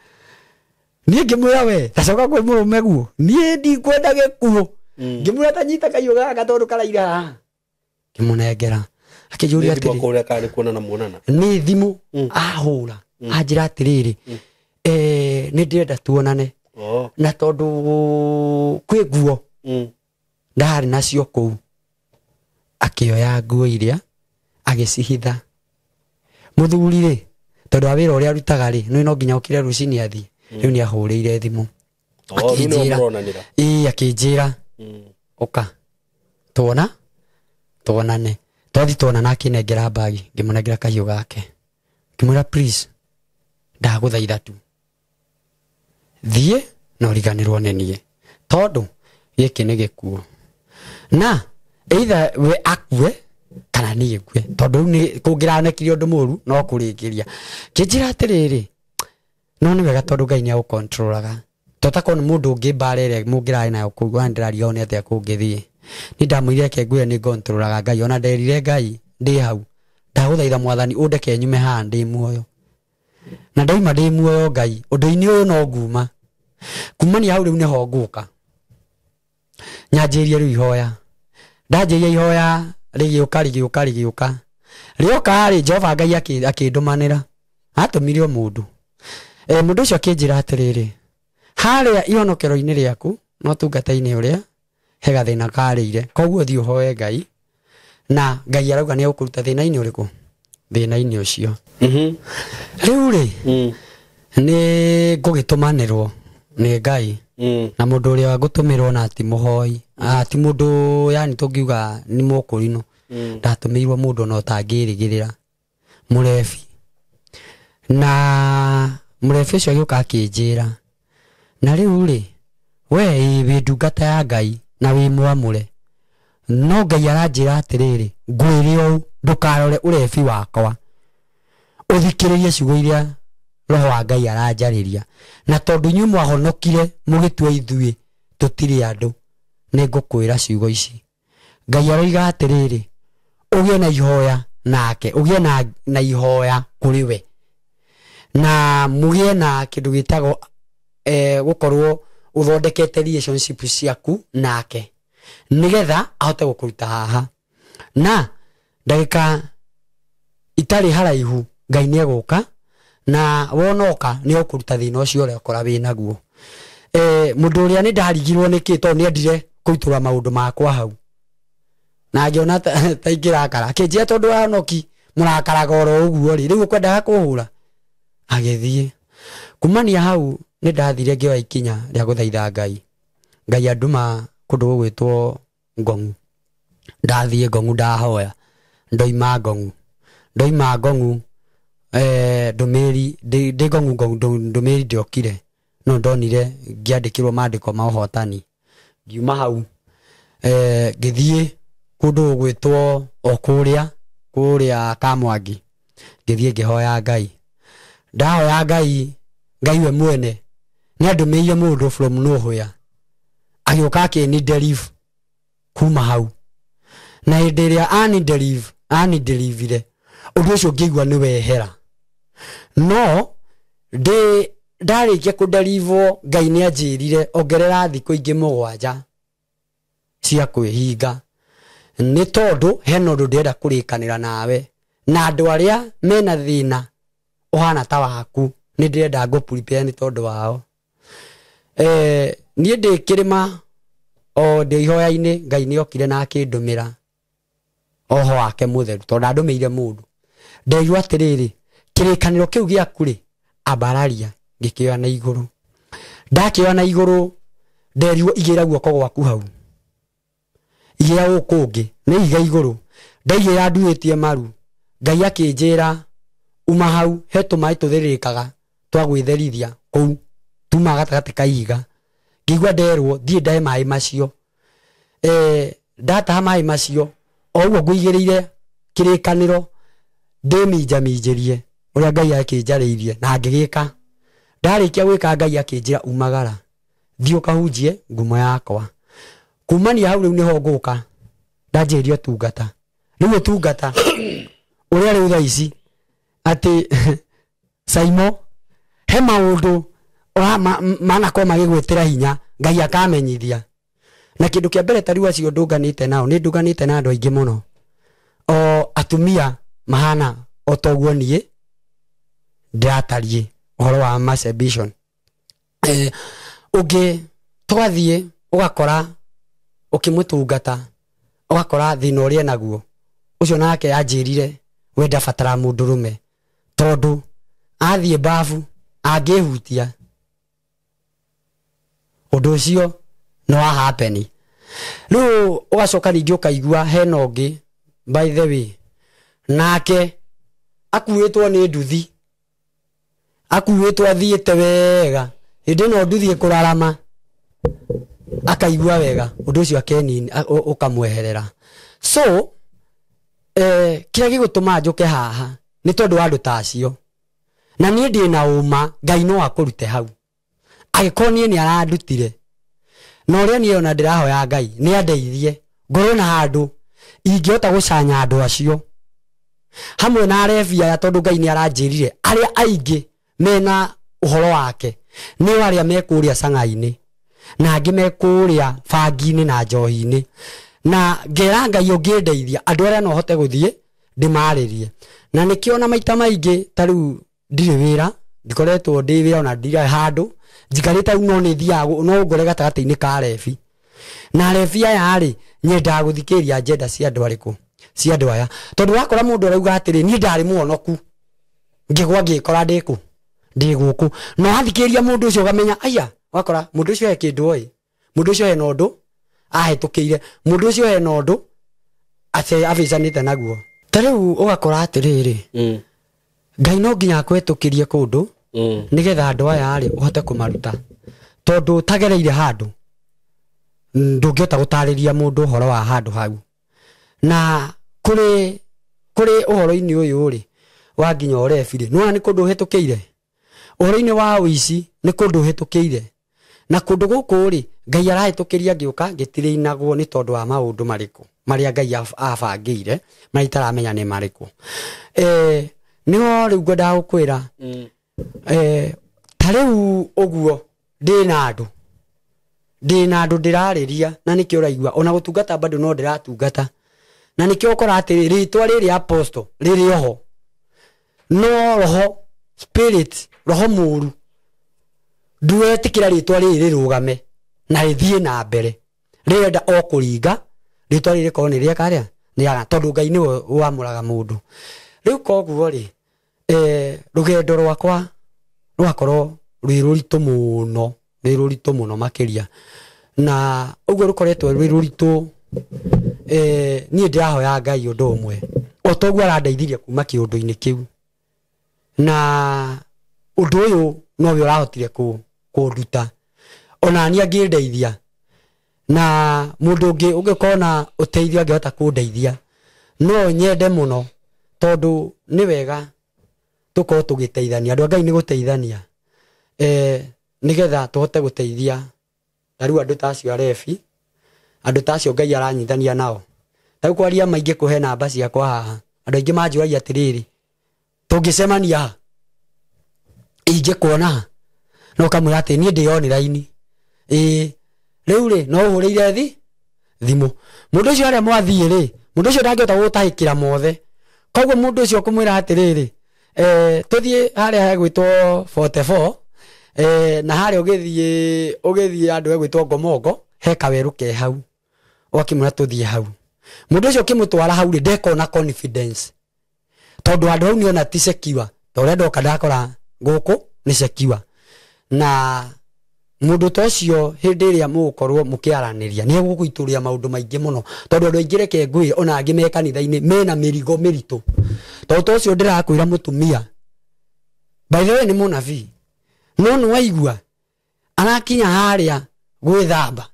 nie ngimwira we tacoka kwi murume guo nie ndikwenda gikuo ngimwira tanyita kahiu gaka tondu karaira ngimunengera akijuria atiri kuria kari kuona na muonana ni thimu ahura anjira atiriri ni ndirenda tuonane na tondu kwi nguo ndari nacio kuu akioya nguo iria agicihitha muthuri ri tondu wa wira uria arutaga ri no nginya ukire rucini athie riu ni ahurire thimu akinjira uka tuonane twathi tuonana akinengera bagi ngimunengera kahiu gake ngimwira please ndaguthaitha tu thie no riganirwo nenie tondu giki ni gikuo na either we akue kana ni gikue tondu ni kungiranekirio ndu muru no kurikiria kinjira atiriri no ni wega tondu Ngai ni agukontrolaga totako ni mundu ungi mbarere mungirari nayo kugwa ndiraria one atia kungithie ni ndamwire ke ngwira ni controlaga Ngai ona nderire Ngai ndi hau ndaguthaitha mwathani undeke nyume haha ndi muoyo na ndaima ndi muoyo Ngai undu-ini uyu no nguma kumania hau riu niho nguka nyanjirie riu ihoya ndanjirie ihoya rigiuka rioka ri Jehova Ngai akindumanira atumirio mundu mundu ucio akinjira atiriri haria ihonokero-ini riaku no tungata-ini uria he gathina karire koguo thi uhoe Ngai na Ngai arauga ni agukuruta thina-ini uriku thina-ini ucio riu ri ni ngugitumanirwo ni Ngai na mundu uria gutumirwo na ti muhoi ti mundu yani tungiuga ni mukurino ndatumirwo mundu no tangirigirira murefi na murefi ucio agiuka akinjira na riu ri we wi ndungata ya Ngai na wi mwamure no Ngai aranjira atiriri ngwire o ndukarore urefi wakwa uthikiririe ciugo iria roho wa Ngai aranjariria na tondu nyu mwahonokire mugitua ithui tutiri andu ningukwira ciugo ici Ngai aroiga atiriri ugie na ihoya nake ugie na ihoya kuri we na mugie na kindu gitago gukorwo uthondekete relationship ciaku nake nigetha ahote gukuruta haha na ndagika itari haraihu Ngai ni eguka na wonoka ni ukuruta thina ucio uri ukora wi naguo mundu uria ni ndarigirwo niki to ni endire kuitura maundu makwa hau na ngiona ta ingirakara kinjia tondu wa noki murakaraga oro uguo ri riu kwendaga kuhura agithie kumania hau ni ndathire ngioya ikinya ria guthaitha Ngai anduma kundu gwitwo Ngongu ndathie Ngongu ndahoya ndoima Ngongu ndumiri ndi Ngongu ndumiri ndiokire no ndonire ngiandikirwo mandiko ma uhotani ngiuma hau ngithie kundu gwitwo okuria Kamwangi ngithie ngihoya Ngai ndahoya Ngai we mwene ni andumiire mundu from nowhere agioka akini deliver kuma hau na hindi iria ani deliver undu ucio ngigua ni wehera no ndarikia ku deliver Ngai ni anjirire ongerera thiku ingi 7 cia kwihinga ni tondu hena undu ndirenda kurikanira nawe na andu aria mena thina uhana ta waku ni ndirenda go prepare ni tondu wao ni ndikirima o ndihoya-ini Ngai ni okire na akindumira oho wake mutheru tondu andumiire mundu ndeigua atiriri kirikaniro kiu giaku ri abararia ngikioya na iguru ndakioya na iguru nderirwo igira guoko gwaku hau igira ukungi ni iga iguru ndaigira nduitie maru Ngai akinjira uma hau hetu mai tuthiririkaga twagwitherithia kou tuma gatagati kaiga ngigwa nderwo thie ndae mai macio ndataha mai macio o uguo ngwigiriire kirikaniro ndiminjaminjirie uria Ngai akinjariirie na ngigika ndarikia gwika Ngai akinjira umagara thio kahunjie ngumo yakwa kumania hau riu niho nguka ndanjirio tungata riu tungata uria riu thaici ati Saimo he maundu mana ko magigwitira hinya Ngai akamenyithia na kindu kia mbere tariu acio ndunganite nao ni ndunganite na andu aingi muno o atumia mahana otoguo nie ndatarie uhoro wa masturbation ugi twathie ugakora ukimutungata ugakora thina uria naguo ucio nake anjirire wenda fatara mundurume tondu athie bafu angihutia undu ucio no happen riu ugacoka ringi ukaigua hena ungi by the way nake akuitwo ni nduthi akuitwo athiite wega hindi no nduthi kurarama akaigua wega undu ucio akenini ukamweherera so kira gigutuma njuke haha ni tondu andu tacio na nie ndi na uma Ngai no akurute hau agikonie ni arandutire no ria nie ona ndirahoya Ngai ni andeithie ngoro na handu ingihota gucanya andu acio hamwe na arefia ya tondu Ngai ni aranjirire aria aingi mena uhoro wake ni aria mekuria sangai-ini na angi mekuria bangi-ini na njohi-ini na ngera Ngai ungindeithia andu aria no hote guthie ndimaririe na nikiona maita maingi tariu ndire wira ndikoretwo ndi wira ona ndira handu njikarite uno ni thiago no ngore gatagati-ini ka refi na refi aya ri nyenda guthikiria agenda cia andu ariku cia andu aya tondu wakora mundu arauga atiri ni ndari muonoku ngigwa ngikora ndiku ndi guku no athikiria mundu ucio gamenya aya wakora mundu ucio ekindu oi mundu ucio ena undu ahetukire mundu ucio ena undu ate avicanite naguo tariu ugakora atiriri Ngai no nginya akwetukirie kundu nigetha andu aya ari uhote kumaruta tondu tagereire handu ndungĩhota gũtarĩria mũndũ ũhoro wa handũ hau na kũrĩ ũhoro-inĩ ũyũ rĩ wa nginya ũrebirĩ nĩwona nĩ kũndũ ũhĩtũkĩire ũhoro-inĩ wa ũici nĩ kũndũ ũhĩtũkĩire na kũndũ gũkũ rĩ Ngai arahĩtũkĩria ngĩũka gĩtirĩinagwo nĩ tondũ wa maũndũ marĩkũ marĩa Ngai abangĩire marĩa itaramenya nĩ marĩkũ nĩho rĩu ngwendaga gũkwĩra ta rĩu ũguo ndĩna andũ ndĩrarĩria na nĩkĩo ũraigua ona gũtungata bado no ndĩratungata na nĩkĩo ũkora atĩ rĩtwa rĩrĩ apostle rĩrĩ oho no roho spirit roho mũru ndũetĩkĩra rĩtwa rĩrĩ rĩrũgame na rĩthiĩ na mbere rĩenda o kũringa rĩtwa rĩrĩ korwo nĩ rĩakarĩa nĩ tondũ Ngai nĩwe wamũraga mũndũ rĩu koguo rĩ rũgendo rwakwa rwakorwo rwĩ rũritũ mũno makĩria na ũguo rũkoretwo rwĩ rũritũ niĩ ndĩrahoya Ngai ũndũ ũmwe o toguo arandeithirie kuma kĩũndũ-inĩ kĩu na ũndũ ũyũ nowe ũrahotire kũnduta ona niĩ angĩndeithia na mũndũ ũngĩ ũngĩkorwo na ũteithio angĩhota kũndeithia no nyende mũno tondũ nĩ wega tũkorwo tũgĩteithania andũ a Ngai nĩ gũteithania nĩgetha tũhote gũteithia rĩu andũ ta acio arebi andũ ta acio Ngai aranyithania nao tarĩu kwaria maingĩ kũhe namba ciakwa haha andũ aingĩ manjũragia atĩrĩrĩ tũngĩcemania ingĩkuona no kamwĩra atĩ niĩ ndĩ online rĩu rĩ no ũhũrĩire thimũ mũndũ ũcio arĩa mwathiĩ rĩ mũndũ ũcio ndangĩhota gũtahĩkĩra mothe koguo mũndũ ũcio ũkũmwĩra atĩrĩrĩ tũthiĩ harĩa hegwĩtwo 44 na harĩa ũgĩthiĩ andũ hegwĩtwo Ngomongo he kawerũ ke hau ũgakĩmwĩra tũthiĩ hau mũndũ ũcio ũkĩmũtwara hau rĩ ndekona confidence tondũ andũ hau nĩona ti secure ta ũrĩa ndoka ndakora gũkũ nĩ secure na mũndũ ta ũcio hĩndĩ ĩrĩa mũgũkorwo mũkĩaranĩria nĩ egũgũitũrĩra maũndũ maingĩ mũno tondũ andũ aingĩ reke ngwĩ ona angĩ me kanitha-inĩ mena mĩrigo mĩritũ tondũ ta ũcio ndĩrakwĩra mũtumia by the way nĩ mũnabii no nĩwaigua arakinya harĩa gwĩthamba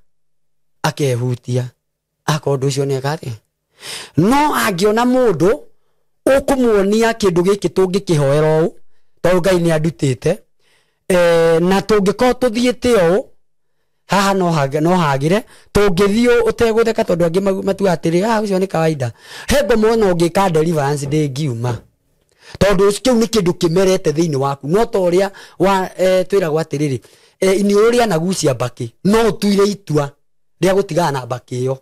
akehutia akorwo ũndũ ũcio nĩ ekathĩ no angĩona mũndũ ũkũmuonia kĩndũ gĩkĩ tũngĩkĩhoera ũũ tondũ Ngai nĩ andutĩte na tũngĩkorwo tũthiĩte ũũ haha no hagĩre tũngĩthiĩ ũtegũtheka tondũ angĩ matuga atĩrĩ ũcio nĩ kawaida hembe mwana ũngĩka deliverance ndĩngiuma tondũ kĩu nĩ kĩndũ kĩmerete thĩinĩ waku no ta ũrĩa twĩragwo atĩrĩrĩ iniũrũ rĩa nagucia mbakĩ no ũtuire itua rĩa gũtigana na mbakĩ ĩyo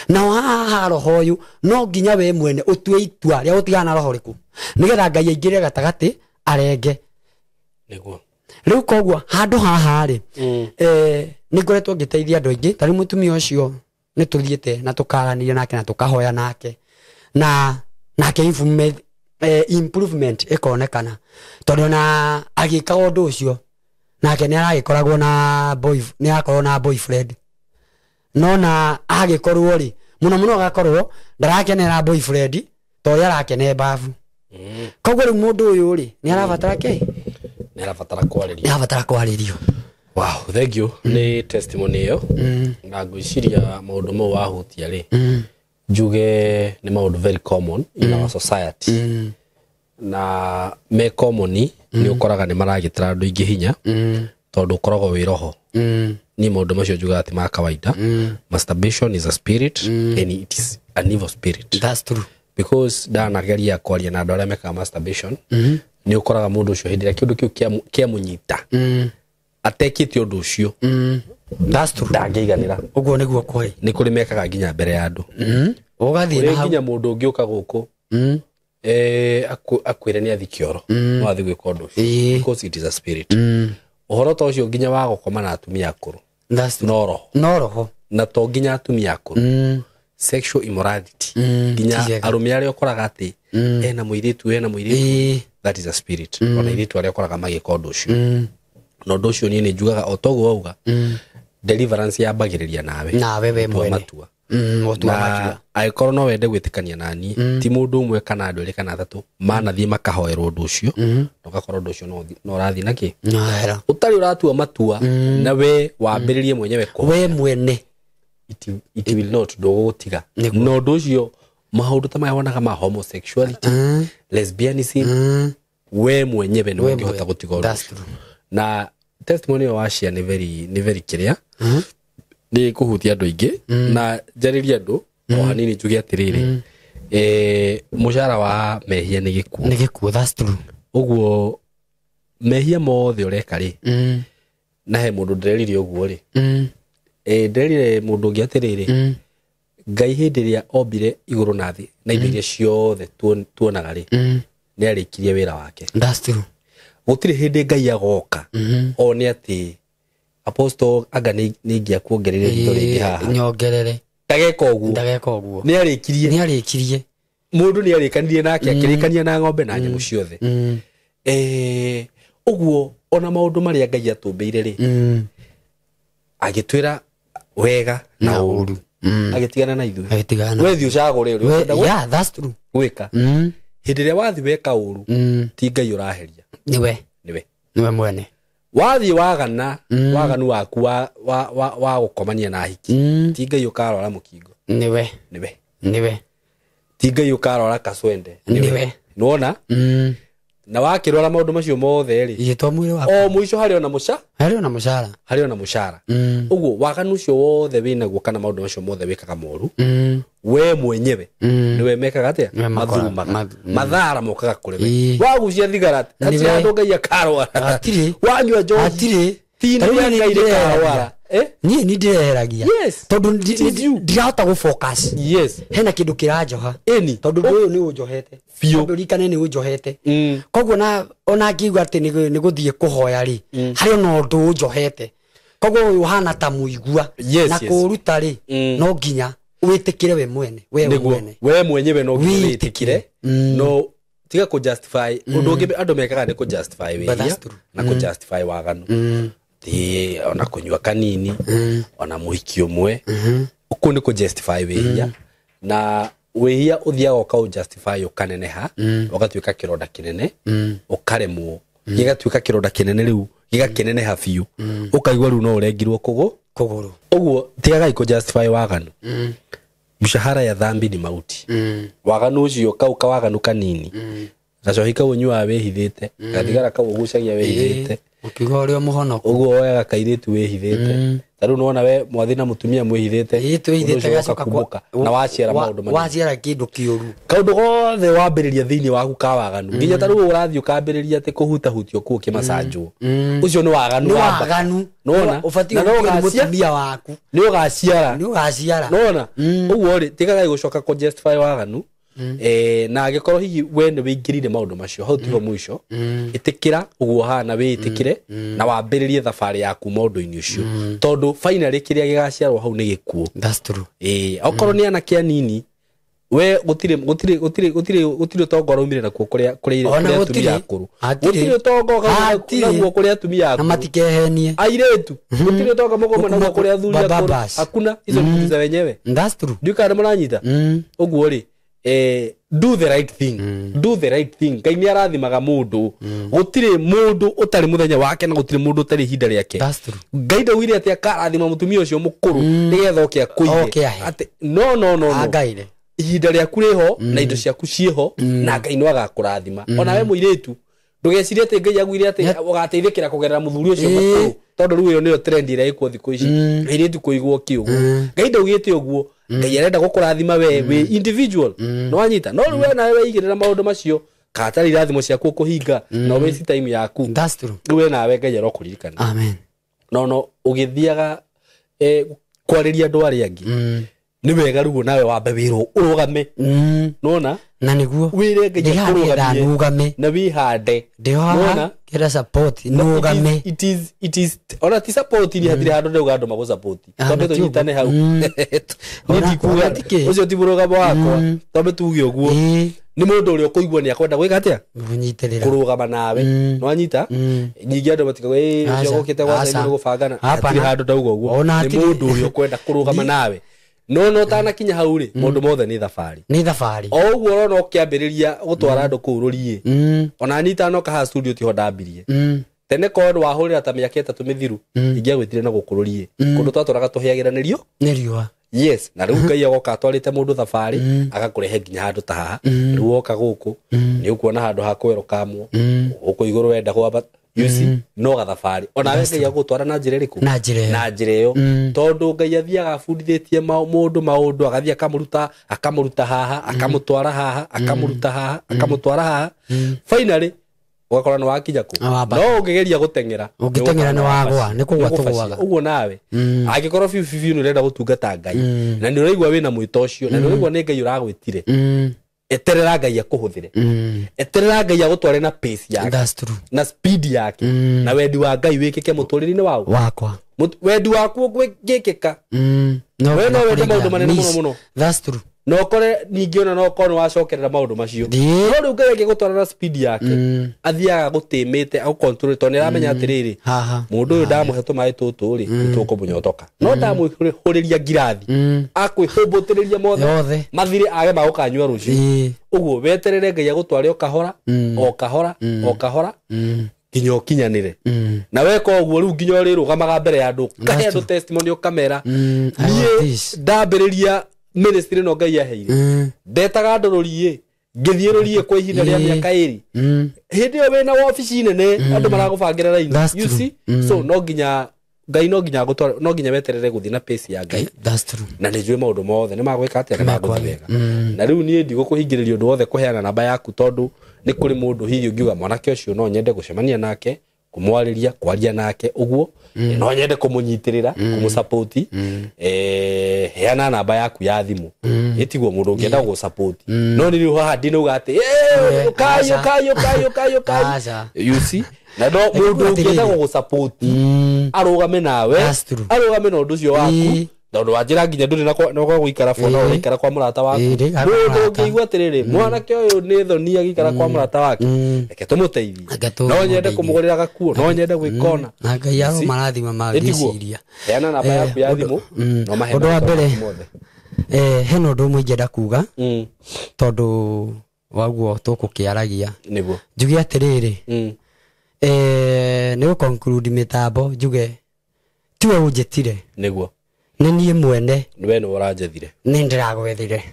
na haha roho ũyũ no nginya we mwene ũtue itua rĩa gũtigana na roho rĩkũ nĩgetha Ngai aingĩre gatagatĩ arenge nĩguo rĩu koguo handũ haha rĩ nĩ ngoretwo ngĩteithia andũ aingĩ tarĩ mũtumia ũcio nĩ tũthiĩte na tũkaranĩria nake na tũkahoya nake na nake improvement ĩkonekana tondũ na agĩkaga ũndũ ũcio nake nĩ aragĩkoragwo na boyfriend no na agĩkorwo rĩ mũno agakorwo ndarakenera boyfriend to ũrĩa arakene babu koguo rĩu mũndũ ũyũ rĩ nĩ arabatara kĩ nĩ arabatara kwarĩrio wow thank you nĩ testimony ĩyo na ngwĩciria maũndũ mau wahutia rĩ njuge nĩ maũndũ very common in our society na me common nĩ ũkoraga nĩ maragĩtara andũ aingĩ hinya tondũ ũkoragwo wĩ roho ni maũndũ macio njuga atĩ ma kawaida masturbation is a spirit and it is an evil spirit that's true because ndanageria kwaria na andũ arĩa mekaga masturbation nĩ ũkoraga mũndũ ũcio hĩndĩ ĩrĩa kĩndũ kĩu kĩamũnyita atekĩte ũndũ ũcio that's true ndangĩiganĩra ũguo nĩguo kwĩ nĩ kũrĩ mekaga nginya mbere ya andũ ũgathiĩ na hau nginya mũndũ ũngĩ ũka gũkũ akwĩre nĩ athi kĩoro no athi gwĩka ũndũ ũcio because it is a spirit ũhoro ta ũcio nginya wa gũkoma na atumia akũrũ no roho na to nginya atumia akũrũ sexual immorality nginya arũme arĩa ũkoraga atĩ ena mũirĩtu that is a spirit ona airĩtu arĩa ũkoraga magĩka ũndũ ũcio na ũndũ ũcio niĩ nĩ njugaga o toguo wauga deliverance yambagĩrĩria nawe we mwene Mutua matua. Aikorwo no wende gwitikania nani ti mundu umwe kana andu eri kana athatu manathie makahoerwo undu ucio nogakorwo undu ucio no rathi naki utari uratua matua na we wambiririe mwenyewe ko we mwene it will not ndugutiga no undu ucio maundu ta maya wonaga ma homosexuality lesbianism we mwenyewe ni ungihota gutiga undu na testimony wa Asia ni very clear ni kuhutia andu ingi na jariria andu o hanini njuge atiriri mushara wa mehia ni gikuo that's true uguo mehia mothe ureka ri na he mundu ndirerire uguo ri ndirerire mundu ungi atiriri Ngai hindi ria ombire iguru na thi na indo iria ciothe tuonaga ri ni arikirie wira wake that's true gutire hindi Ngai agoka o ni ati apostle anga ni ngia kuongerere rito ringi haha nyongerere ndageka uguo ni arikirie mundu ni arikanirie nake akirikania na ng'ombe na nyamu ciothe uguo ona maundu maria Ngai atumbeire ri agitwira wega na uru agitigana na ithu wethi ucagure uri yeah that's true gwika hindi ria wathi weka uru ti Ngai uraheria niwe mwene wathi waganu waku wa gukomania na hiki ti Ngai ukarora mukingo niwe ti Ngai ukarora kaswende niwe nuona na wakirora maundu macio mothe ri yitwa mwiri wako o muico hari ona mushara uguo waganu cio wothe winaguo kana maundu macio mothe wikaga moru we mwenyewe niwe mekaga atia mathara mokaga kuri wagucia thigarati ati andu Ngai akarwara atiri wanyua njohi tina Ngai akarwara ni ndireheragia tondu ndirahota gu focus hena kindu kirajoha tondu uyu ni unjohete tondu rikane ni unjohete koguo na ona ngigwa ati ni guthie kuhoya ri hari ona undu unjohete koguo uyu hana ta muigua na kuruta ri no nginya witikire we mwene we mwenyewe no witikire no tiga ku justify undu ungi andu mekaga ni ku justify we na ku justify waganu ti ona kunywa kanini ona muhiki umwe uko ni ku justify wehia na wehia uthiaga uka justify ukaneneha ugatwika kironda kinene ukaremwo gigatwika kironda kinene riu gigakeneneha biu ukaigwa riu no urengirwo kuguru uguo tigaga ku justify waganu mshahara ya dhambi ni mauti waganu ucio kauka waganu kanini gacohika unyua wehithite gathigara ka ugucagia wehithite ukigorio muhonoku uguo oyaga kairitu wehithite taru nona we mwathi na mutumia mwehithite twehithite gacoka kumbuka na waciara maundu mani waciara kindu kiuru kaundu gothe wambiriria thiini waku ka waganu nginya taru urathi ukambiriria ati kuhutahutio ku kimacanjwo ucio ni waganu nona ufati na mutumia waku ni ugaciara nona uguo ri tigaga gucoka ku justify waganu na agikorwo hihi we ni wingirire maundu macio hau tiho mwisho itikira uguo hana witikire na wambiririe thabari yaku maundu-ini ucio tondu finally kiria gigaciarwo hau ni gikuo that's true okorwo ni anake anini we gutire tongo raumire nakuo kuria atumia akuru gutire tongo nakuo kuria atumia akuru na matikehenie airetu gutire tongo mogoma nakuo kuria athuri akuru hakuna hizo ni za wenyewe that's true ndikana muranyita uguo ri do the right thing Ngai ni arathimaga mundu gutire mundu utari muthenya wake na gutire mundu utari hinda riake Ngai ndawire ati akarathima mutumia ucio mukuru nigetha oke akuige ati no Ngaire ihinda riaku riho na indo ciaku ciho na Ngai no agakurathima ona we muiretu ndugecirie ati Ngai agwire ati ugateithikira kugerera muthuri ucio mukuru tondu riu iyo niyo trend ira ikuo thiku ici iretu kuigwo kiugo Ngai ndawigite uguo Ngai arenda gukurathima we individual no anyita no we na we igirira maundu macio katari irathimo ciaku kuhinga no we time yaku that's true we na we Ngai arokuririkana amen no ugithiaga kwariria andu aria angi ni wega rugo nawe wambe wiro urugame nona na niguo wire Ngai akurugame na wihande nona kira support nugame it is ona ti support ni hatire handu ndauga andu mago support tondu tunyitane hau ni ndikuga ucio ti murugamo wakwa tondu tuge uguo ni mundu uri ukuigwa ni akwenda gwika atia unyitirira kurugama nawe no anyita nyingi andu matikaga ucio gukite gwa saini gubangana hatire handu ndauga uguo ni mundu uri ukwenda kurugama nawe no tana kinya hau ri mundu mothe ni thabari o uguo rona ukiambiriria gutwara andu kururie ona nita no ka studio ti ho ndambirie tene ko wa hurira ta miaka 3 mithiru ingia gwitire na gukururie kundu twaturaga tuheagiranirio neriwa yes na riu Ngai agoka atwarite mundu thabari agakurehe nginya handu ta haha riu oka guku ni ukuona handu ha kwerokamwo uko iguru wenda kwamba you see no gathabari ona we Ngai agutwara na njira iriku na njira iyo tondu Ngai athiaga bundithitie maundu agathia akamuruta haha akamutwara haha akamuruta haha akamutwara haha finally ugakora no wakinya ku no ungegeria gutengera ni wagwa ni kugwa tugwaga uguo nawe agikorwo fiu ni renda gutungata Ngai na ni uraigwa wina mwito ucio na ni uraigwa ni Ngai uragwitire eterera Ngai akuhuthire eterera Ngai agutware na pace yake na speed yake na wendi wa Ngai wikike muturiri-ini wakwa wendi waku gwikika no wendi maundu manene muno that's true no kore ningiona no kono wacokerera maundu macio no riu Ngai agigutwara na speed yake athiaga gutimite au control to niramenya atiriri mundu uyu ndamuhe tumai tutu ri tukumunyotoka no ndamwihuriria ngirathi akwihubutiriria mothe mathire age magukanywa rucio uguo weterere Ngai agutware o kahora nginya ukinyanire na weka uguo riu nginya rirugamaga mbere ya andu kahe andu testimony kamera nie ndambiriria ministry no Ngai aheire ndetaga ndororie ngithierorie kwa ihinda ria miaka 2 hindi yo wena office nene andu maragubangira line you see so no nginya Ngai no nginya gutwara no nginya weterere guthi na pace ya Ngai that's true na nijue maundu mothe ni magwika atia na maguthi wega na riu nie ndigukuhingiriria undu wothe kuheana namba yaku tondu ni kuri mundu hihi ungiuga mwanake ucio no nyende gucemania nake kumwariria kwaria nake uguo no nyende kumunyitirira kumusupport heana namba yaku ya thimu itiguo mundu ungienda gusupport no ni riu haha ndinuga ati kayo you see na no mundu ungienda gusupport arugame nawe arugame na undu ucio waku tondu wanjira nginya nduri na kwa guikara fona uikara kwa murata waku ndu ngiigua atiriri mwanake uyu ni thoni agikara kwa murata wake reke tumuteithie no nyende kumugurira gakuo no nyende gwikona na Ngai aro marathima magiciria heana namba yaku ya thimu no mahe undu wa mbere heno ndu mwingenda kuga tondu waguo tukukiaragia niguo njuge atiriri ni conclude mitambo njuge tiwe unjitire niguo nenie mwene we no uranjethire ni ndiragwethire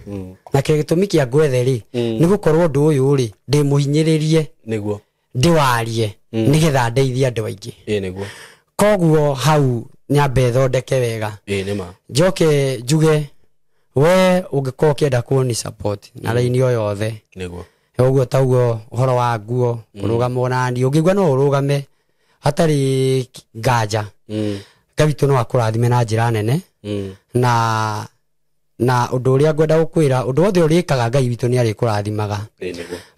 na kire gitumi kia gwetheri ni gukorwo ndu uyu ri ndi muhinyiririe niguo ndiwarie nigetha ndeithia andu aingi niguo koguo hau nyambe thondeke wega nima njoke njuge we ungikorwo kienda kuoni support na line o yothe niguo uguo tauguo uhoro wa nguo urugamo nani ungigwa no urugame hatari nganja gabitu no akurathime na njira nene na undu uria ngwenda gukwira undu wothe urikaga Ngai witu ni ari kurathimaga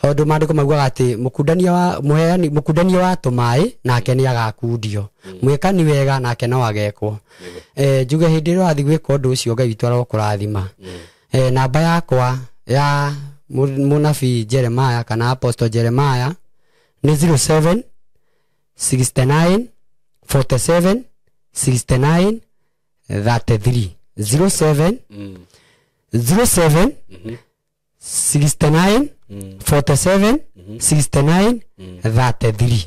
undu mandiko maugaga ati mukundania wa muheani mukundania wa tumai nake ni agakundio mwekani wega nake no agekwo njuge hindi ro athi gwika undu ucio Ngai witu arokurathima namba yakwa ya munabii Jeremiah kana apostle Jeremiah ni 07 69 47 69 33 07 07 69 47 69 33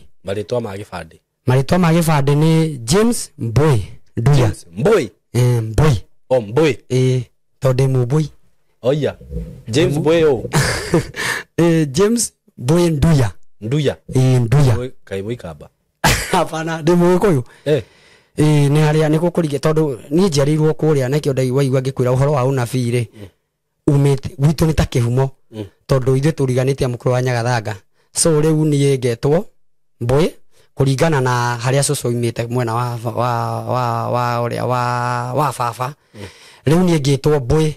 maritwa ma gibande ni James Mboy Nduya Mboy Mboy tonde Mboy oya James Mboy James Mboy Nduya Nduya kai mwikamba hapana ndimo koyo ni haria ni gukurige tondu ni njarirwo kuria na kionda waigua ngikwira uhoro wa unabii ri umite gwitu ni ta kihumo tondu ithe turiganitie mukuru wa Nyagathanga so riu ni ngetwo Mboy kuringana na haria cucu imite mwena wa baba riu ni ngitwo Mboy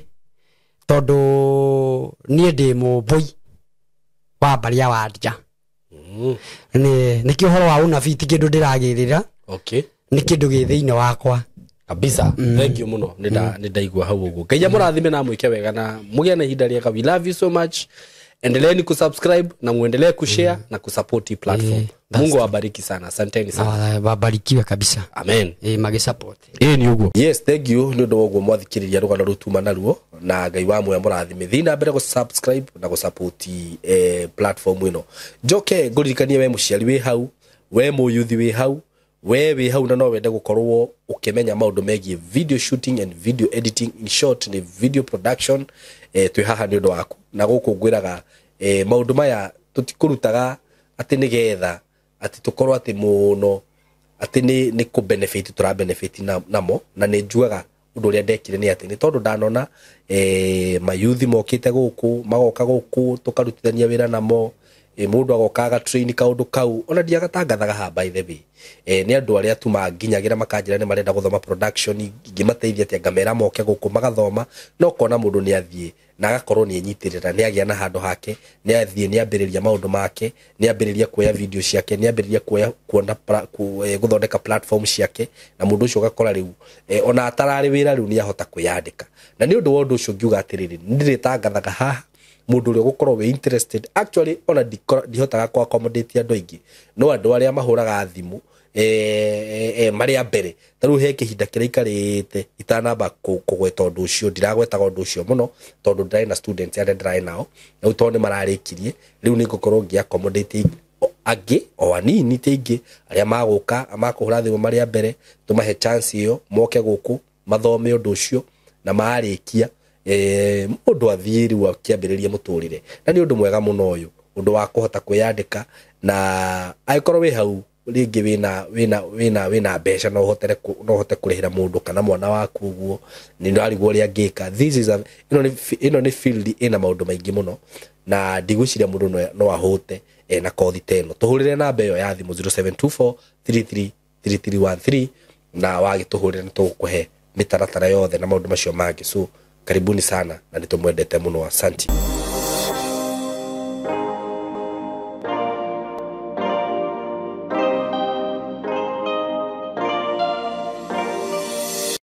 tondu ni ndi Mboy wa baria wa Ndija ni kihoro wa unabii ti kindu ndiragirira ni kindu gi thiine wakwa kabisa thank you muno ni ndaigua hau uguo Ngai amurathime na mwike wega na mugia na ihinda riega we love you so much endeleeni kusubscribe na muendelee kushare na kusupport hii platform. Mungu awabariki sana. Asanteni sana. Wabarikiwe kabisa. Amen. Mage support. Ni uguo. Yes, thank you. Ni ndo uguo mwathikiriria rugano rutuma naruo na Ngai wa mwe mũrathime. Thina mbere go subscribe na go support platform ino. Njoke nguririkanie we muciari wi hau, we muyuthi wi hau, we wi hau na no wende gukorwo ukimenya maundu megie video shooting and video editing, in short ni video production. Twi haha ni ndo waku na guku ngwiraga maundu maya tutikurutaga ati ni getha ati tukorwo ati muno ati ni ku benefit tura benefit namo na ni njuaga undu ria ndekire ni ati ni tondu ndanona mayuthi mokite guku magoka guku tukarutithania wira namo mundu agokaga train kaundu kau ona ndiagatangathaga ha by the way ni andu aria tuma nginyagira makanjira ni marenda guthoma production ngimateithia ati ngamera moke guku magathoma no kona mundu ni athie na agakorwo ni enyitirira ni agia na handu hake ni athie ni ambiriria maundu make ni ambiriria kuoya video ciake ni ambiriria kuona guthondeka platform ciake na mundu ucio gakora riu ona atarari wira riu ni ahota kuyandika na ni undu wondu ucio ngiuga atiriri ndiritangathaga haha mundu uri gukorwo we interested actually ona dihotaga kwa accommodate andu aingi no andu aria mahuraga thimu maria mbere taru he kihinda kiraikarite itanamba kugweta undu ucio ndiragwetaga undu ucio muno tondu ndrai na students aria ndrai nao na utonde mararikirie riu ni gukorwo ngi accommodate agi o anini tingi aria maguka amakuhura thimu maria mbere tumahe chance iyo moke guku mathome undu ucio na maarikia mundu athie riu akiambiriria muturire na ni undu mwega muno uyu undu wa kuhota kwiyandika na aikorwo we hau ringi wina besha no hote kurihira mundu kana mwana waku uguo ni ndo ariguo ria ngika. This is a ino ni field ina maundu maingi muno na ndigwiciria mundu no ahote na kothi teno tuhurire namba iyo ya thimu 0724333313 na wagituhurire nitukuhe mitaratara yothe na maundu macio mangi. So karibuni sana na nitumwendete muno. Asante.